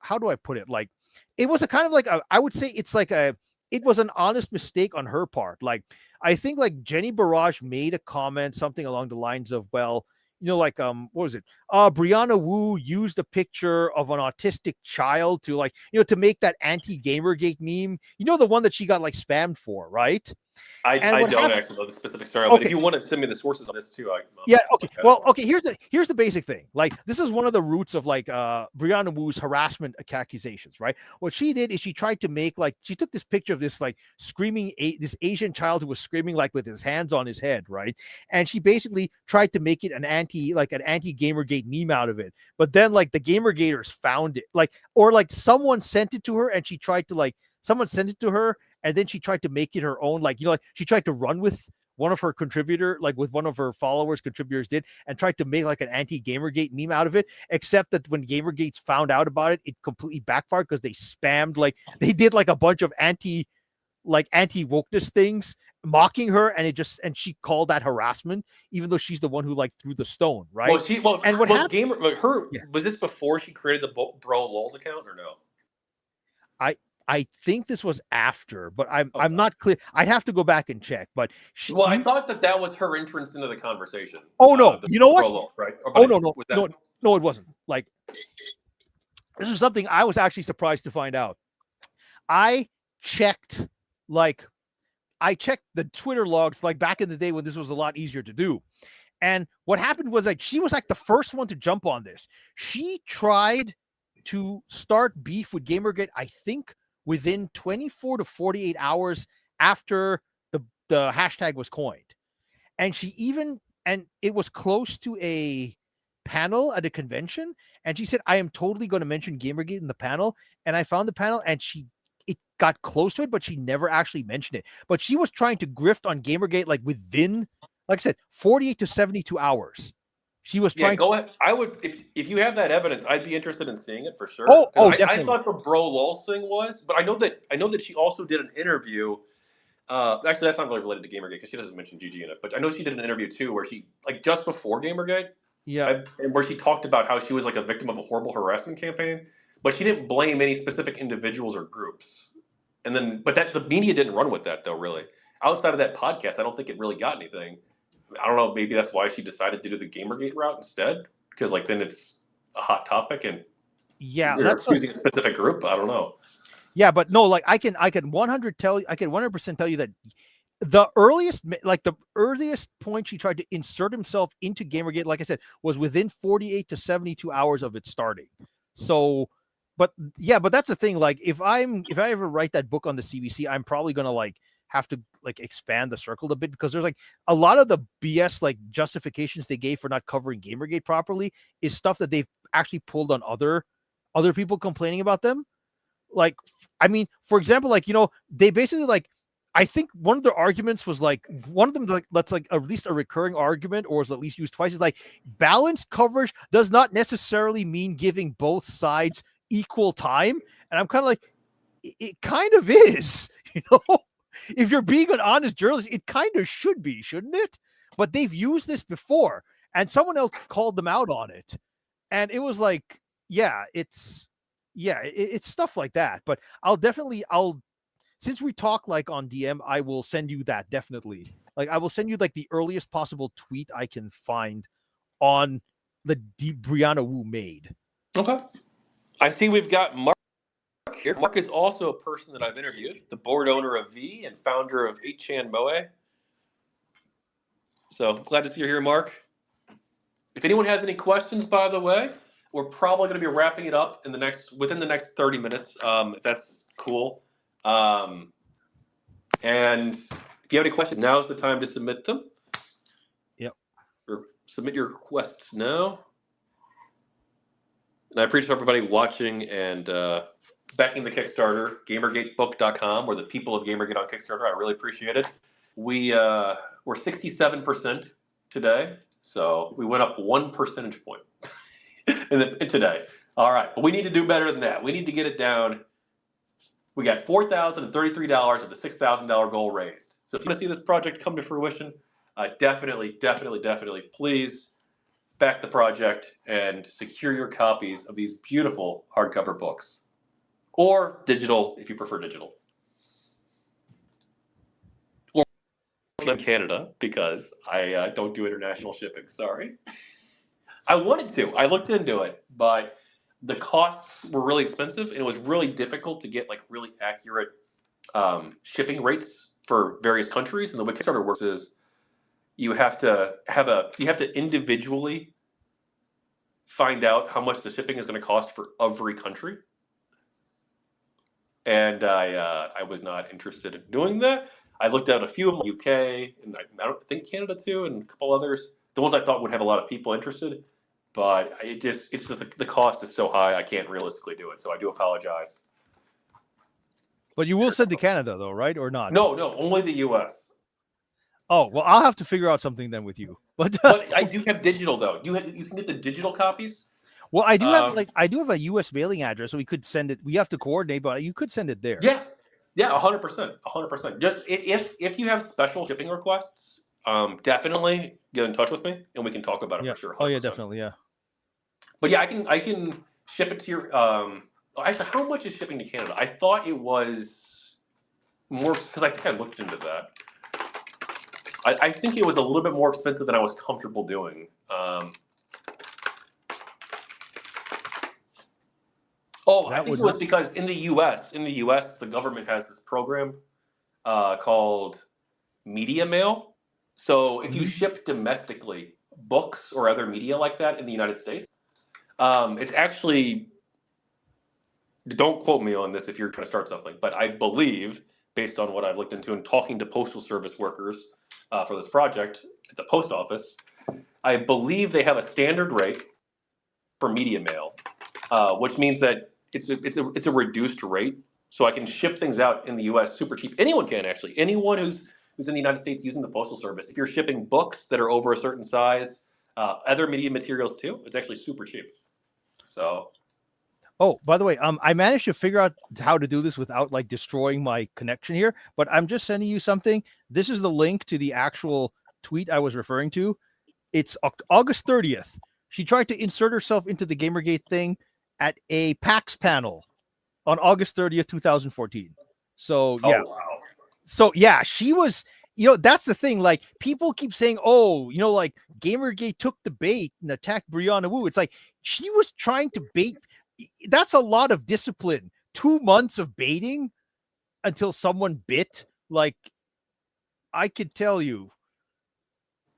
how do I put it? Like, it was a kind of like I would say it was an honest mistake on her part. Like, I think like Jenny Barrage made a comment, something along the lines of, well, like, what was it? Brianna Wu used a picture of an autistic child to like, to make that anti-GamerGate meme. The one that she got like spammed for, right? I don't actually know the specific story, but if you want to send me the sources on this too, okay. Well, okay. Here's the basic thing. Like, this is one of the roots of like Brianna Wu's harassment accusations, right? What she did is she tried to make, like, she took this picture of this like screaming this Asian child who was screaming like with his hands on his head, right? And she basically tried to make it an anti-GamerGate meme out of it. But then like the GamerGaters found it, like, or like someone sent it to her and she tried to like someone sent it to her, and then she tried to make it her own. Like, like she tried to run with one of her with one of her contributors did, and tried to make like an anti-Gamergate meme out of it, except that when Gamergates found out about it, it completely backfired because they spammed, like they did like a bunch of anti-wokeness things mocking her, and she called that harassment, even though she's the one who like threw the stone, right? And what happened? Was this before she created the Bro Lols account or no? I think this was after, but I'm not clear. I'd have to go back and check. But I thought that was her entrance into the conversation. Oh no, you know what? Lol, right? No, it wasn't. Like, this is something I was actually surprised to find out. I checked the Twitter logs like back in the day when this was a lot easier to do. And what happened was like she was like the first one to jump on this. She tried to start beef with Gamergate, I think, within 24 to 48 hours after the hashtag was coined. And it was close to a panel at a convention. And she said, I am totally going to mention Gamergate in the panel. And I found the panel, and it got close to it, but she never actually mentioned it. But she was trying to grift on Gamergate like within, like I said, 48 to 72 hours. She was trying. Go ahead. I would, if you have that evidence, I'd be interested in seeing it for sure. Definitely. I thought the Bro Lols thing was, but I know that she also did an interview. Actually, that's not really related to Gamergate because she doesn't mention GG in it. But I know she did an interview too, where she just before Gamergate, and where she talked about how she was like a victim of a horrible harassment campaign, but she didn't blame any specific individuals or groups. And then, but the media didn't run with that though. Really, outside of that podcast, I don't think it really got anything. I don't know. Maybe that's why she decided to do the Gamergate route instead, because like then it's a hot topic and you're accusing a specific group. I don't know. Yeah, but no, like I can 100% tell you that the earliest point she tried to insert himself into Gamergate, like I said, was within 48 to 72 hours of it starting. So, but that's the thing. Like if I ever write that book on the CBC, I'm probably gonna like have to like expand the circle a bit, because there's like a lot of the BS like justifications they gave for not covering Gamergate properly is stuff that they've actually pulled on other people complaining about them. Like, I mean, for example, like, they basically like, I think one of their arguments was like, one of them, like, that's like at least a recurring argument, or is at least used twice, is like balanced coverage does not necessarily mean giving both sides equal time. And I'm kind of like, it kind of is, if you're being an honest journalist, it kind of should be, shouldn't it? But they've used this before, and someone else called them out on it. And it was like, it's stuff like that. But since we talk like on DM, I will send you that definitely. Like I will send you like the earliest possible tweet I can find on the Brianna Wu made. Okay. I see we've got Mark here. Mark is also a person that I've interviewed, the board owner of V and founder of 8chan Moe. So glad to see you here, Mark. If anyone has any questions, by the way, we're probably going to be wrapping it up within the next 30 minutes. If that's cool. And if you have any questions, now is the time to submit them. Yep. Or submit your requests now. And I appreciate everybody watching and backing the Kickstarter, GamerGateBook.com, or the People of GamerGate on Kickstarter. I really appreciate it. We're 67% today, so we went up 1 percentage point in today. All right, but we need to do better than that. We need to get it down. We got $4,033 of the $6,000 goal raised. So if you want to see this project come to fruition, definitely, please back the project and secure your copies of these beautiful hardcover books, or digital if you prefer digital, or in Canada, because I don't do international shipping. Sorry. I wanted to. I looked into it, but the costs were really expensive, and it was really difficult to get like really accurate shipping rates for various countries. And the way Kickstarter works is you have to individually find out how much the shipping is going to cost for every country. And I was not interested in doing that. I looked at a few of them, UK, and I don't think Canada too, and a couple others. The ones I thought would have a lot of people interested. But it's just the cost is so high, I can't realistically do it. So I do apologize. But you will send to Canada though, right? Or not? No, only the U.S. Oh, well, I'll have to figure out something then with you. But But I do have digital though. You can get the digital copies. well, I do have Um, I do have a US mailing address, so we could send it. We have to coordinate, but you could send it there. Yeah, 100%. Just if you have special shipping requests, definitely get in touch with me and we can talk about it Yeah. for sure. 100%. Oh yeah, definitely. Yeah. But yeah, I can ship it to your. Actually, how much is shipping to Canada? I thought it was more because I think I looked into that. I think it was a little bit more expensive than I was comfortable doing. I think it was because in the U.S., the government has this program called Media Mail. So if you ship domestically books or other media like that in the United States, it's actually, don't quote me on this if you're trying to start something, but I believe, based on what I've looked into and talking to postal service workers for this project at the post office, I believe they have a standard rate for media mail, which means that it's a reduced rate. So I can ship things out in the U.S. super cheap. Anyone can actually. Anyone who's in the United States using the postal service. If you're shipping books that are over a certain size, other media materials too, it's actually super cheap. So. Oh, by the way, I managed to figure out how to do this without like destroying my connection here, but I'm just sending you something. This is the link to the actual tweet I was referring to. It's August 30th. She tried to insert herself into the Gamergate thing at a PAX panel on August 30th, 2014. So, yeah. Oh, wow. So, yeah, she was, that's the thing. Like, people keep saying, oh, like Gamergate took the bait and attacked Brianna Wu. It's like she was trying to bait. That's a lot of discipline. 2 months of baiting until someone bit. Like, I could tell you,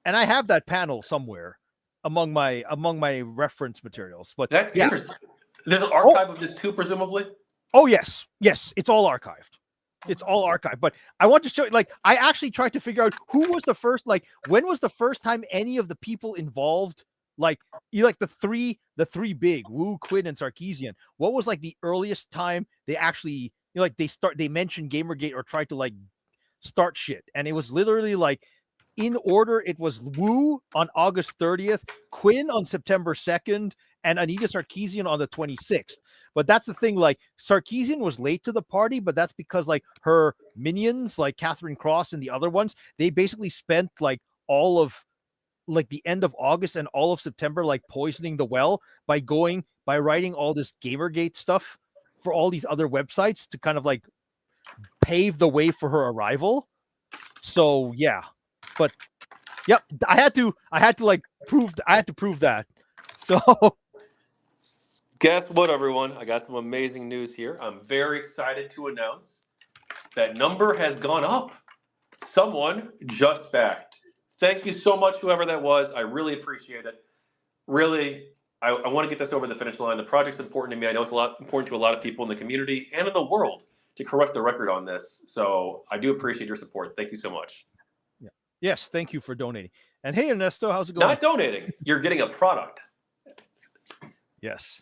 and I have that panel somewhere among my reference materials. But that's yeah, interesting. There's an archive of this too, presumably. Oh yes, it's all archived. It's all archived. But I want to show you, like, I actually tried to figure out who was the first, like, when was the first time any of the people involved, like, the three big, Wu, Quinn, and Sarkeesian. What was like the earliest time they actually, they mentioned Gamergate or tried to like start shit, and it was literally like, in order, it was Wu on August 30th, Quinn on September 2nd, and Anita Sarkeesian on the 26th. But that's the thing, like, Sarkeesian was late to the party, but that's because, like, her minions, like Catherine Cross and the other ones, they basically spent, like, all of, like, the end of August and all of September, like, poisoning the well by writing all this Gamergate stuff for all these other websites to kind of, like, pave the way for her arrival. So, yeah. But yep, I had to prove that. So guess what, everyone? I got some amazing news here. I'm very excited to announce that number has gone up. Someone just backed. Thank you so much, whoever that was. I really appreciate it. Really, I want to get this over the finish line. The project's important to me. I know it's important to a lot of people in the community and in the world to correct the record on this. So I do appreciate your support. Thank you so much. Yes, thank you for donating. And hey, Ernesto, how's it going? Not donating. You're getting a product. Yes.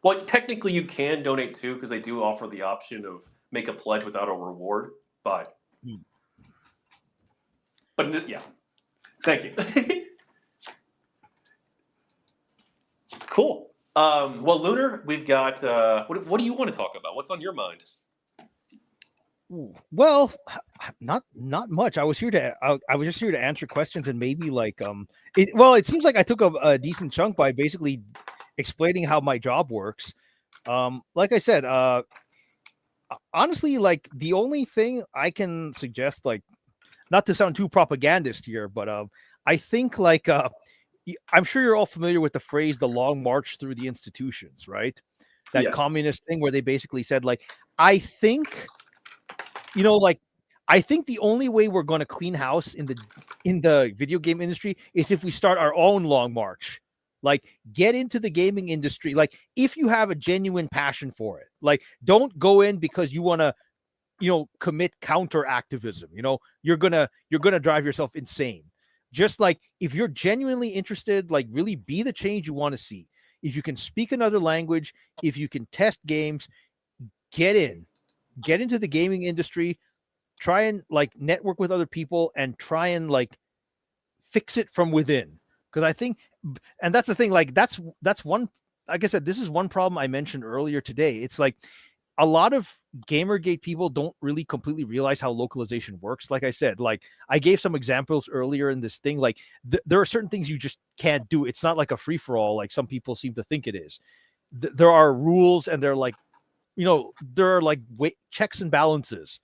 Well, technically you can donate too, because they do offer the option of make a pledge without a reward. But yeah, thank you. Cool. Well, Lunar, we've got. What do you want to talk about? What's on your mind? Well, not much. I was just here to answer questions and maybe like it seems like I took a decent chunk by basically explaining how my job works. Like I said, honestly, like the only thing I can suggest, like, not to sound too propagandist here, but I think like I'm sure you're all familiar with the phrase "the long march through the institutions," right? That communist thing where they basically said, like, I think the only way we're going to clean house in the video game industry is if we start our own long march. Like, get into the gaming industry. Like, if you have a genuine passion for it, like, don't go in because you want to, commit counter activism. You're gonna drive yourself insane. Just like, if you're genuinely interested, like, really be the change you want to see. If you can speak another language, if you can test games, get into the gaming industry, try and like network with other people and try and like fix it from within. Because I think, and that's the thing, like that's one, like I said, this is one problem I mentioned earlier today. It's like a lot of GamerGate people don't really completely realize how localization works. Like I said, like I gave some examples earlier in this thing. Like there are certain things you just can't do. It's not like a free for all, like some people seem to think it is. There are rules, and they're like, there are like checks and balances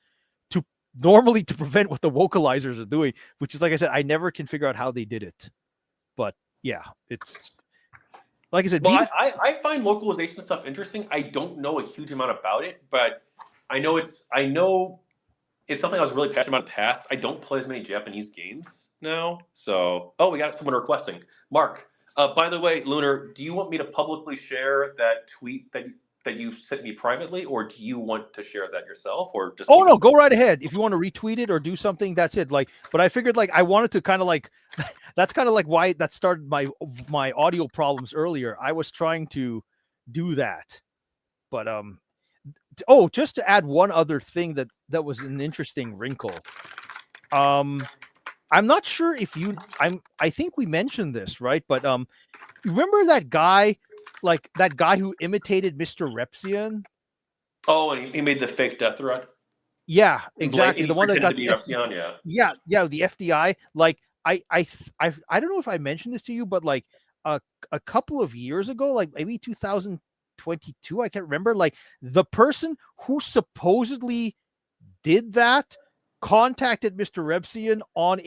to normally to prevent what the vocalizers are doing. Which is, like I said, I never can figure out how they did it. But yeah, it's like I said. Well, I find localization stuff interesting. I don't know a huge amount about it, but I know it's something I was really passionate about in the past. I don't play as many Japanese games now, so we got someone requesting. Mark, by the way, Lunar, do you want me to publicly share that tweet that you sent me privately, or do you want to share that yourself, or just? Oh no, go right ahead. If you want to retweet it or do something, that's it. Like, but I figured like I wanted to kind of like that's kind of like why that started my audio problems earlier. I was trying to do that, but just to add one other thing that was an interesting wrinkle. I'm not sure if I think we mentioned this, right? But remember that guy who imitated Mr. Repzion? Oh, and he made the fake death threat. Yeah, exactly. The one that got to be Tachyon, yeah, the FDI. Like I don't know if I mentioned this to you, but like a couple of years ago, like maybe 2022, I can't remember. Like the person who supposedly did that contacted Mr. Repzion on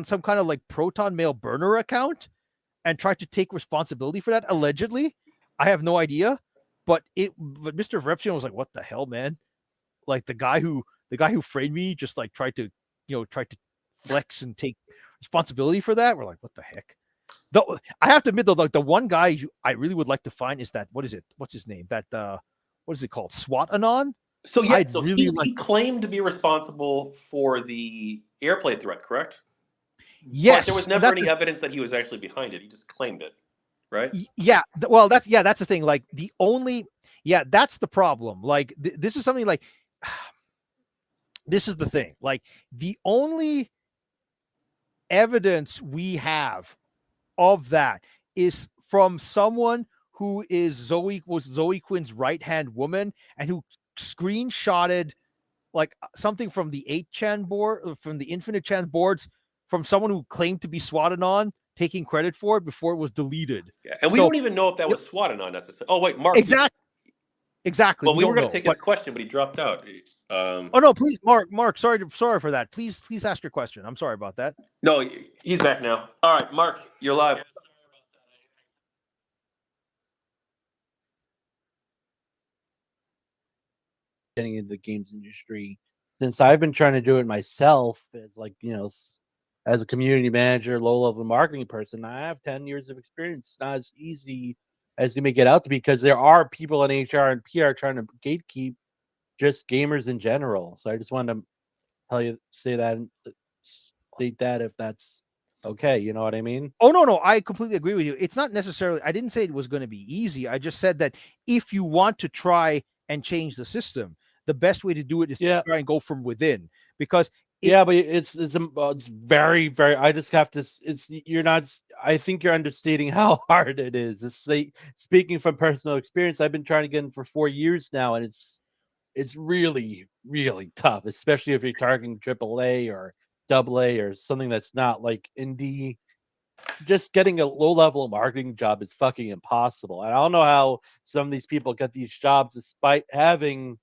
some kind of like Proton Mail burner account and tried to take responsibility for that. Allegedly, I have no idea, but Mr. Repzion was like, "What the hell, man?" Like the guy who framed me just like tried to flex and take responsibility for that. We're like, what the heck? Though I have to admit though, like the one guy I really would like to find is that what's his name? That what is it called? SWAT Anon? So yeah, he claimed to be responsible for the airplay threat, correct? Yes. But there was never any evidence that he was actually behind it. He just claimed it. Right? Yeah. Well, that's the thing. Like that's the problem. Like this is something like this is the thing. Like the only evidence we have of that is from someone who was Zoe Quinn's right-hand woman and who screenshotted like something from the 8chan board, from the Infinite Chan boards, from someone who claimed to be SWAT-Anon, taking credit for it before it was deleted. Yeah, and we don't even know if that was SWAT-Anon necessarily. Oh wait, Mark. Exactly. Well, we were going to take his question, but he dropped out. Oh no, please, Mark. Sorry for that. Please ask your question. I'm sorry about that. No, he's back now. All right, Mark, you're live. Getting into the games industry, since I've been trying to do it myself as as a community manager, low-level marketing person. I have 10 years of experience. It's not as easy as you make it out to be, because there are people in HR and PR trying to gatekeep just gamers in general. So I just wanted to state that if that's okay, you know what I mean? Oh no, I completely agree with you. It's not necessarily, I didn't say it was going to be easy. I just said that if you want to try and change the system, the best way to do it is to try and go from within, because but it's very, very. I just have to. You're not. I think you're understating how hard it is. Speaking from personal experience, I've been trying to get in for 4 years now, and it's really, really tough, especially if you're targeting AAA or AA or something that's not like indie. Just getting a low-level marketing job is fucking impossible. And I don't know how some of these people get these jobs despite having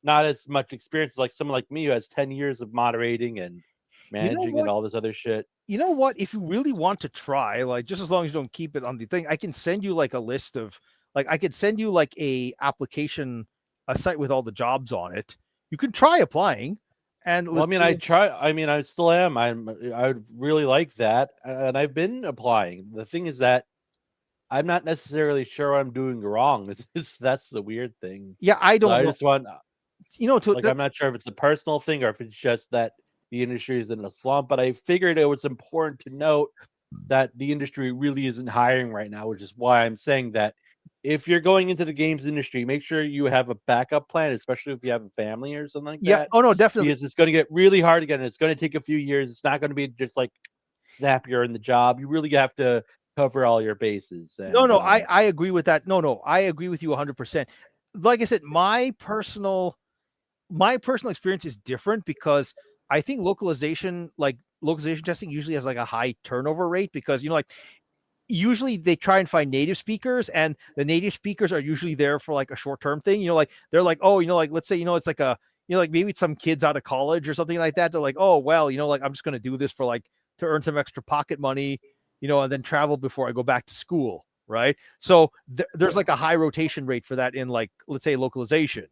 not as much experience like someone like me who has 10 years of moderating and managing and all this other shit. You know what? If you really want to try, like, just as long as you don't keep it on the thing, I can send you like a list of, like, I could send you like a site with all the jobs on it. You can try applying. And I still am. I would really like that. And I've been applying. The thing is that I'm not necessarily sure what I'm doing wrong. That's the weird thing. Yeah, I don't know. I just want, I'm not sure if it's a personal thing or if it's just that the industry is in a slump, but I figured it was important to note that the industry really isn't hiring right now, which is why I'm saying that if you're going into the games industry, make sure you have a backup plan, especially if you have a family or something like Yeah. that. Oh no, definitely. Because it's going to get really hard again. It's going to take a few years. It's not going to be just like snap, you're in the job. You really have to cover all your bases. And, No, I agree with that. No, I agree with you 100%. Like I said, my personal experience is different because I think localization testing usually has like a high turnover rate because like usually they try and find native speakers, and the native speakers are usually there for like a short-term thing. Like they're like, oh, like let's say it's like a like maybe it's some kids out of college or something like that. They're like, oh well, like I'm just gonna do this for like to earn some extra pocket money, and then travel before I go back to school, right? So there's like a high rotation rate for that in like let's say localization.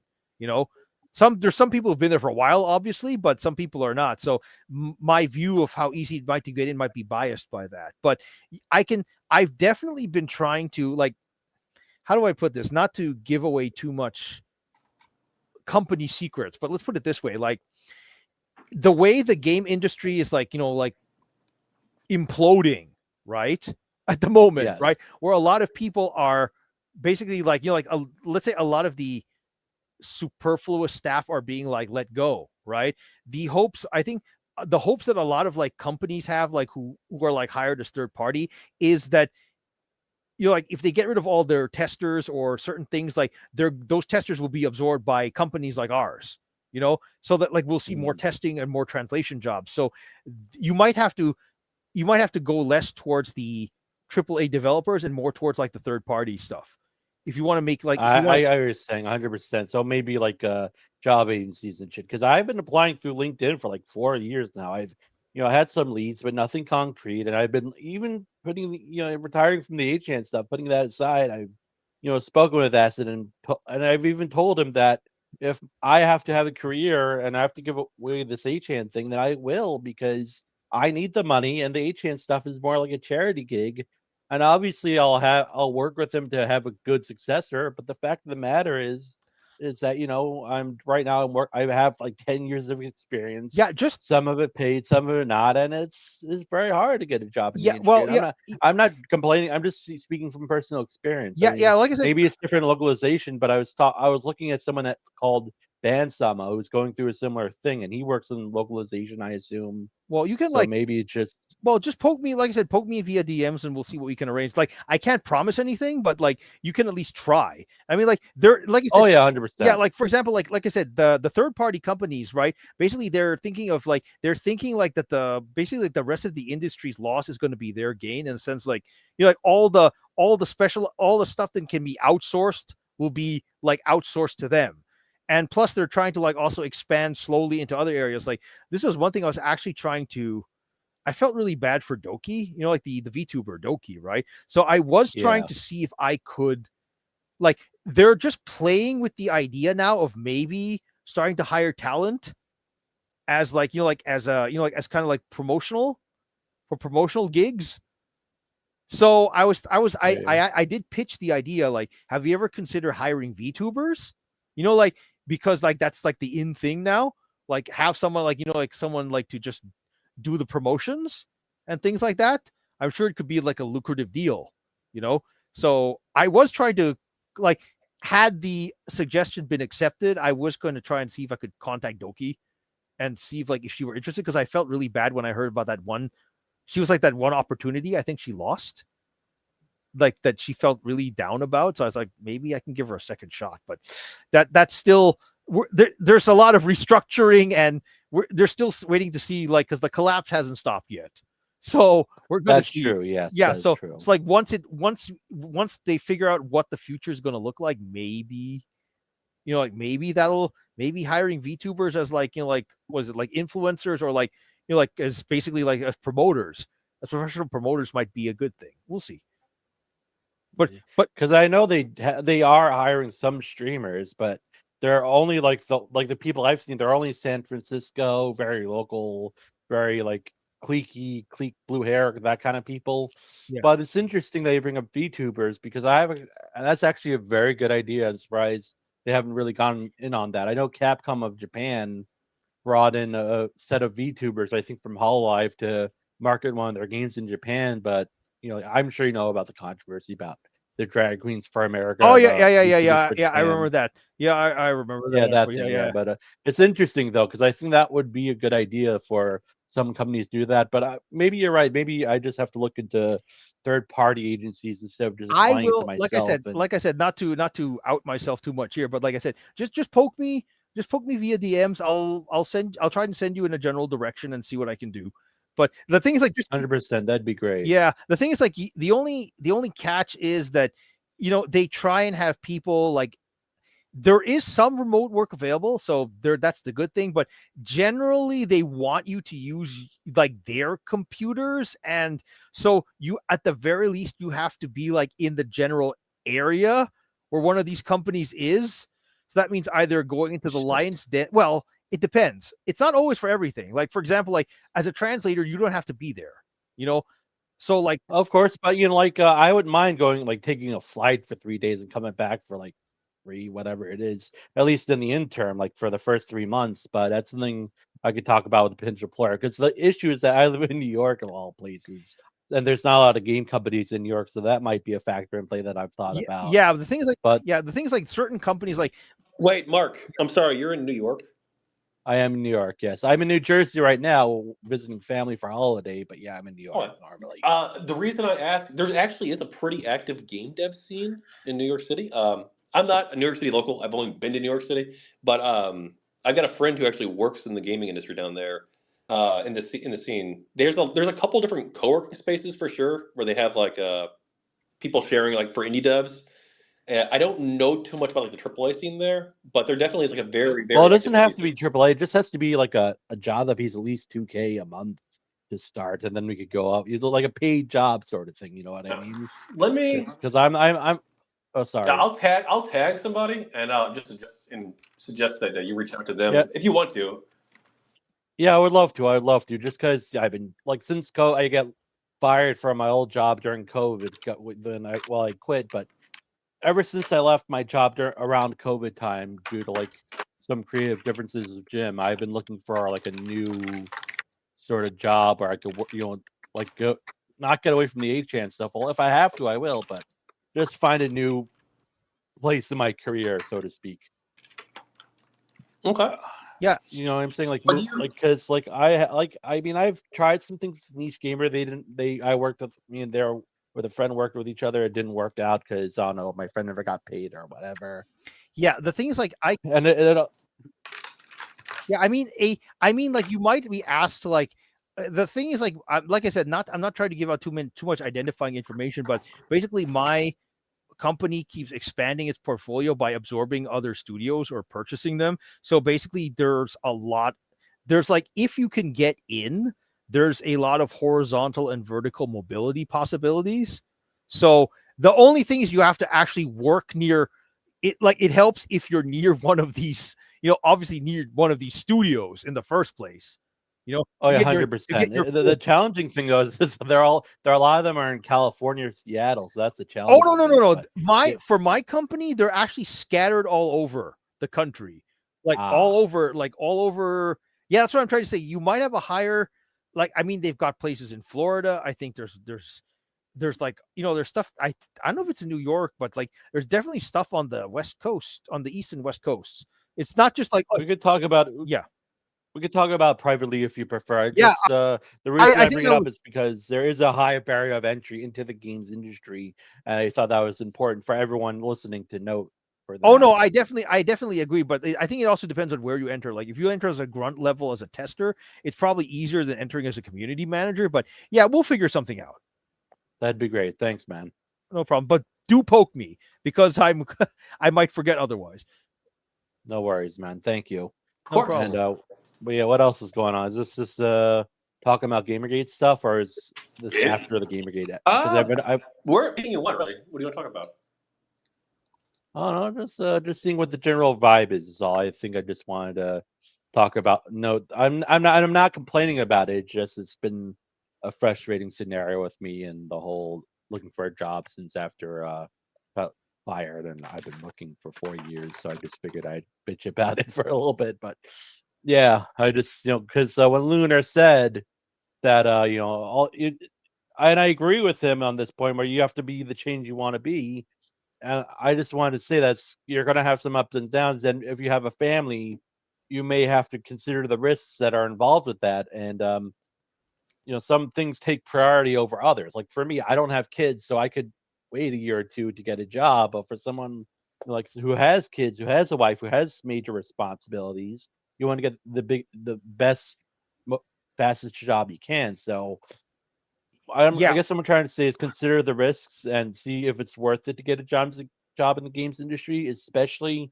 There's some people who've been there for a while, obviously, but some people are not. So my view of how easy it might to get in might be biased by that. But I've definitely been trying to like, how do I put this? Not to give away too much company secrets, but let's put it this way: like the way the game industry is like, like imploding, right? At the moment, yes. right? Where a lot of people are basically like, let's say a lot of the superfluous staff are being like let go, right? The hopes that a lot of like companies have, like who are like hired as third party, is that like if they get rid of all their testers or certain things, like those testers will be absorbed by companies like ours, so that like we'll see more testing and more translation jobs. So you might have to go less towards the AAA developers and more towards like the third party stuff if you want to make like I was saying 100%. So maybe like job agencies and shit. Because I've been applying through LinkedIn for like 4 years now. I've had some leads, but nothing concrete. And I've been even putting retiring from the HN stuff, putting that aside. I've spoken with Acid, and I've even told him that if I have to have a career and I have to give away this HN thing, then I will, because I need the money, and the HN stuff is more like a charity gig. And obviously I'll work with him to have a good successor, but the fact of the matter is that I'm right now I have like 10 years of experience. Yeah, just some of it paid, some of it not, and it's very hard to get a job in the yeah, industry. well, And yeah, I'm not complaining. I'm just speaking from personal experience. I yeah, mean, yeah. Like I said, maybe it's different localization, but I was looking at someone that's called Bansama, who's going through a similar thing, and he works in localization, I assume. well, you can So maybe it's just just poke me, like I said, poke me via DMs and we'll see what we can arrange. Like, I can't promise anything, but like you can at least try. I mean, like like I said, oh yeah, yeah, 100%. like for example, like I said, the third party companies, right? Basically, they're thinking like that basically like the rest of the industry's loss is going to be their gain, in the sense like like all the stuff that can be outsourced will be like outsourced to them. And plus they're trying to like also expand slowly into other areas. Like this was one thing I was actually trying to, I felt really bad for Doki, like the VTuber Doki, right? So I was trying Yeah. to see if I could, like, they're just playing with the idea now of maybe starting to hire talent as like, like as a, like as kind of like promotional gigs. So I did pitch the idea, like, have you ever considered hiring VTubers? Like, because like that's like the in thing now. Like have someone like, like someone like to just do the promotions and things like that. I'm sure it could be like a lucrative deal, So I was trying to, like, had the suggestion been accepted, I was going to try and see if I could contact Doki and see if she were interested, because I felt really bad when I heard about that one. She was like that one opportunity I think she lost, like that she felt really down about. So I was like, maybe I can give her a second shot, but that's still, there's a lot of restructuring, and they're still waiting to see, like, because the collapse hasn't stopped yet. So we're going to That's see. true. Yes, Yeah. that's So true. it's like once they figure out what the future is going to look like, maybe, like maybe hiring VTubers as like, like, was it like influencers, or like, like as basically like as promoters, as professional promoters might be a good thing. We'll see. But because I know they are hiring some streamers, but they're only like the people I've seen. They're only San Francisco, very local, very like cliquey, blue hair, that kind of people. yeah, But it's interesting that you bring up VTubers, because and that's actually a very good idea. I'm surprised they haven't really gone in on that. I know Capcom of Japan brought in a set of VTubers, I think from Hololive, to market one of their games in Japan, but I'm sure you know about the controversy about the Drag Queens for America. Oh and, yeah, yeah, yeah, yeah, Each of yeah, for yeah. I remember Japan. that. Yeah, I remember Yeah, that. that's Yeah, it. Yeah, yeah. but it's interesting though because I think that would be a good idea for some companies to do that. But maybe you're right. Maybe I just have to look into third-party agencies instead of just I applying it to will, myself. And like I said, not to out myself too much here, but like I said, just poke me, via DMs. I'll try and send you in a general direction and see what I can do. But the thing is, like, just 100%, that'd be great. yeah, the thing is, like, the only catch is that they try and have people like. There is some remote work available, so that's the good thing, but generally they want you to use like their computers, and so you at the very least you have to be like in the general area where one of these companies is. So that means either going into the lion's den. Well, it depends. It's not always for everything. Like, for example, like as a translator, you don't have to be there, you know. So like, Of course, but like I wouldn't mind going like taking a flight for 3 days and coming back for like three, whatever it is, at least in the interim, like for the first 3 months. But that's something I could talk about with the potential employer because the issue is that I live in New York of all places, and there's not a lot of game companies in New York, so that might be a factor in play that I've thought yeah, about. yeah, the thing is like, But certain companies like. Wait, Mark, I'm sorry, you're in New York? I am in New York. Yes, I'm in New Jersey right now visiting family for a holiday. But yeah, I'm in New York Oh, normally. the reason I ask, there's actually is a pretty active game dev scene in New York City. I'm not a New York City local. I've only been to New York City, but I've got a friend who actually works in the gaming industry down there. In the scene, there's a couple different co-working spaces for sure where they have like people sharing like for indie devs. I don't know too much about like the AAA scene there, but there definitely is like a very Well, it very active doesn't have indie to be scene. AAA. It just has to be like a job that pays at least 2K a month to start, and then we could go up. You know, like a paid job sort of thing. You know what I Yeah. mean? Let me. Because I'm. Oh, Yeah, sorry. I'll tag somebody and suggest that you reach out to Yeah, them if you want to. yeah. I would love to. I would love to. Just because I've been like since I get fired from my old job during COVID. Then I quit, but ever since I left my job around COVID time due to like some creative differences with Jim, I've been looking for like a new sort of job where I could, like go not get away from the 8chan stuff. Well, if I have to, I will, but just find a new place in my career, so to speak. Okay. Yeah, You know what I'm saying? Like But do move, you? like because I mean I've tried some things with Niche Gamer. I worked with me and there with a friend worked with each other. It didn't work out because I don't know, my friend never got paid or whatever. yeah, the thing is like And yeah, I mean, like you might be asked to like. The thing is, like I said, I'm not trying to give out too much identifying information, but basically, my company keeps expanding its portfolio by absorbing other studios or purchasing them. So basically, there's a lot. There's like if you can get in, there's a lot of horizontal and vertical mobility possibilities. So the only thing is you have to actually work near it. Like it helps if you're near one of these, obviously near one of these studios in the first place. oh To yeah, get your 100%. full. The challenging thing though is this, a lot of them are in California or Seattle, so that's the Oh no, challenging no, no, thing. no! But My yeah, For my company, they're actually scattered all over the country, like ah, all over. Yeah, that's what I'm trying to say. You might have a higher, like, I mean, they've got places in Florida. I think there's like there's stuff. I don't know if it's in New York, but like there's definitely stuff on the West Coast, on the East and West Coasts. It's not just like, oh, we could talk about yeah, privately if you prefer. yeah. The reason I I think bring it that up would. is because there is a high barrier of entry into the games industry, and I thought that was important for everyone listening to note for Oh no, that. I definitely agree, but I think it also depends on where you enter. Like if you enter as a grunt level as a tester, it's probably easier than entering as a community manager. But yeah, we'll figure something out. That'd be great. Thanks, man. No problem. But do poke me because I might forget otherwise. No worries, man. Thank you. Of No course. And problem. but yeah, what else is going on? Is this just talking about GamerGate stuff, or is this It, after the GamerGate? Because uh, we're anything you want, really. What do you want to talk about? I don't know, just seeing what the general vibe is all. I think I just wanted to talk about. No, I'm not complaining about it. It's been a frustrating scenario with me and the whole looking for a job since after got fired, and I've been looking for 4 years. So I just figured I'd bitch about it for a little bit. But yeah, I just because when Lunar said that and I agree with him on this point where you have to be the change you want to be. And I just wanted to say that you're going to have some ups and downs. And if you have a family, you may have to consider the risks that are involved with that. And some things take priority over others. Like for me, I don't have kids, so I could wait a year or two to get a job. But for someone like who has kids, who has a wife, who has major responsibilities, you want to get the best, fastest job you can. So I guess what I'm trying to say is consider the risks and see if it's worth it to get a job in the games industry, especially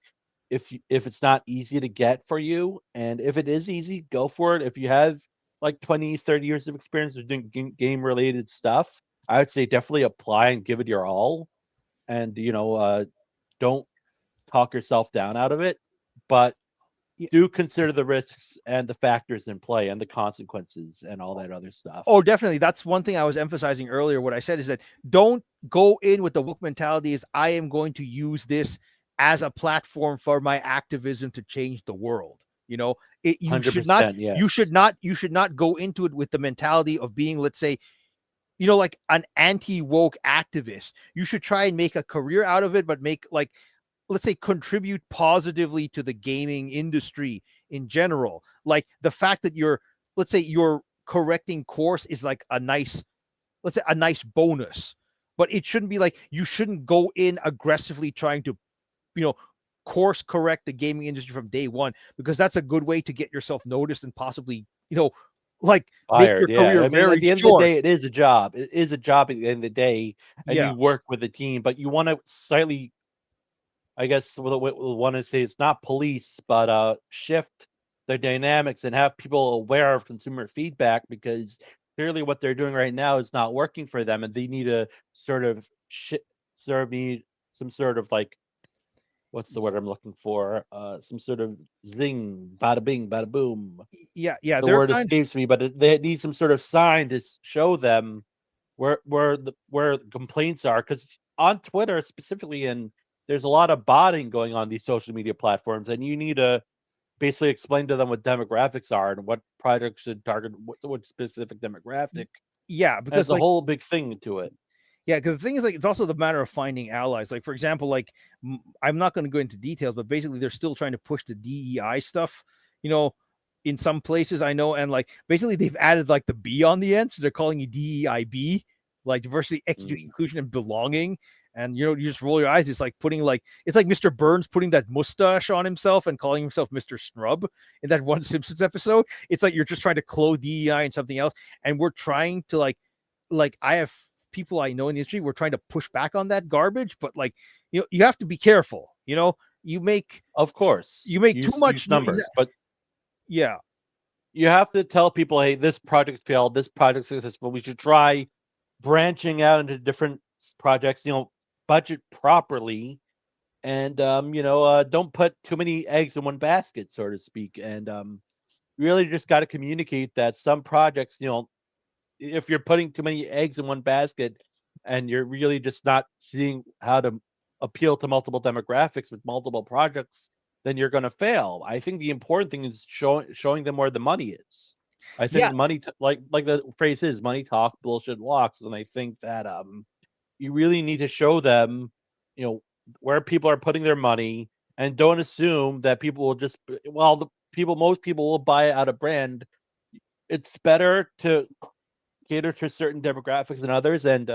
if it's not easy to get for you. And if it is easy, go for it. If you have like 20, 30 years of experience with doing game related stuff, I would say definitely apply and give it your all. And don't talk yourself down out of it, but do consider the risks and the factors in play and the consequences and all that other stuff. Oh, definitely. That's one thing I was emphasizing earlier. What I said is that don't go in with the woke mentality is I am going to use this as a platform for my activism to change the world. You should not, yes. you should not go into it with the mentality of being, let's say, like an anti-woke activist. You should try and make a career out of it, but make let's say contribute positively to the gaming industry in general. Like the fact that you're correcting course is like a nice bonus, but it shouldn't be like you shouldn't go in aggressively trying to, course correct the gaming industry from day one, because that's a good way to get yourself noticed and possibly, make your career very at the end short. of the day, it is a job. It is a job at the end of the day, and you work with a team, but you want to slightly, I guess we'll want to say it's not police, but shift the dynamics and have people aware of consumer feedback, because clearly what they're doing right now is not working for them, and they need to sort of need some sort of like, what's the word I'm looking for? Some sort of zing, bada bing, bada boom. Yeah, The word escapes me, but they need some sort of sign to show them where the complaints are, because on Twitter specifically, and there's a lot of botting going on these social media platforms, and you need to basically explain to them what demographics are and what products should target what specific demographic. Yeah, because there's a whole big thing to it. Yeah, because the thing is, it's also the matter of finding allies. Like, for example, I'm not going to go into details, but basically they're still trying to push the DEI stuff, in some places I know. And basically they've added the B on the end. So they're calling it DEIB, like diversity, equity, inclusion, and belonging. And, you just roll your eyes. It's like putting it's like Mr. Burns putting that mustache on himself and calling himself Mr. Scrub in that one Simpsons episode. It's like you're just trying to clothe DEI and something else. And we're trying to I have people I know in the industry, we're trying to push back on that garbage, but you have to be careful. Of course, you make too much numbers, but yeah, you have to tell people, hey, this project failed, this project successful. We should try branching out into different projects. Budget properly, and don't put too many eggs in one basket, so to speak. And really, just got to communicate that some projects, if you're putting too many eggs in one basket and you're really just not seeing how to appeal to multiple demographics with multiple projects, then you're going to fail. I think the important thing is showing them where the money is. I think money, like the phrase is, money talk, bullshit walks. And I think that you really need to show them, where people are putting their money, and don't assume that people will just, most people will buy out a brand. It's better to cater to certain demographics than others, and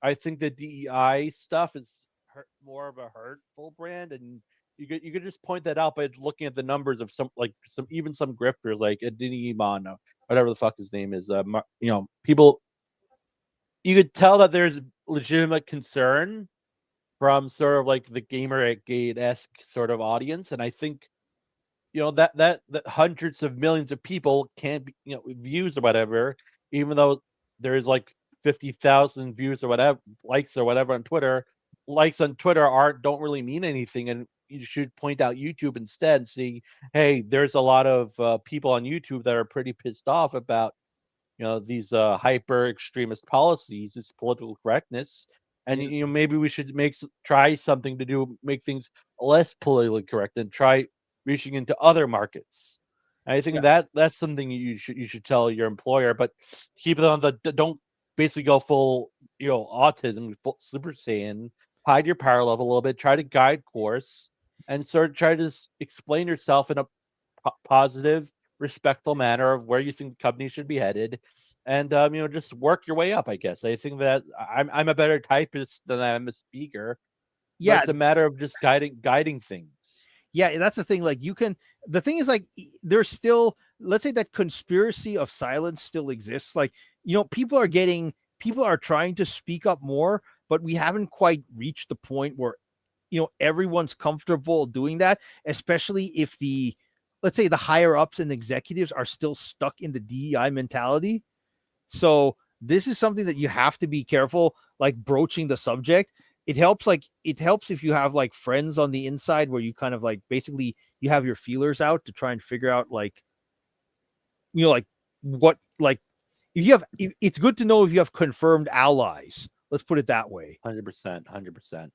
I think the DEI stuff is more of a hurtful brand, and you could just point that out by looking at the numbers of some grifters like Adiniman, whatever the fuck his name is. People, you could tell that there's legitimate concern from sort of like the GamerGate-esque sort of audience, and I think that hundreds of millions of people can't be, views or whatever, even though there's 50,000 views or whatever, likes or whatever on Twitter. Likes on Twitter don't really mean anything, and you should point out YouTube instead and see, hey, there's a lot of people on YouTube that are pretty pissed off about these hyper extremist policies, this political correctness, and maybe we should try something to make things less politically correct and try reaching into other markets. I think that's something you should tell your employer, but keep it on don't basically go full, autism, full Super Saiyan, hide your power level a little bit, try to guide course, and sort of try to explain yourself in a positive, respectful manner of where you think the company should be headed, and just work your way up. I guess I think that I'm a better typist than I'm a speaker, but Yeah, it's a matter of just guiding things. yeah, that's the thing. Like the thing is, like, there's still, let's say that conspiracy of silence still exists. Like, people are trying to speak up more, but we haven't quite reached the point where everyone's comfortable doing that, especially if let's say the higher ups and executives are still stuck in the DEI mentality. So this is something that you have to be careful, like, broaching the subject. It helps if you have like friends on the inside where you kind of like basically you have your feelers out to try and figure out like like what, like, it's good to know if you have confirmed allies. Let's put it that way. 100%.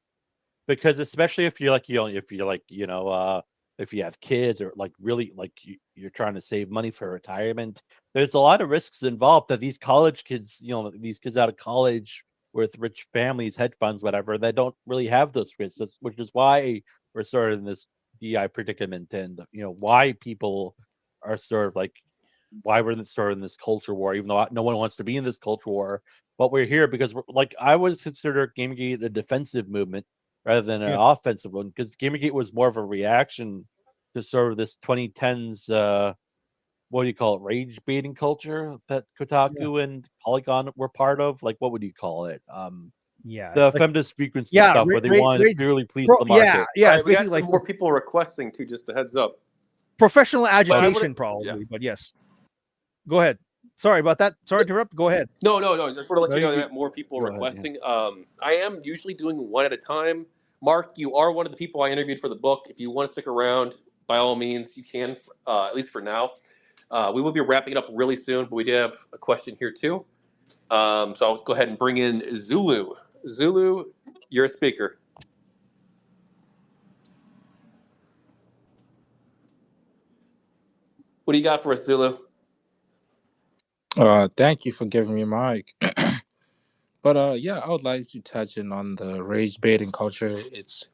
Because especially if you're like, if you have kids, or like really like you're trying to save money for retirement, there's a lot of risks involved that these college kids, these kids out of college with rich families, hedge funds, whatever, they don't really have those risks, which is why we're sort of in this DI predicament, and why people are sort of like, why we're sort of in this culture war, even though no one wants to be in this culture war. But we're here because we're like, I would consider GamerGate a defensive movement rather than an offensive one, because GamerGate was more of a reaction to sort of this 2010s what do you call it, rage baiting culture that Kotaku and Polygon were part of. Like, what would you call it? The Like, feminist frequency stuff, where they wanted to purely please the market. yeah, All it's right, we got basically some like more people requesting too. Just a heads up. professional I agitation, would- probably. yeah. But yes, go ahead. Sorry about that. Sorry to interrupt. Go ahead. No. Just want to let No, you know you- that more people go ahead, yeah. requesting. I am usually doing one at a time. Mark, you are one of the people I interviewed for the book. If you want to stick around, by all means, you can. At least for now. We will be wrapping it up really soon, but we did have a question here too. So I'll go ahead and bring in Zulu. Zulu, you're a speaker. What do you got for us, Zulu? Thank you for giving me mic. But yeah, I would like to touch in on the rage baiting culture. It's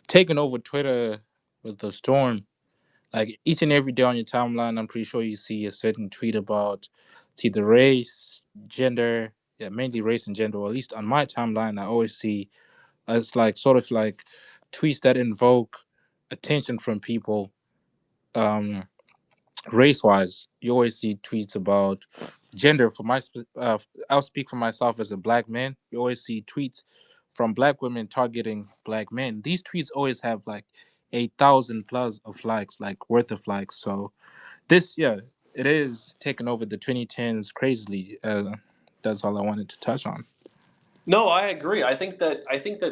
taken over Twitter with the storm. Like each and every day on your timeline, I'm pretty sure you see a certain tweet about, see, the race, gender, yeah, mainly race and gender. Or at least on my timeline, I always see it's like sort of like tweets that invoke attention from people. Um, Race wise, you always see tweets about gender. I'll speak for myself as a black man. You always see tweets from black women targeting black men. These tweets always have like 8,000 plus of likes, like worth of likes. So this, yeah, it is taking over the 2010s crazily. That's all I wanted to touch on. No, I agree. I think that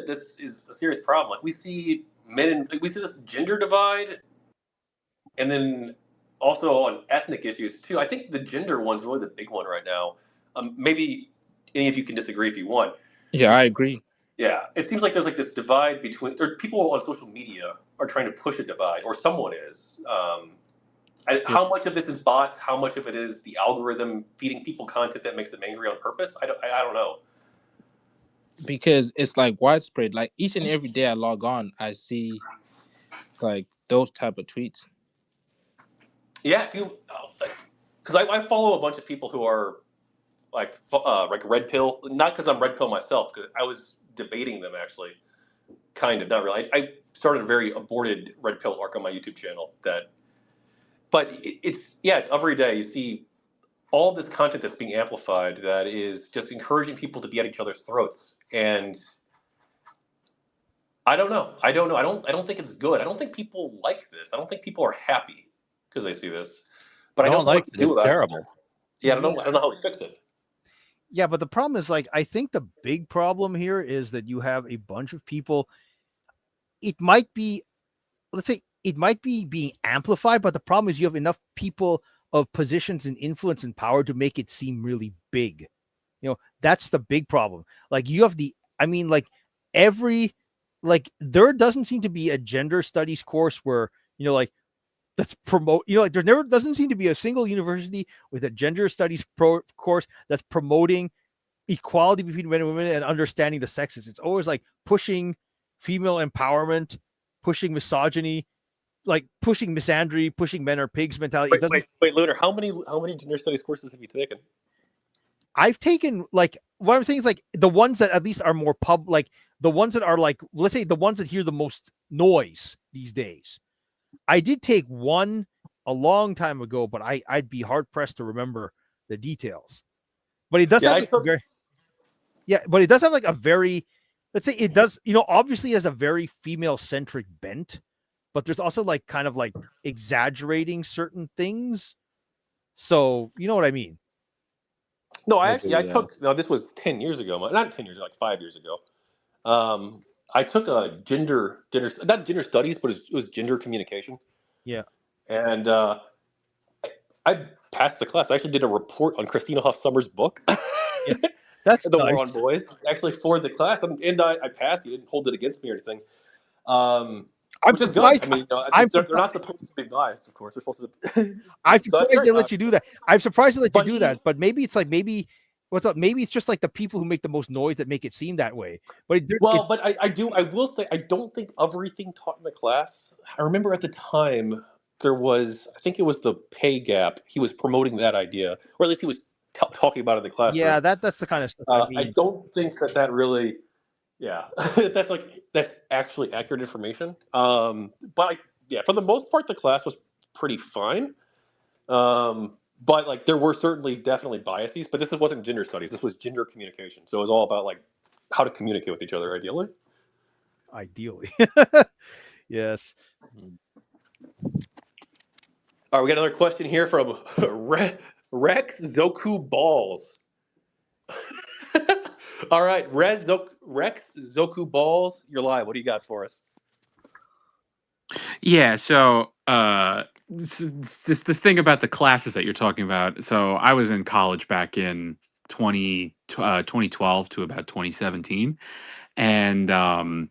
this is a serious problem. Like we see we see this gender divide, and then also on ethnic issues too. I think the gender one's really the big one right now. Maybe any of you can disagree if you want. Yeah, I agree. Yeah, it seems like there's like this divide between, or people on social media are trying to push a divide, or someone is. How much of this is bots? How much of it is the algorithm feeding people content that makes them angry on purpose? I don't know. Because it's like widespread. Like each and every day I log on, I see like those type of tweets. Yeah, if you, because I follow a bunch of people who are like red pill, not because I'm red pill myself, because I was debating them actually, kind of, not really. I started a very aborted red pill arc on my YouTube channel but it's every day you see all this content that's being amplified that is just encouraging people to be at each other's throats, and I don't know. I don't think it's good. I don't think people like this. I don't think people are happy because they see this. But I don't know what to do It's about terrible. it. Yeah, I don't know how we fix it. Yeah, but the problem is, like, I think the big problem here is that you have a bunch of people. It might be, let's say, it might be being amplified, but the problem is you have enough people of positions and influence and power to make it seem really big. That's the big problem. Like, you have there doesn't seem to be a gender studies course where, like, that's promote, like, there never doesn't seem to be a single university with a gender studies course that's promoting equality between men and women and understanding the sexes. It's always like pushing female empowerment, pushing misogyny, like pushing misandry, pushing men are pigs mentality. It doesn't. Wait, Lunar. How many gender studies courses have you taken? I've taken like what I'm saying is like the ones that at least are more like the ones that are like, let's say the ones that hear the most noise these days. I did take one a long time ago, but I'd be hard pressed to remember the details. But it does have like but it does have like a very, let's say it does, obviously has a very female centric bent, but there's also like kind of like exaggerating certain things. So you know what I mean? No, I took. No, this was 10 years ago. Not 10 years, like 5 years ago. I took a not gender studies, but it was gender communication. Yeah. And I passed the class. I actually did a report on Christina Hoff Sommers' book. Yeah, that's the nice. War on Boys, actually for the class, and I passed. He didn't hold it against me or anything. Which is good. I mean, they're not supposed to be biased, of course. They're supposed to. I'm surprised they let you do that. I'm surprised they let you do that. But maybe it's like what's up? Maybe it's just like the people who make the most noise that make it seem that way. But I will say I don't think everything taught in the class. I remember at the time there was, I think it was the pay gap. He was promoting that idea, or at least he was talking about it in the classroom. Yeah, that's the kind of stuff. I mean. I don't think that really. Yeah, that's actually accurate information. But for the most part, the class was pretty fine. But like there were definitely biases. But this wasn't gender studies. This was gender communication. So it was all about like how to communicate with each other. Ideally. Yes. All right, we got another question here from Rex Zoku Balls. All right, Rex Zoku Balls, you're live. What do you got for us? Yeah, so this thing about the classes that you're talking about. So I was in college back in 2012 to about 2017. And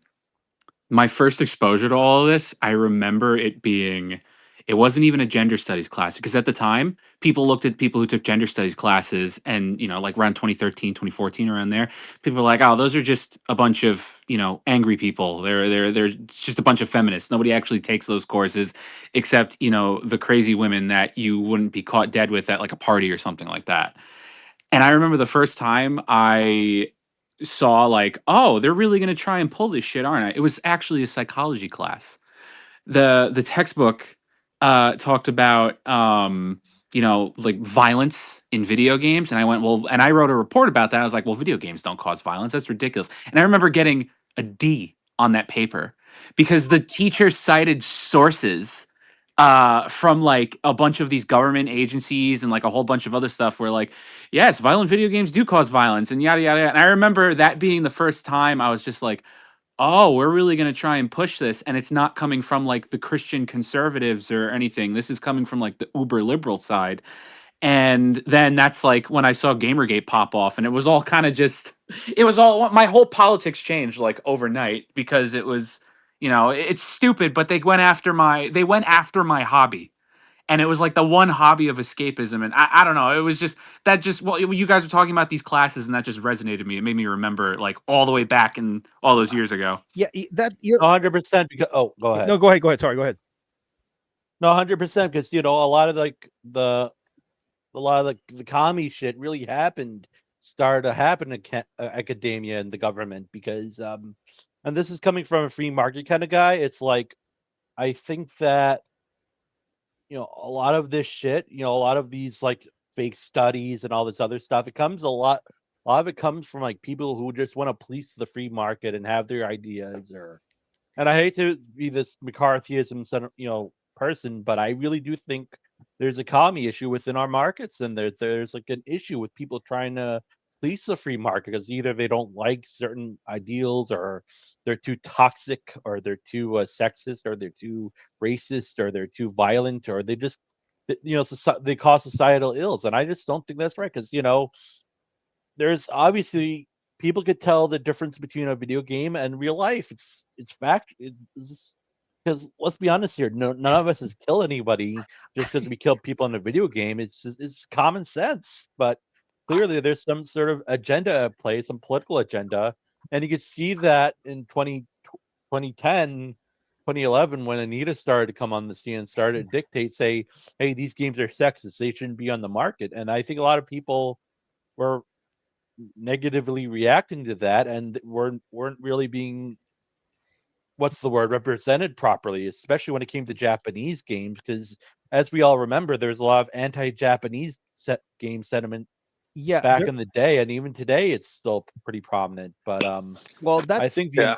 my first exposure to all of this, I remember it wasn't even a gender studies class, because at the time people looked at people who took gender studies classes and, like around 2013, 2014, around there, people were like, oh, those are just a bunch of, angry people. They're it's just a bunch of feminists. Nobody actually takes those courses except, the crazy women that you wouldn't be caught dead with at like a party or something like that. And I remember the first time I saw like, oh, they're really going to try and pull this shit, aren't I? It was actually a psychology class. The textbook talked about like violence in video games, and I went, well, and I wrote a report about that. I was like, well, video games don't cause violence. That's ridiculous. And I remember getting a D on that paper because the teacher cited sources from like a bunch of these government agencies and like a whole bunch of other stuff where like, yes, violent video games do cause violence and yada yada. And I remember that being the first time I was just like, oh, we're really going to try and push this. And it's not coming from like the Christian conservatives or anything. This is coming from like the uber liberal side. And then that's like when I saw Gamergate pop off, and it was all kind of just, my whole politics changed like overnight, because it was, it's stupid, but they went after my hobby. And it was like the one hobby of escapism. And I don't know. It was just well, you guys were talking about these classes, and that just resonated with me. It made me remember like all the way back in all those years ago. Yeah, 100%. Because go ahead. No, go ahead. Sorry, go ahead. No, 100%. Because a lot of the commie shit really started to happen in academia and the government, because and this is coming from a free market kind of guy. It's like, I think that a lot of this shit, a lot of these like fake studies and all this other stuff, a lot of it comes from like people who just want to police the free market and have their ideas. And I hate to be this McCarthyism person, but I really do think there's a commie issue within our markets, and there's like an issue with people trying to police the free market, because either they don't like certain ideals, or they're too toxic, or they're too sexist, or they're too racist, or they're too violent, or they just they cause societal ills. And I just don't think that's right, because there's obviously, people could tell the difference between a video game and real life. It's fact. Because let's be honest here, none of us has killed anybody just because we killed people in a video game. It's common sense. But clearly there's some sort of agenda at play, some political agenda, and you could see that in 2010, 2011, when Anita started to come on the scene and started to dictate, say, hey, these games are sexist, they shouldn't be on the market. And I think a lot of people were negatively reacting to that and weren't really being, what's the word, represented properly, especially when it came to Japanese games, because as we all remember, there's a lot of anti-Japanese game sentiment Yeah, back in the day, and even today it's still pretty prominent. But well, I that think Yeah,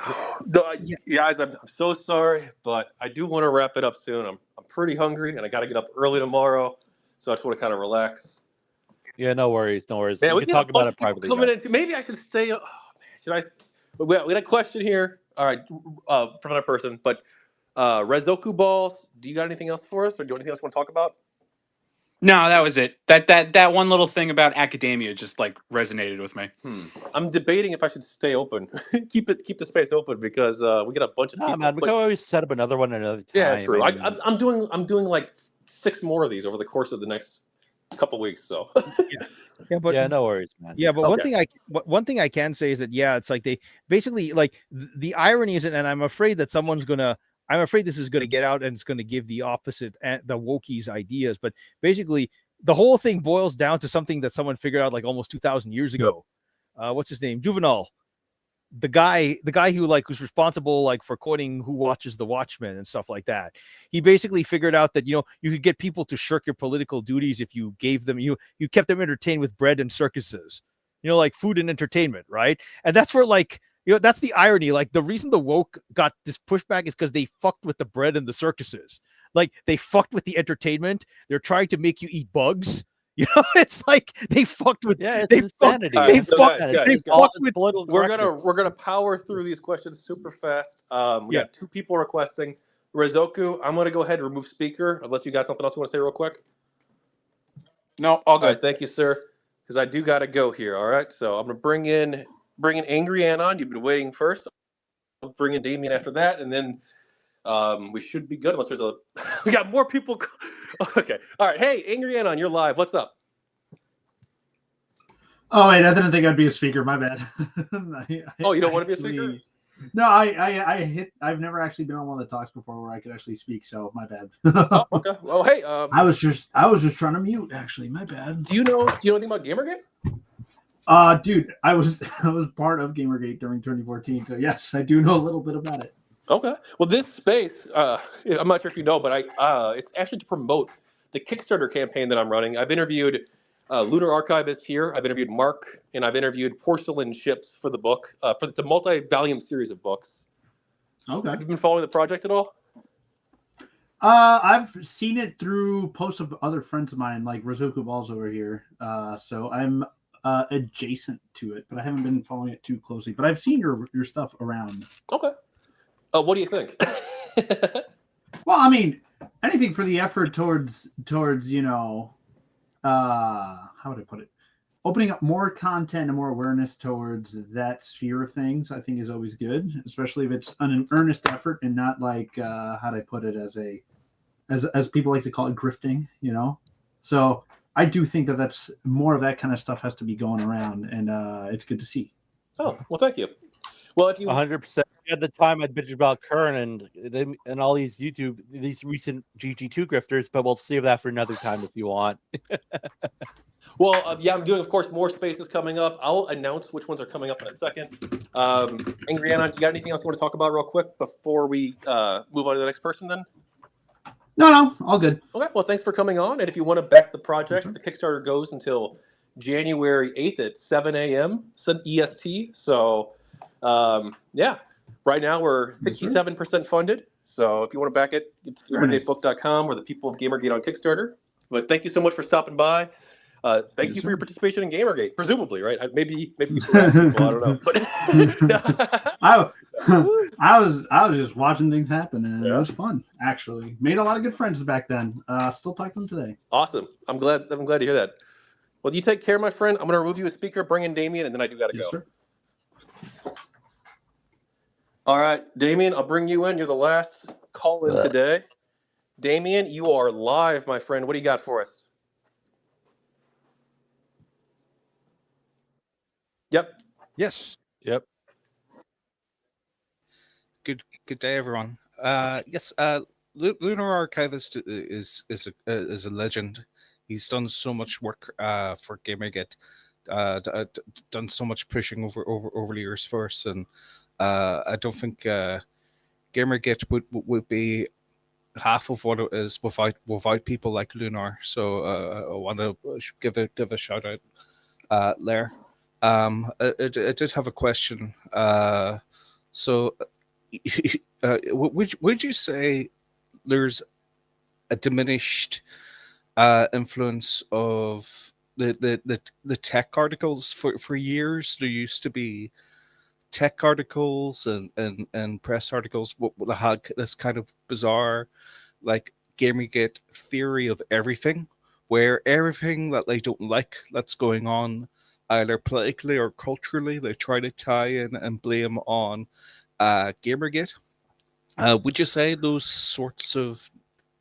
no, yeah, guys, I'm so sorry, but I do want to wrap it up soon. I'm pretty hungry, and I got to get up early tomorrow, so I just want to kind of relax. yeah, no worries, no worries. Man, We we can got a talk about bunch it of people privately, coming guys. in. Maybe I should stay. Oh, man, should I? We got a question here. All right, from another person, but Rezoku balls. Do you got anything else for us, or do you have anything else you want to talk about? No, that was it. That one little thing about academia just like resonated with me. I'm debating if I should stay open, keep the space open because we got a bunch of Nah, people. man, we But can always set up another one another yeah, time. true. I mean, I'm doing like 6 more of these over the course of the next couple weeks. So yeah, but yeah, no worries, man. yeah, but okay. one thing I can say is that yeah, it's like they basically like the irony is, and I'm afraid that I'm afraid this is gonna get out and it's gonna give the opposite the wokies ideas. But basically, the whole thing boils down to something that someone figured out like almost 2,000 years ago. What's his name? Juvenal. The guy who like who's responsible like for coining Who Watches the Watchmen and stuff like that. He basically figured out that you could get people to shirk your political duties if you gave them you kept them entertained with bread and circuses, like food and entertainment, right? And that's where like that's the irony. Like the reason the woke got this pushback is because they fucked with the bread and the circuses. Like they fucked with the entertainment. They're trying to make you eat bugs. It's like they fucked with. Yeah, it's They fucked. insanity. All They right, so fucked. guys, They It's all fucked it's with. political we're correctness. gonna power through these questions super fast. We Yeah. got 2 people requesting. Rezoku, I'm gonna go ahead and remove speaker unless you got something else you want to say real quick. No, all All good. right, thank you, sir. Because I do got to go here. All right, so I'm gonna bring in Angry Ann on. You've been waiting first. I'll bring in Damien after that, and then we should be good unless there's a. We got more people. Okay, all right. Hey, Angry Ann on, you're live. What's up? Oh wait, I didn't think I'd be a speaker. My bad. Oh, you don't want to be a speaker? No, I've never actually been on one of the talks before where I could actually speak. So my bad. Oh, okay. Well, hey. I was just trying to mute. Actually, my bad. Do you know anything about GamerGate? Dude, I was part of GamerGate during 2014. So yes, I do know a little bit about it. Okay. Well, this space, I'm not sure if you know, but it's actually to promote the Kickstarter campaign that I'm running. I've interviewed Lunar Archivist here. I've interviewed Mark, and I've interviewed Porcelain Ships for the book. It's a multi-volume series of books. Okay. Have you been following the project at all? I've seen it through posts of other friends of mine, like Rezoku Balls over here. So I'm adjacent to it, but I haven't been following it too closely. But I've seen your stuff around. Okay. What do you think? Well, I mean, anything for the effort towards how would I put it? Opening up more content and more awareness towards that sphere of things, I think is always good, especially if it's an earnest effort and not like how do I put it as people like to call it grifting, So I do think that's more of that kind of stuff has to be going around, and it's good to see. Oh, well, thank you. Well, if you 100%. At the time, I'd bitch about Kern and all these recent GG2 grifters, but we'll save that for another time if you want. Well, yeah, I'm doing, of course, more spaces coming up. I'll announce which ones are coming up in a second. Angry Anna, do you got anything else you want to talk about real quick before we move on to the next person then? No, all good. Okay, well, thanks for coming on. And if you want to back the project, the Kickstarter goes until January 8th at 7 a.m. EST. So, yeah, right now we're 67% funded. So if you want to back it, it's GamerGateBook.com or the People of GamerGate on Kickstarter. But thank you so much for stopping by. Thank you for your participation in GamerGate, presumably, right? Maybe you harass people, I don't know. But I was just watching things happen, and it was fun. Actually, made a lot of good friends back then. Still talk to them today. Awesome. I'm glad to hear that. Well, you take care, my friend. I'm going to remove you as speaker, bring in Damien, and then I do got to go. Sir. All right, Damien, I'll bring you in. You're the last call in today. Damien, you are live, my friend. What do you got for us? Yep. Yes. Yep. Good day, everyone. Yes, Lunar Archivist is a legend. He's done so much work for GamerGate, done so much pushing over the years for us, and I don't think GamerGate would be half of what it is without people like Lunar. So I want to give a shout out there. I did have a question. So would you say there's a diminished influence of the tech articles for years? There used to be tech articles and press articles that had this kind of bizarre, like, GamerGate theory of everything, where everything that they don't like that's going on, either politically or culturally, they try to tie in and blame on GamerGate. Would you say those sorts of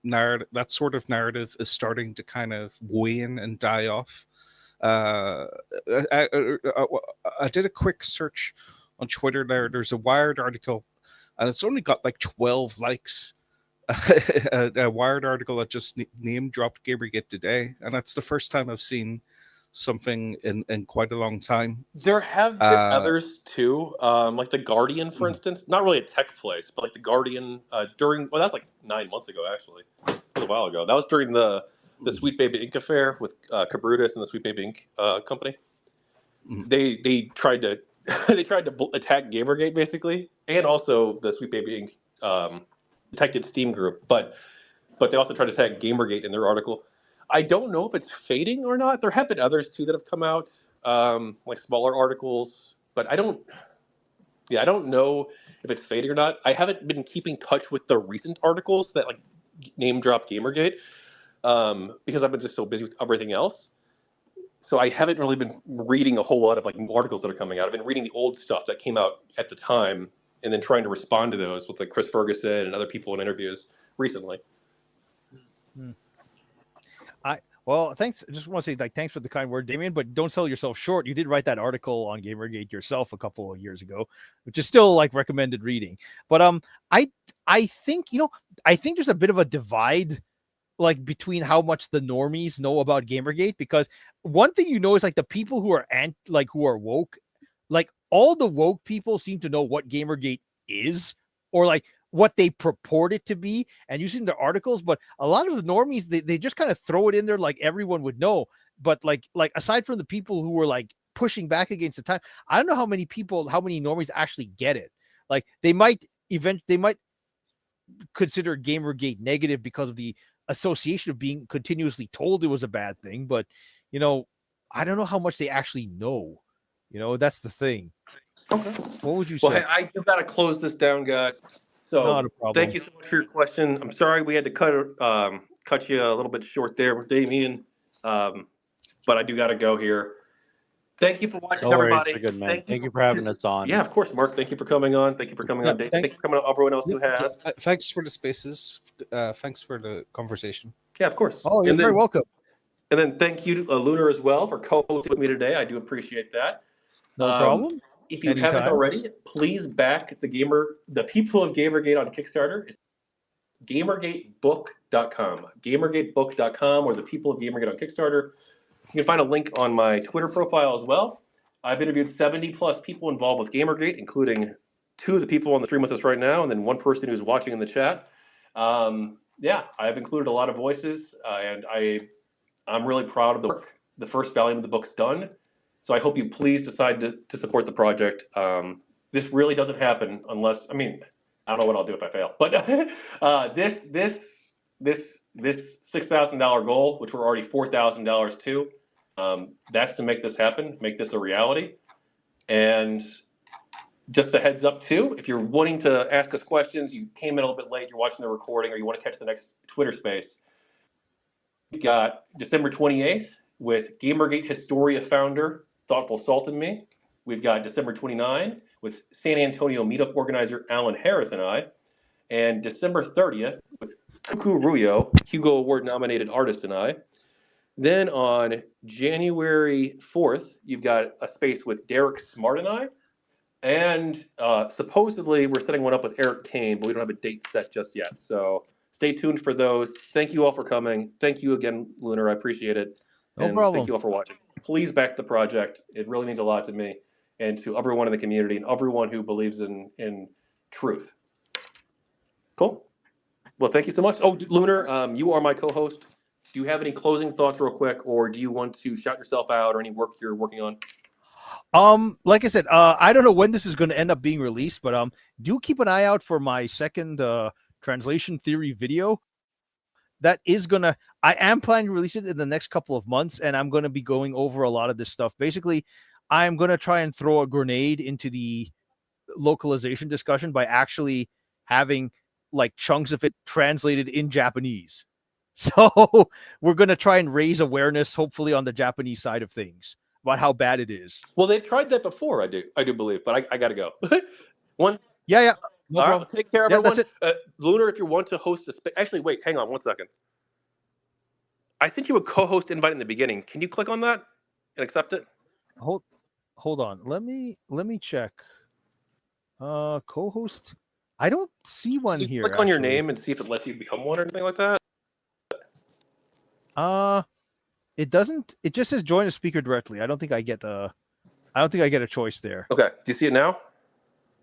that sort of narrative is starting to kind of wane and die off? I did a quick search on Twitter there. There's a Wired article, and it's only got like 12 likes. A Wired article that just name dropped GamerGate today, and that's the first time I've seen something in quite a long time. There have been others too, like the Guardian, for instance. Not really a tech place, but like the Guardian during. Well, that's like 9 months ago, actually. It was a while ago. That was during the Sweet Baby Inc. affair with Cabrutus and the Sweet Baby Inc. Company. They tried to attack GamerGate basically, and also the Sweet Baby Inc. Detected Steam group, but they also tried to attack GamerGate in their article. I don't know if it's fading or not. There have been others too that have come out, like smaller articles, but I don't know if it's fading or not. I haven't been keeping touch with the recent articles that like name drop GamerGate, because I've been just so busy with everything else. So I haven't really been reading a whole lot of like new articles that are coming out. I've been reading the old stuff that came out at the time, and then trying to respond to those with like Chris Ferguson and other people in interviews recently. Well, thanks. I just want to say, like, thanks for the kind word, Damien, but don't sell yourself short. You did write that article on GamerGate yourself a couple of years ago, which is still like recommended reading. But I think, I think there's a bit of a divide, like, between how much the normies know about GamerGate, because one thing is like the people who are who are woke, like all the woke people seem to know what GamerGate is, or like what they purport it to be, and using their articles. But a lot of the normies, they just kind of throw it in there like everyone would know. But like aside from the people who were like pushing back against the time, I don't know how many normies actually get it. Like they might consider GamerGate negative because of the association of being continuously told it was a bad thing, but I don't know how much they actually know. That's the thing. Okay. What would you say? Well, hey, I do gotta close this down, guys. So Not a problem. thank you so much for your question. I'm sorry we had to cut you a little bit short there with Damien, but I do gotta go here. Thank you for watching, No worries, everybody. my good man. Thank you for having us on. Yeah, of course, Mark. Thank you for coming on. Thank you for coming on, Dave. Thank you for coming on, everyone else who has. Thanks for the spaces. Thanks for the conversation. Yeah, of course. Oh, you're very welcome. And then thank you to Lunar as well for co-hosting with me today. I do appreciate that. No problem. If you haven't already, please back the People of GamerGate on Kickstarter. It's GamerGateBook.com. GamerGateBook.com, or the People of GamerGate on Kickstarter. You can find a link on my Twitter profile as well. I've interviewed 70 plus people involved with GamerGate, including 2 of the people on the stream with us right now, and then 1 person who's watching in the chat. Yeah, I've included a lot of voices, and I'm really proud of the work. The first volume of the book's done. So I hope you please decide to support the project. This really doesn't happen unless, I don't know what I'll do if I fail. But this $6,000 goal, which we're already $4,000 to, that's to make this happen, make this a reality. And just a heads up too, if you're wanting to ask us questions, you came in a little bit late, you're watching the recording, or you want to catch the next Twitter space, we've got December 28th with GamerGate Historia founder Thoughtful Salt and me. We've got December 29th with San Antonio meetup organizer Alan Harris and I. And December 30th with Kuku Ruyo, Hugo Award nominated artist, and I. Then on January 4th, you've got a space with Derek Smart and I. And supposedly we're setting one up with Eric Kane, but we don't have a date set just yet. So stay tuned for those. Thank you all for coming. Thank you again, Lunar. I appreciate it. No And problem. thank you all for watching. Please back the project. It really means a lot to me and to everyone in the community and everyone who believes in truth. Cool. Well, thank you so much. Oh, Lunar, you are my co-host. Do you have any closing thoughts real quick, or do you want to shout yourself out or any work you're working on? Like I said, I don't know when this is going to end up being released, but do keep an eye out for my second translation theory video. That is gonna, I am planning to release it in the next couple of months, and I'm going to be going over a lot of this stuff. Basically, I'm going to try and throw a grenade into the localization discussion by actually having like chunks of it translated in Japanese. So we're going to try and raise awareness, hopefully, on the Japanese side of things about how bad it is. Well, they've tried that before. I do believe, but I got to go. One. Yeah. No All problem. right, take care, Yeah, everyone. that's it. Lunar, if you want to host a space, actually, wait, hang on 1 second. I sent you a co-host invite in the beginning. Can you click on that and accept it? Hold on. Let me check. Co-host. I don't see one You here. click on your actually. name and see if it lets you become one or anything like that. It doesn't. It just says join a speaker directly. I don't think I get a choice there. Okay. Do you see it now?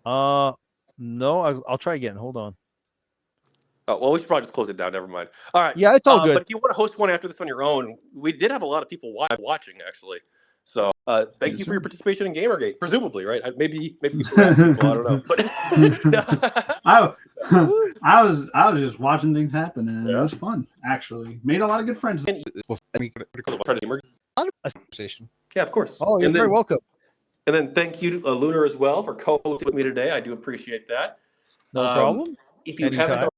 No. I'll try again. Hold on. Oh, well, we should probably just close it down. Never mind. All right. Yeah, it's all good. But if you want to host one after this on your own, we did have a lot of people watching actually. So thank you for your participation in GamerGate. Presumably, right? Maybe you harass people. I don't know. But I was just watching things happen, and it was fun. Actually, made a lot of good friends. Yeah, of course. Oh, you're very welcome. And then thank you, Lunar, as well, for co-hosting with me today. I do appreciate that. No problem. If you Anytime. haven't